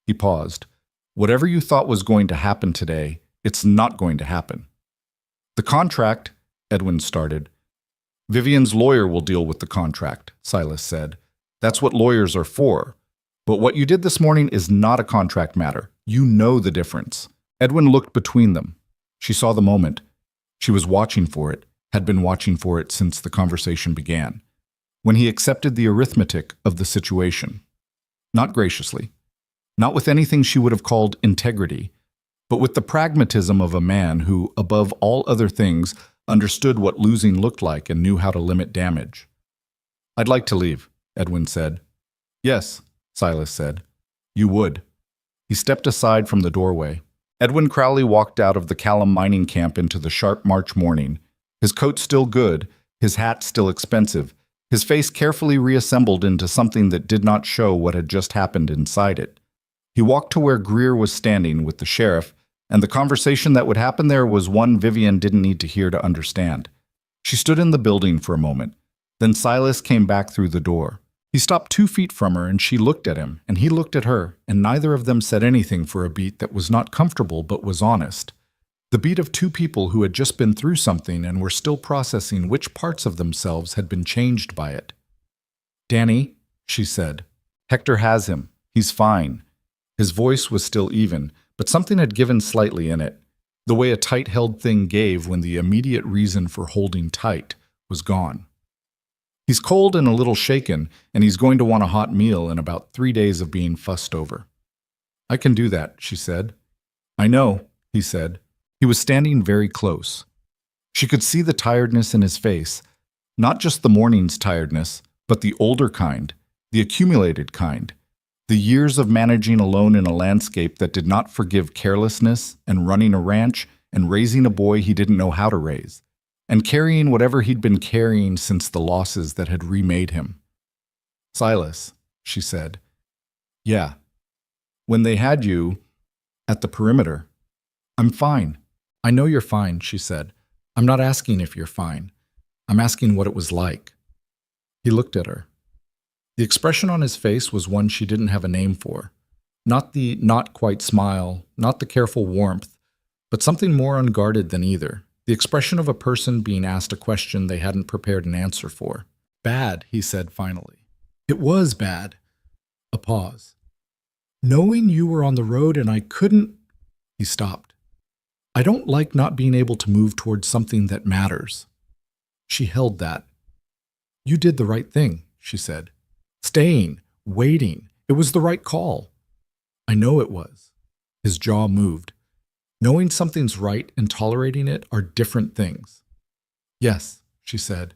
He paused. Whatever you thought was going to happen today, it's not going to happen. The contract, Edwin started. Vivian's lawyer will deal with the contract, Silas said. That's what lawyers are for. But what you did this morning is not a contract matter. You know the difference. Edwin looked between them. She saw the moment. She was watching for it, had been watching for it since the conversation began, when he accepted the arithmetic of the situation. Not graciously, not with anything she would have called integrity, but with the pragmatism of a man who, above all other things, understood what losing looked like and knew how to limit damage. I'd like to leave, Edwin said. Yes, Silas said. You would. He stepped aside from the doorway. Edwin Crowley walked out of the Callum mining camp into the sharp March morning, his coat still good, his hat still expensive, his face carefully reassembled into something that did not show what had just happened inside it. He walked to where Greer was standing with the sheriff, and the conversation that would happen there was one Vivian didn't need to hear to understand. She stood in the building for a moment. Then Silas came back through the door. He stopped 2 feet from her, and she looked at him, and he looked at her, and neither of them said anything for a beat that was not comfortable but was honest. The beat of two people who had just been through something and were still processing which parts of themselves had been changed by it. Danny, she said, Hector has him. He's fine. His voice was still even, but something had given slightly in it, the way a tight-held thing gave when the immediate reason for holding tight was gone. He's cold and a little shaken, and he's going to want a hot meal in about 3 days of being fussed over. I can do that, she said. I know, he said. He was standing very close. She could see the tiredness in his face, not just the morning's tiredness, but the older kind, the accumulated kind, the years of managing alone in a landscape that did not forgive carelessness and running a ranch and raising a boy he didn't know how to raise, and carrying whatever he'd been carrying since the losses that had remade him. Silas, she said. Yeah. When they had you at the perimeter. I'm fine. I know you're fine, she said. I'm not asking if you're fine. I'm asking what it was like. He looked at her. The expression on his face was one she didn't have a name for. Not the not-quite smile, not the careful warmth, but something more unguarded than either. The expression of a person being asked a question they hadn't prepared an answer for. Bad, he said finally. It was bad. A pause. Knowing you were on the road and I couldn't... He stopped. I don't like not being able to move towards something that matters. She held that. You did the right thing, she said. Staying, waiting. It was the right call. I know it was. His jaw moved. Knowing something's right and tolerating it are different things. Yes, she said.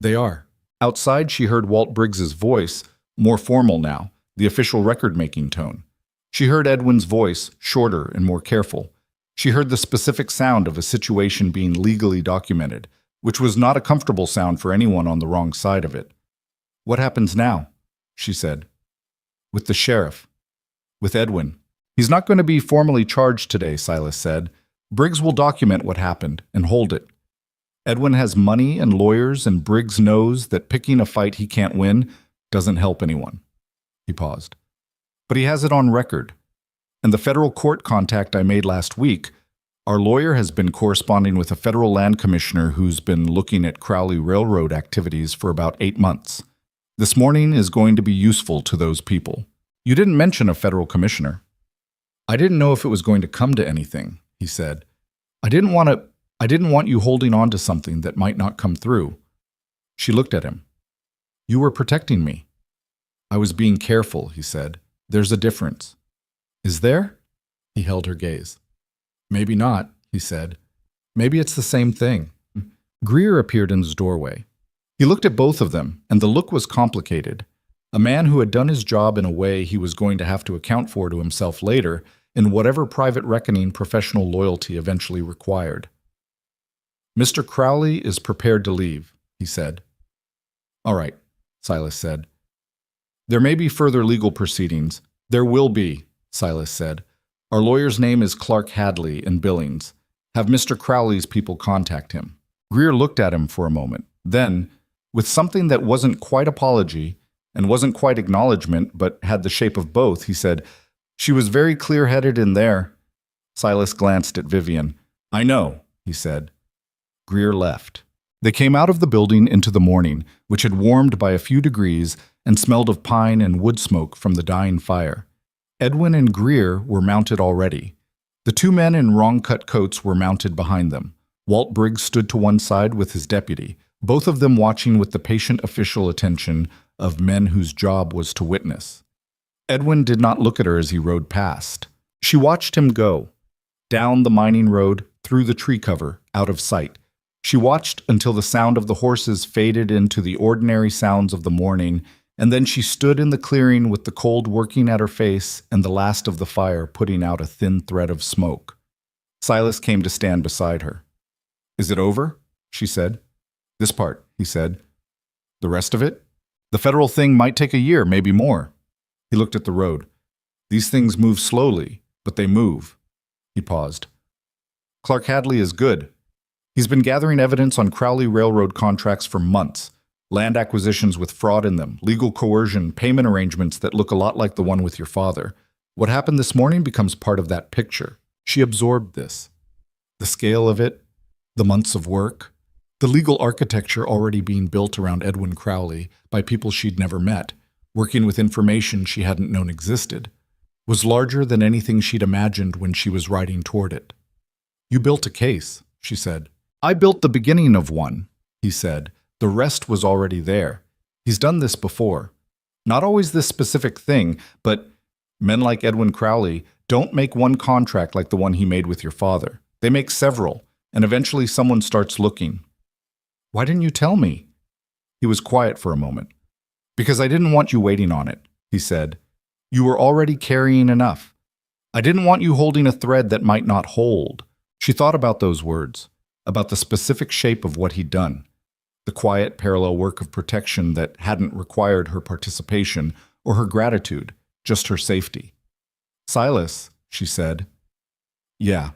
They are. Outside, she heard Walt Briggs's voice, more formal now, the official record-making tone. She heard Edwin's voice, shorter and more careful. She heard the specific sound of a situation being legally documented, which was not a comfortable sound for anyone on the wrong side of it. What happens now? She said. With the sheriff. With Edwin. He's not going to be formally charged today, Silas said. Briggs will document what happened and hold it. Edwin has money and lawyers, and Briggs knows that picking a fight he can't win doesn't help anyone. He paused. But he has it on record. And the federal court contact I made last week, our lawyer has been corresponding with a federal land commissioner who's been looking at Crowley Railroad activities for about 8 months. This morning is going to be useful to those people. You didn't mention a federal commissioner. I didn't know if it was going to come to anything, he said. I didn't want you holding on to something that might not come through. She looked at him. You were protecting me. I was being careful, he said. There's a difference. Is there? He held her gaze. Maybe not, he said. Maybe it's the same thing. Greer appeared in his doorway. He looked at both of them, and the look was complicated. A man who had done his job in a way he was going to have to account for to himself later, in whatever private reckoning professional loyalty eventually required. Mr. Crowley is prepared to leave, he said. All right, Silas said. There may be further legal proceedings. There will be, Silas said. Our lawyer's name is Clark Hadley in Billings. Have Mr. Crowley's people contact him. Greer looked at him for a moment. Then, with something that wasn't quite apology and wasn't quite acknowledgement but had the shape of both, he said, She was very clear-headed in there. Silas glanced at Vivian. I know, he said. Greer left. They came out of the building into the morning, which had warmed by a few degrees and smelled of pine and wood smoke from the dying fire. Edwin and Greer were mounted already. The two men in wrong-cut coats were mounted behind them. Walt Briggs stood to one side with his deputy, both of them watching with the patient official attention of men whose job was to witness. Edwin did not look at her as he rode past. She watched him go, down the mining road, through the tree cover, out of sight. She watched until the sound of the horses faded into the ordinary sounds of the morning, and then she stood in the clearing with the cold working at her face and the last of the fire putting out a thin thread of smoke. Silas came to stand beside her. Is it over? She said. This part, he said. The rest of it? The federal thing might take a year, maybe more. He looked at the road. These things move slowly, but they move. He paused. Clark Hadley is good. He's been gathering evidence on Crowley Railroad contracts for months. Land acquisitions with fraud in them, legal coercion, payment arrangements that look a lot like the one with your father. What happened this morning becomes part of that picture. She absorbed this. The scale of it, the months of work, the legal architecture already being built around Edwin Crowley by people she'd never met, working with information she hadn't known existed, was larger than anything she'd imagined when she was riding toward it. You built a case, she said. I built the beginning of one, he said. The rest was already there. He's done this before. Not always this specific thing, but men like Edwin Crowley don't make one contract like the one he made with your father. They make several, and eventually someone starts looking. Why didn't you tell me? He was quiet for a moment. Because I didn't want you waiting on it, he said. You were already carrying enough. I didn't want you holding a thread that might not hold. She thought about those words, about the specific shape of what he'd done. The quiet, parallel work of protection that hadn't required her participation or her gratitude, just her safety. Silas, she said. Yeah.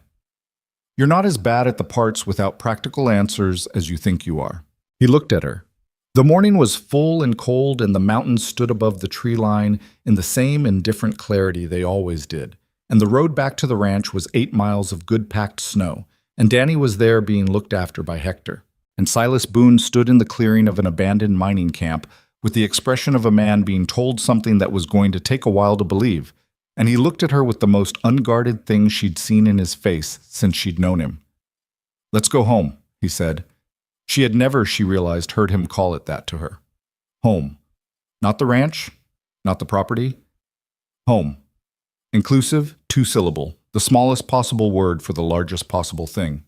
You're not as bad at the parts without practical answers as you think you are. He looked at her. The morning was full and cold, and the mountains stood above the tree line in the same indifferent clarity they always did, and the road back to the ranch was 8 miles of good packed snow, and Danny was there being looked after by Hector. And Silas Boone stood in the clearing of an abandoned mining camp with the expression of a man being told something that was going to take a while to believe, and he looked at her with the most unguarded thing she'd seen in his face since she'd known him. Let's go home, he said. She had never, she realized, heard him call it that to her. Home. Not the ranch, not the property. Home. Inclusive, 2-syllable, the smallest possible word for the largest possible thing.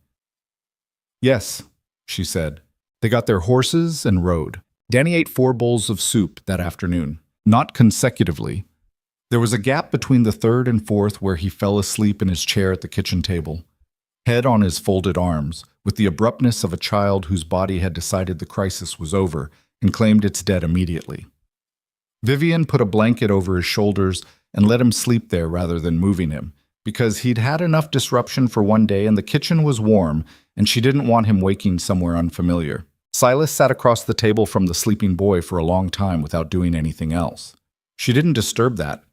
Yes, she said. They got their horses and rode. Danny ate 4 bowls of soup that afternoon, not consecutively. There was a gap between the third and fourth where he fell asleep in his chair at the kitchen table, head on his folded arms, with the abruptness of a child whose body had decided the crisis was over and claimed its dead immediately. Vivian put a blanket over his shoulders and let him sleep there rather than moving him, because he'd had enough disruption for one day and the kitchen was warm, and she didn't want him waking somewhere unfamiliar. Silas sat across the table from the sleeping boy for a long time without doing anything else. She didn't disturb that.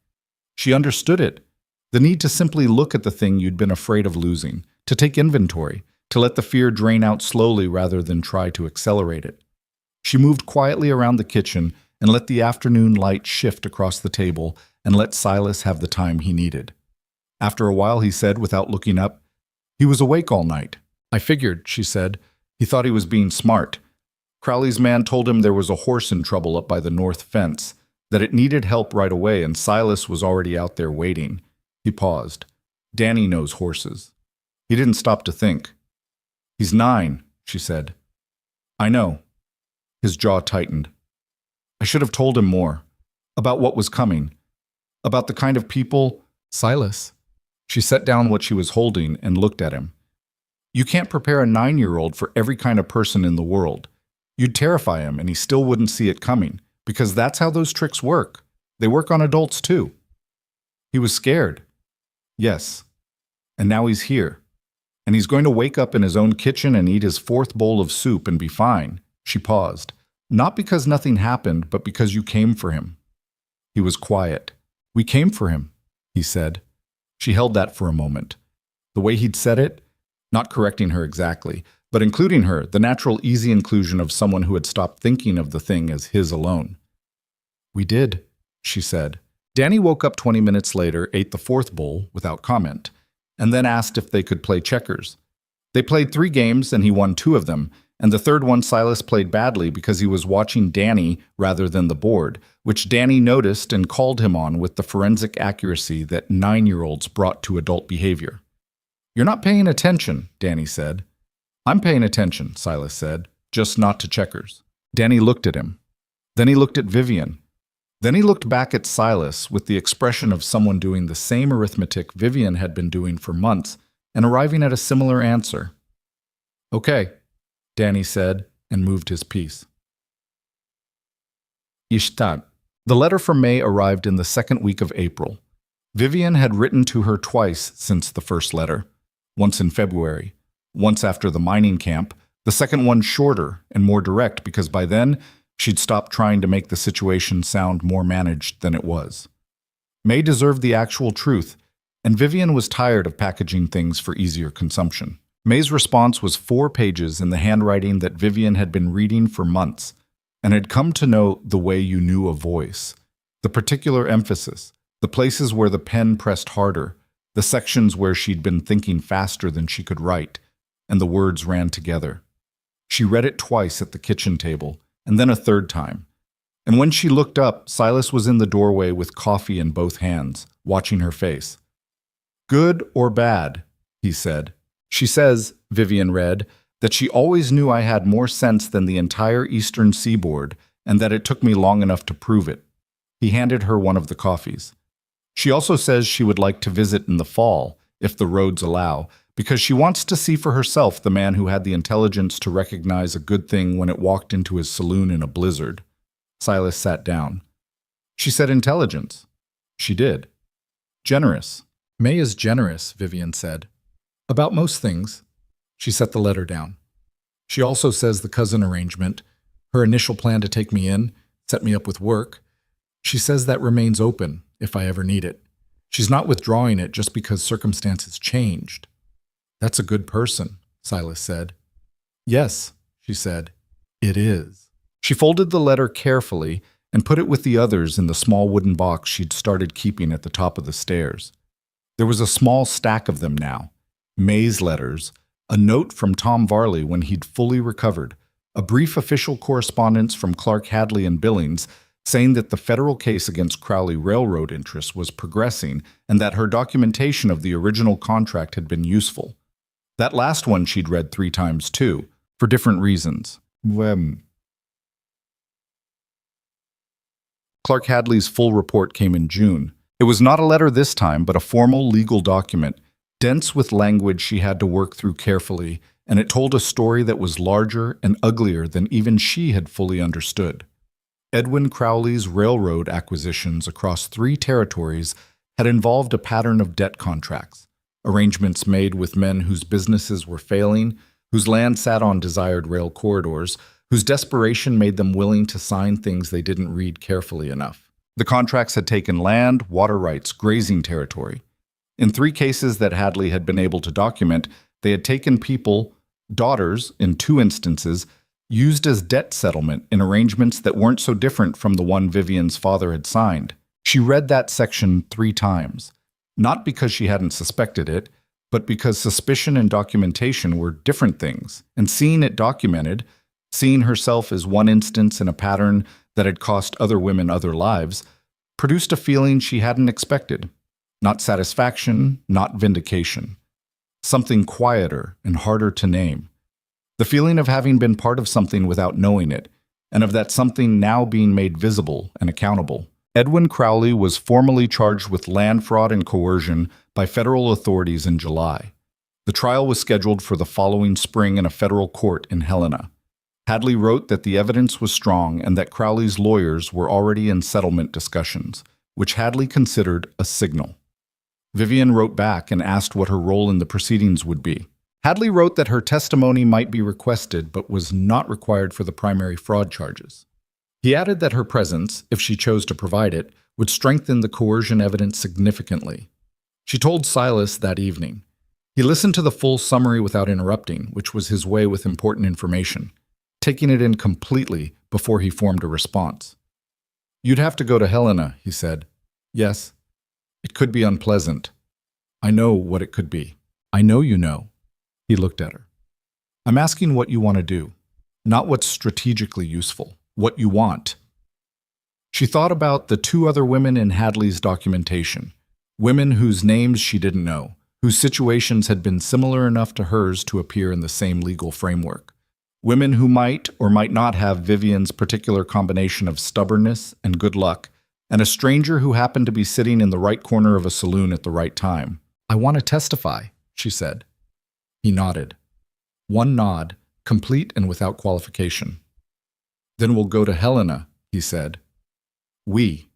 She understood it, the need to simply look at the thing you'd been afraid of losing, to take inventory, to let the fear drain out slowly rather than try to accelerate it. She moved quietly around the kitchen and let the afternoon light shift across the table and let Silas have the time he needed. After a while, he said, without looking up, he was awake all night. I figured, she said. He thought he was being smart. Crowley's man told him there was a horse in trouble up by the north fence, that it needed help right away, and Silas was already out there waiting. He paused. Danny knows horses. He didn't stop to think. He's 9, she said. I know. His jaw tightened. I should have told him more. About what was coming. About the kind of people... Silas. She set down what she was holding and looked at him. You can't prepare a 9-year-old for every kind of person in the world. You'd terrify him and he still wouldn't see it coming, because that's how those tricks work. They work on adults too. He was scared. Yes. And now he's here. And he's going to wake up in his own kitchen and eat his 4th bowl of soup and be fine. She paused. Not because nothing happened, but because you came for him. He was quiet. We came for him, he said. She held that for a moment. The way he'd said it, not correcting her exactly, but including her, the natural, easy inclusion of someone who had stopped thinking of the thing as his alone. We did, she said. Danny woke up 20 minutes later, ate the 4th bowl without comment, and then asked if they could play checkers. They played 3 games and he won 2 of them, and the 3rd one Silas played badly because he was watching Danny rather than the board, which Danny noticed and called him on with the forensic accuracy that 9-year-olds brought to adult behavior. You're not paying attention, Danny said. I'm paying attention, Silas said, just not to checkers. Danny looked at him. Then he looked at Vivian. Then he looked back at Silas with the expression of someone doing the same arithmetic Vivian had been doing for months and arriving at a similar answer. Okay, Danny said and moved his piece. Ishtat. The letter from May arrived in the 2nd week of April. Vivian had written to her twice since the first letter, once in February, once after the mining camp, the second one shorter and more direct because by then she'd stopped trying to make the situation sound more managed than it was. May deserved the actual truth, and Vivian was tired of packaging things for easier consumption. May's response was 4 pages in the handwriting that Vivian had been reading for months and had come to know the way you knew a voice, the particular emphasis, the places where the pen pressed harder, the sections where she'd been thinking faster than she could write, and the words ran together. She read it twice at the kitchen table, and then a 3rd time. And when she looked up, Silas was in the doorway with coffee in both hands, watching her face. Good or bad, he said. She says, Vivian read, that she always knew I had more sense than the entire eastern seaboard, and that it took me long enough to prove it. He handed her one of the coffees. She also says she would like to visit in the fall, if the roads allow, because she wants to see for herself the man who had the intelligence to recognize a good thing when it walked into his saloon in a blizzard. Silas sat down. She said intelligence. She did. Generous. May is generous, Vivian said. About most things. She set the letter down. She also says the cousin arrangement, her initial plan to take me in, set me up with work. She says that remains open, if I ever need it. She's not withdrawing it just because circumstances changed. That's a good person, Silas said. Yes, she said. It is. She folded the letter carefully and put it with the others in the small wooden box she'd started keeping at the top of the stairs. There was a small stack of them now. May's letters, a note from Tom Varley when he'd fully recovered, a brief official correspondence from Clark Hadley and Billings saying that the federal case against Crowley Railroad interests was progressing and that her documentation of the original contract had been useful. That last one she'd read 3 times too, for different reasons. Clark Hadley's full report came in June. It was not a letter this time, but a formal legal document, dense with language she had to work through carefully, and it told a story that was larger and uglier than even she had fully understood. Edwin Crowley's railroad acquisitions across 3 territories had involved a pattern of debt contracts, arrangements made with men whose businesses were failing, whose land sat on desired rail corridors, whose desperation made them willing to sign things they didn't read carefully enough. The contracts had taken land, water rights, grazing territory. In 3 cases that Hadley had been able to document, they had taken people, daughters in 2 instances, used as debt settlement in arrangements that weren't so different from the one Vivian's father had signed. She read that section 3 times, not because she hadn't suspected it, but because suspicion and documentation were different things, and seeing it documented, seeing herself as one instance in a pattern that had cost other women other lives, produced a feeling she hadn't expected. Not satisfaction, not vindication. Something quieter and harder to name. The feeling of having been part of something without knowing it, and of that something now being made visible and accountable. Edwin Crowley was formally charged with land fraud and coercion by federal authorities in July. The trial was scheduled for the following spring in a federal court in Helena. Hadley wrote that the evidence was strong and that Crowley's lawyers were already in settlement discussions, which Hadley considered a signal. Vivian wrote back and asked what her role in the proceedings would be. Hadley wrote that her testimony might be requested but was not required for the primary fraud charges. He added that her presence, if she chose to provide it, would strengthen the coercion evidence significantly. She told Silas that evening. He listened to the full summary without interrupting, which was his way with important information, taking it in completely before he formed a response. "You'd have to go to Helena," he said. "Yes. It could be unpleasant. I know what it could be. I know you know." He looked at her. "I'm asking what you want to do, not what's strategically useful. What you want." She thought about the two other women in Hadley's documentation, women whose names she didn't know, whose situations had been similar enough to hers to appear in the same legal framework, women who might or might not have Vivian's particular combination of stubbornness and good luck, and a stranger who happened to be sitting in the right corner of a saloon at the right time. "I want to testify," she said. He nodded. One nod, complete and without qualification. "Then we'll go to Helena," he said. "We."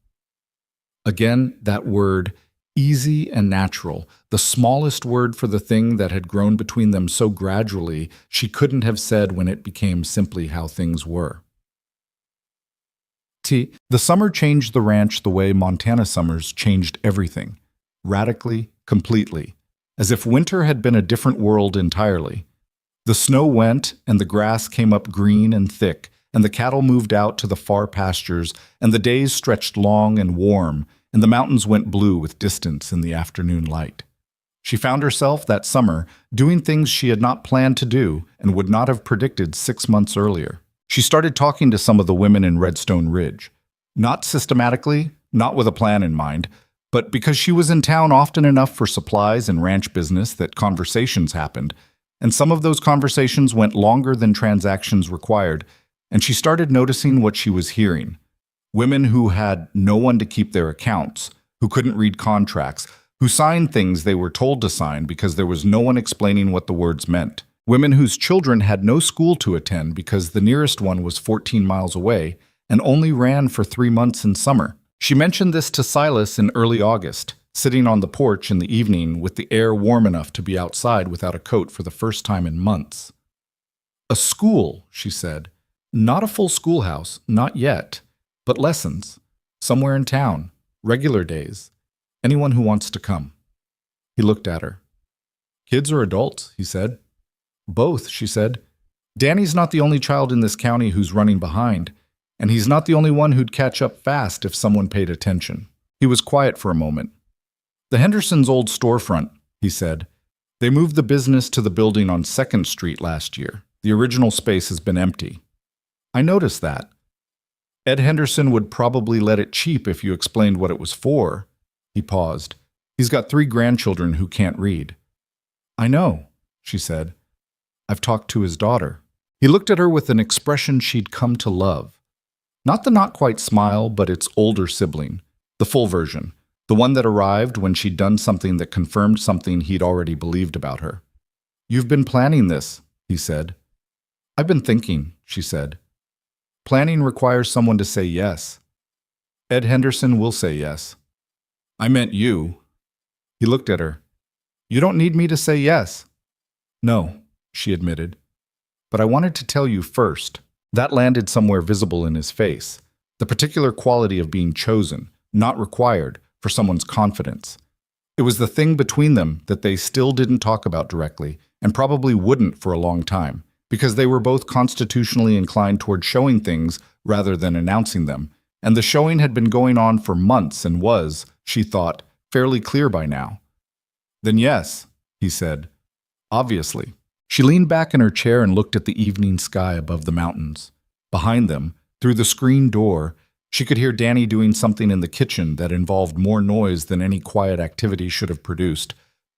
Again, that word, easy and natural, the smallest word for the thing that had grown between them so gradually she couldn't have said when it became simply how things were. The summer changed the ranch the way Montana summers changed everything, radically, completely, as if winter had been a different world entirely. The snow went, and the grass came up green and thick, and the cattle moved out to the far pastures, and the days stretched long and warm, and the mountains went blue with distance in the afternoon light. She found herself that summer doing things she had not planned to do and would not have predicted 6 months earlier. She started talking to some of the women in Redstone Ridge. Not systematically, not with a plan in mind, but because she was in town often enough for supplies and ranch business that conversations happened, and some of those conversations went longer than transactions required, and she started noticing what she was hearing. Women who had no one to keep their accounts, who couldn't read contracts, who signed things they were told to sign because there was no one explaining what the words meant. Women whose children had no school to attend because the nearest one was 14 miles away and only ran for 3 months in summer. She mentioned this to Silas in early August, sitting on the porch in the evening with the air warm enough to be outside without a coat for the first time in months. "A school," she said. "Not a full schoolhouse, not yet, but lessons. Somewhere in town, regular days. Anyone who wants to come." He looked at her. "Kids or adults?" he said. "Both," she said. "Danny's not the only child in this county who's running behind, and he's not the only one who'd catch up fast if someone paid attention." He was quiet for a moment. "The Hendersons' old storefront," he said. "They moved the business to the building on 2nd Street last year. The original space has been empty." "I noticed that." "Ed Henderson would probably let it cheap if you explained what it was for." He paused. "He's got 3 grandchildren who can't read." "I know," she said. "I've talked to his daughter." He looked at her with an expression she'd come to love. Not the not-quite smile, but its older sibling. The full version. The one that arrived when she'd done something that confirmed something he'd already believed about her. "You've been planning this," he said. "I've been thinking," she said. "Planning requires someone to say yes. Ed Henderson will say yes." "I meant you." He looked at her. "You don't need me to say yes." "No," she admitted. "But I wanted to tell you first." That landed somewhere visible in his face. The particular quality of being chosen, not required, for someone's confidence. It was the thing between them that they still didn't talk about directly, and probably wouldn't for a long time, because they were both constitutionally inclined toward showing things rather than announcing them, and the showing had been going on for months and was, she thought, fairly clear by now. "Then yes," he said. "Obviously." She leaned back in her chair and looked at the evening sky above the mountains. Behind them, through the screen door, She could hear Danny doing something in the kitchen that involved more noise than any quiet activity should have produced,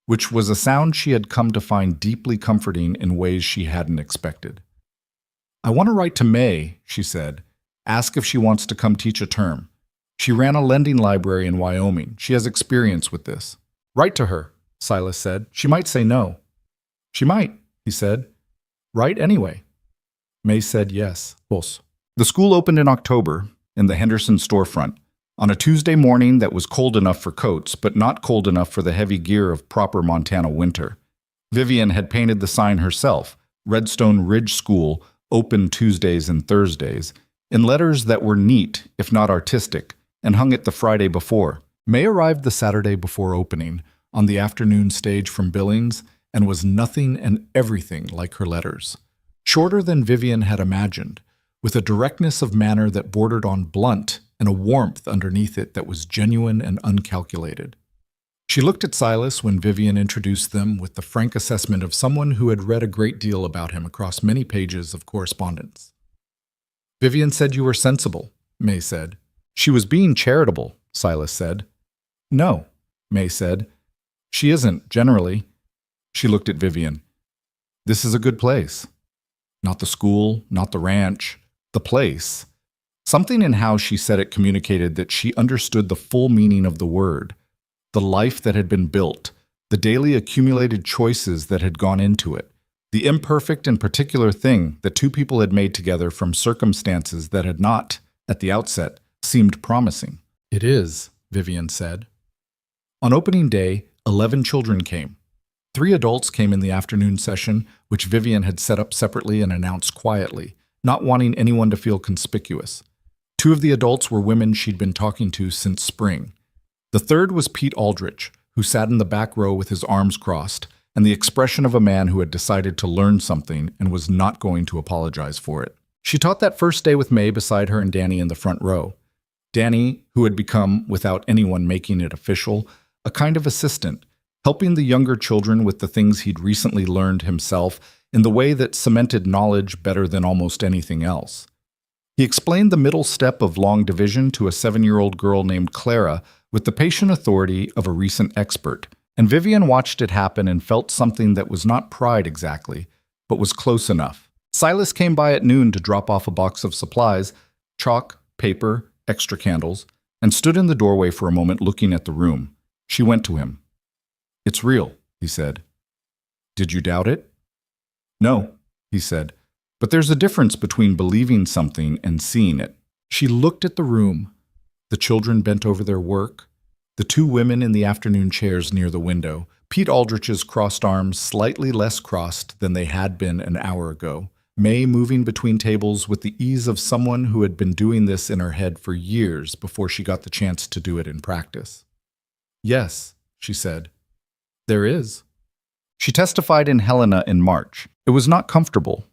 which was a sound she had come to find deeply comforting in ways she hadn't expected. "I want to write to May," she said. "Ask if she wants to come teach a term. She ran a lending library in Wyoming. She has experience with this." "Write to her," Silas said. "She might say no." "She might," he said. "Write anyway." May said yes. Pues. The school opened in October in the Henderson storefront, on a Tuesday morning that was cold enough for coats, but not cold enough for the heavy gear of proper Montana winter. Vivian had painted the sign herself, Redstone Ridge School, open Tuesdays and Thursdays, in letters that were neat, if not artistic, and hung it the Friday before. May arrived the Saturday before opening, on the afternoon stage from Billings, and was nothing and everything like her letters. Shorter than Vivian had imagined, with a directness of manner that bordered on blunt and a warmth underneath it that was genuine and uncalculated. She looked at Silas when Vivian introduced them with the frank assessment of someone who had read a great deal about him across many pages of correspondence. "Vivian said you were sensible," May said. "She was being charitable," Silas said. "No," May said. "She isn't, generally." She looked at Vivian. "This is a good place. Not the school, not the ranch. The place." Something in how she said it communicated that she understood the full meaning of the word, the life that had been built, the daily accumulated choices that had gone into it, the imperfect and particular thing that two people had made together from circumstances that had not, at the outset, seemed promising. "It is," Vivian said. On opening day, 11 children came. 3 adults came in the afternoon session, which Vivian had set up separately and announced quietly, not wanting anyone to feel conspicuous. 2 of the adults were women she'd been talking to since spring. The third was Pete Aldrich, who sat in the back row with his arms crossed, and the expression of a man who had decided to learn something and was not going to apologize for it. She taught that first day with May beside her and Danny in the front row. Danny, who had become, without anyone making it official, a kind of assistant, helping the younger children with the things he'd recently learned himself in the way that cemented knowledge better than almost anything else. He explained the middle step of long division to a 7-year-old girl named Clara with the patient authority of a recent expert, and Vivian watched it happen and felt something that was not pride exactly, but was close enough. Silas came by at noon to drop off a box of supplies, chalk, paper, extra candles, and stood in the doorway for a moment looking at the room. She went to him. "It's real," he said. "Did you doubt it?" "No," he said, "but there's a difference between believing something and seeing it." She looked at the room. The children bent over their work, the 2 women in the afternoon chairs near the window, Pete Aldrich's crossed arms slightly less crossed than they had been an hour ago, May moving between tables with the ease of someone who had been doing this in her head for years before she got the chance to do it in practice. "Yes," she said. "There is." She testified in Helena in March. It was not comfortable.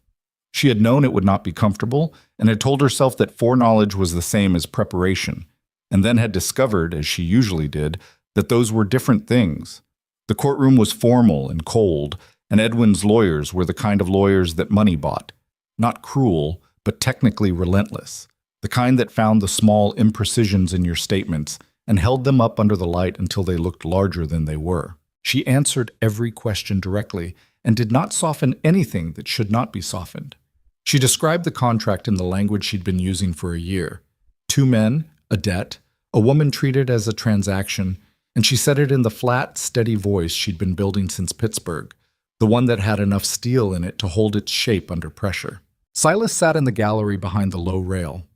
She had known it would not be comfortable and had told herself that foreknowledge was the same as preparation, and then had discovered, as she usually did, that those were different things. The courtroom was formal and cold, and Edwin's lawyers were the kind of lawyers that money bought. Not cruel, but technically relentless. The kind that found the small imprecisions in your statements and held them up under the light until they looked larger than they were. She answered every question directly and did not soften anything that should not be softened. She described the contract in the language she'd been using for a year. 2 men, a debt, a woman treated as a transaction, and she said it in the flat, steady voice she'd been building since Pittsburgh, the one that had enough steel in it to hold its shape under pressure. Silas sat in the gallery behind the low rail,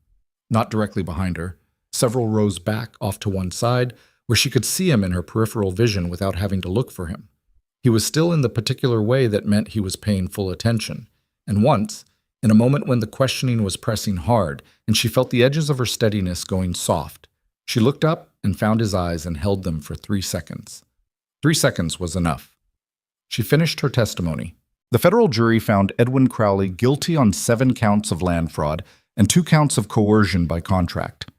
not directly behind her, several rows back off to one side, where she could see him in her peripheral vision without having to look for him. He was still in the particular way that meant he was paying full attention, and once, in a moment when the questioning was pressing hard and she felt the edges of her steadiness going soft, she looked up and found his eyes and held them for 3 seconds. 3 seconds was enough. She finished her testimony. The federal jury found Edwin Crowley guilty on 7 counts of land fraud and 2 counts of coercion by contract.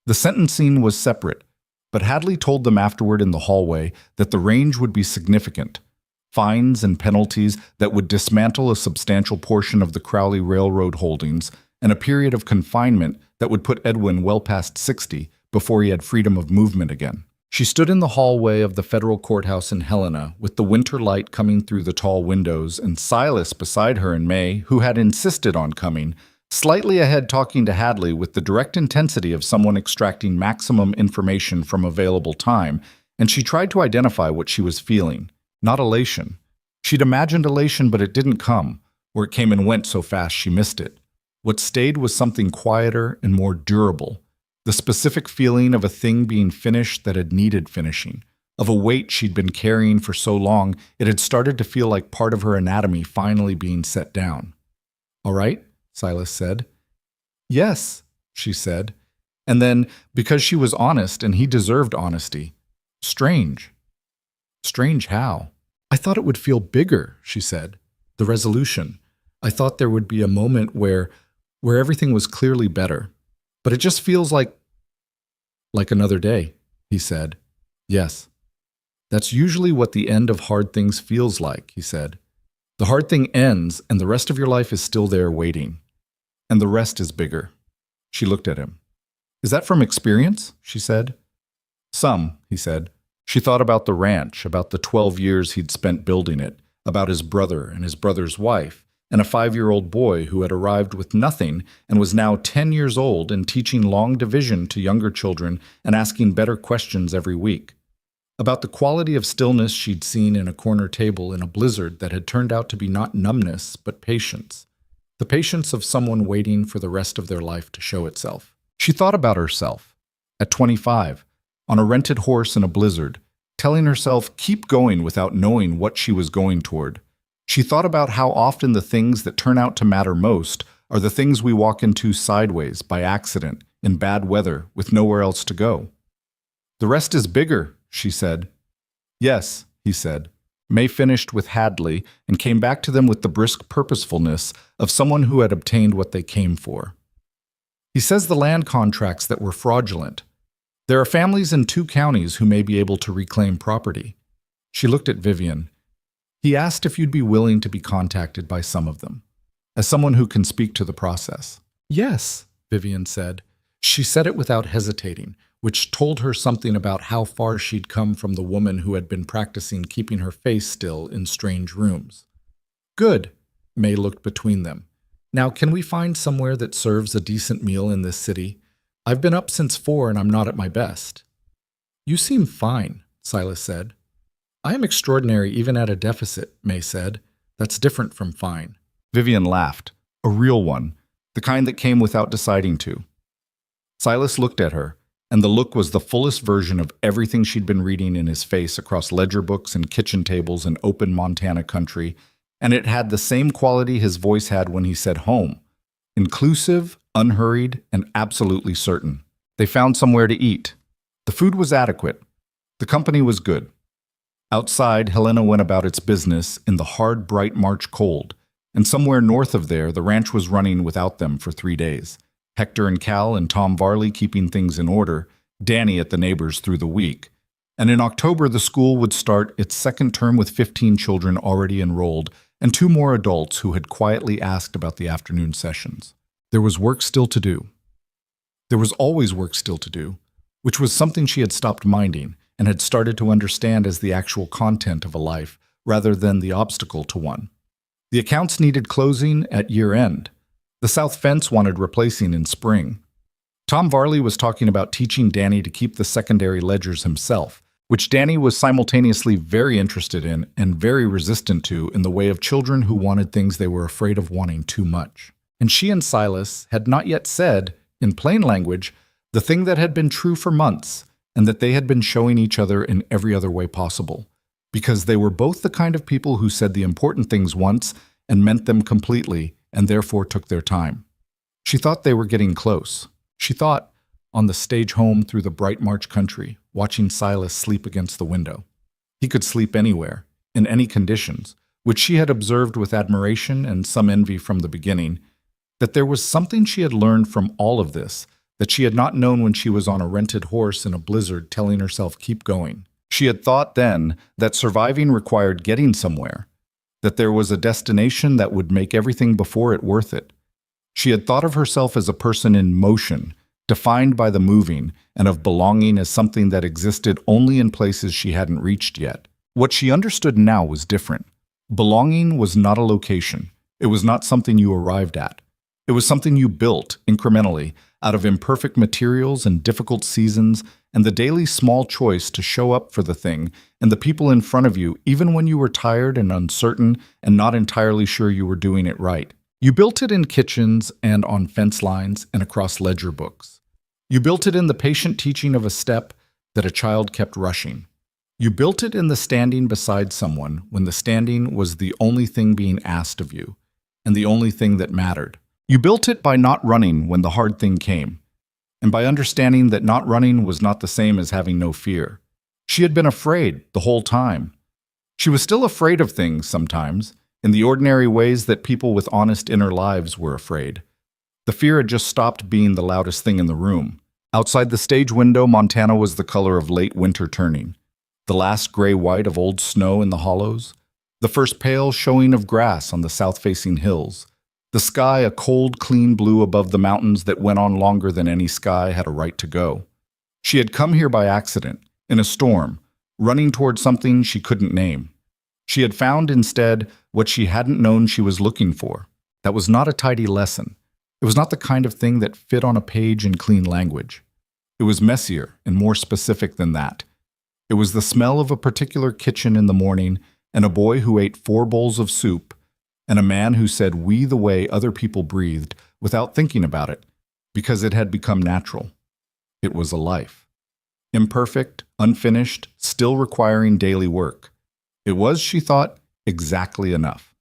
The sentencing was separate, but Hadley told them afterward in the hallway that the range would be significant. Fines and penalties that would dismantle a substantial portion of the Crowley Railroad holdings and a period of confinement that would put Edwin well past 60 before he had freedom of movement again. She stood in the hallway of the federal courthouse in Helena, with the winter light coming through the tall windows, and Silas beside her and May, who had insisted on coming, slightly ahead talking to Hadley with the direct intensity of someone extracting maximum information from available time, and she tried to identify what she was feeling. Not elation. She'd imagined elation, but it didn't come, or it came and went so fast she missed it. What stayed was something quieter and more durable. The specific feeling of a thing being finished that had needed finishing, of a weight she'd been carrying for so long it had started to feel like part of her anatomy finally being set down. "All right," Silas said. "Yes," she said. And then, because she was honest and he deserved honesty, "Strange." "Strange how?" "I thought it would feel bigger," she said. "The resolution. I thought there would be a moment where everything was clearly better. But it just feels like another day," he said. "Yes. That's usually what the end of hard things feels like," he said. "The hard thing ends, and the rest of your life is still there waiting. And the rest is bigger." She looked at him. "Is that from experience?" she said. "Some," he said. She thought about the ranch, about the 12 years he'd spent building it, about his brother and his brother's wife, and a 5-year-old boy who had arrived with nothing and was now 10 years old and teaching long division to younger children and asking better questions every week. About the quality of stillness she'd seen in a corner table in a blizzard that had turned out to be not numbness, but patience. The patience of someone waiting for the rest of their life to show itself. She thought about herself, at 25, on a rented horse in a blizzard, telling herself keep going without knowing what she was going toward. She thought about how often the things that turn out to matter most are the things we walk into sideways, by accident, in bad weather, with nowhere else to go. "The rest is bigger," she said. "Yes," he said. May finished with Hadley and came back to them with the brisk purposefulness of someone who had obtained what they came for. "He says the land contracts that were fraudulent. There are families in 2 counties who may be able to reclaim property." She looked at Vivian. "He asked if you'd be willing to be contacted by some of them, as someone who can speak to the process." "Yes," Vivian said. She said it without hesitating, which told her something about how far she'd come from the woman who had been practicing keeping her face still in strange rooms. "Good." May looked between them. "Now, can we find somewhere that serves a decent meal in this city? I've been up since 4 and I'm not at my best." "You seem fine," Silas said. "I am extraordinary even at a deficit," May said. "That's different from fine." Vivian laughed. A real one, the kind that came without deciding to. Silas looked at her, and the look was the fullest version of everything she'd been reading in his face across ledger books and kitchen tables in open Montana country, and it had the same quality his voice had when he said home. Inclusive, unhurried, and absolutely certain. They found somewhere to eat. The food was adequate. The company was good. Outside, Helena went about its business in the hard, bright March cold, and somewhere north of there, the ranch was running without them for 3 days. Hector and Cal and Tom Varley keeping things in order, Danny at the neighbors through the week. And in October, the school would start its second term with 15 children already enrolled and 2 more adults who had quietly asked about the afternoon sessions. There was work still to do. There was always work still to do, which was something she had stopped minding and had started to understand as the actual content of a life rather than the obstacle to one. The accounts needed closing at year-end. The south fence wanted replacing in spring. Tom Varley was talking about teaching Danny to keep the secondary ledgers himself, which Danny was simultaneously very interested in and very resistant to in the way of children who wanted things they were afraid of wanting too much. And she and Silas had not yet said, in plain language, the thing that had been true for months, and that they had been showing each other in every other way possible, because they were both the kind of people who said the important things once and meant them completely, and therefore took their time. She thought they were getting close. She thought, on the stage home through the bright March country, watching Silas sleep against the window. He could sleep anywhere, in any conditions, which she had observed with admiration and some envy from the beginning, that there was something she had learned from all of this that she had not known when she was on a rented horse in a blizzard telling herself keep going. She had thought then that surviving required getting somewhere, that there was a destination that would make everything before it worth it. She had thought of herself as a person in motion, defined by the moving, and of belonging as something that existed only in places she hadn't reached yet. What she understood now was different. Belonging was not a location. It was not something you arrived at. It was something you built, incrementally, out of imperfect materials and difficult seasons, and the daily small choice to show up for the thing and the people in front of you, even when you were tired and uncertain and not entirely sure you were doing it right. You built it in kitchens and on fence lines and across ledger books. You built it in the patient teaching of a step that a child kept rushing. You built it in the standing beside someone when the standing was the only thing being asked of you, and the only thing that mattered. You built it by not running when the hard thing came, and by understanding that not running was not the same as having no fear. She had been afraid the whole time. She was still afraid of things sometimes, in the ordinary ways that people with honest inner lives were afraid. The fear had just stopped being the loudest thing in the room. Outside the stage window, Montana was the color of late winter turning. The last gray-white of old snow in the hollows. The first pale showing of grass on the south-facing hills. The sky a cold, clean blue above the mountains that went on longer than any sky had a right to go. She had come here by accident, in a storm, running toward something she couldn't name. She had found instead what she hadn't known she was looking for. That was not a tidy lesson. It was not the kind of thing that fit on a page in clean language. It was messier and more specific than that. It was the smell of a particular kitchen in the morning, and a boy who ate 4 bowls of soup, and a man who said "we" the way other people breathed without thinking about it, because it had become natural. It was a life. Imperfect, unfinished, still requiring daily work. It was, she thought, exactly enough.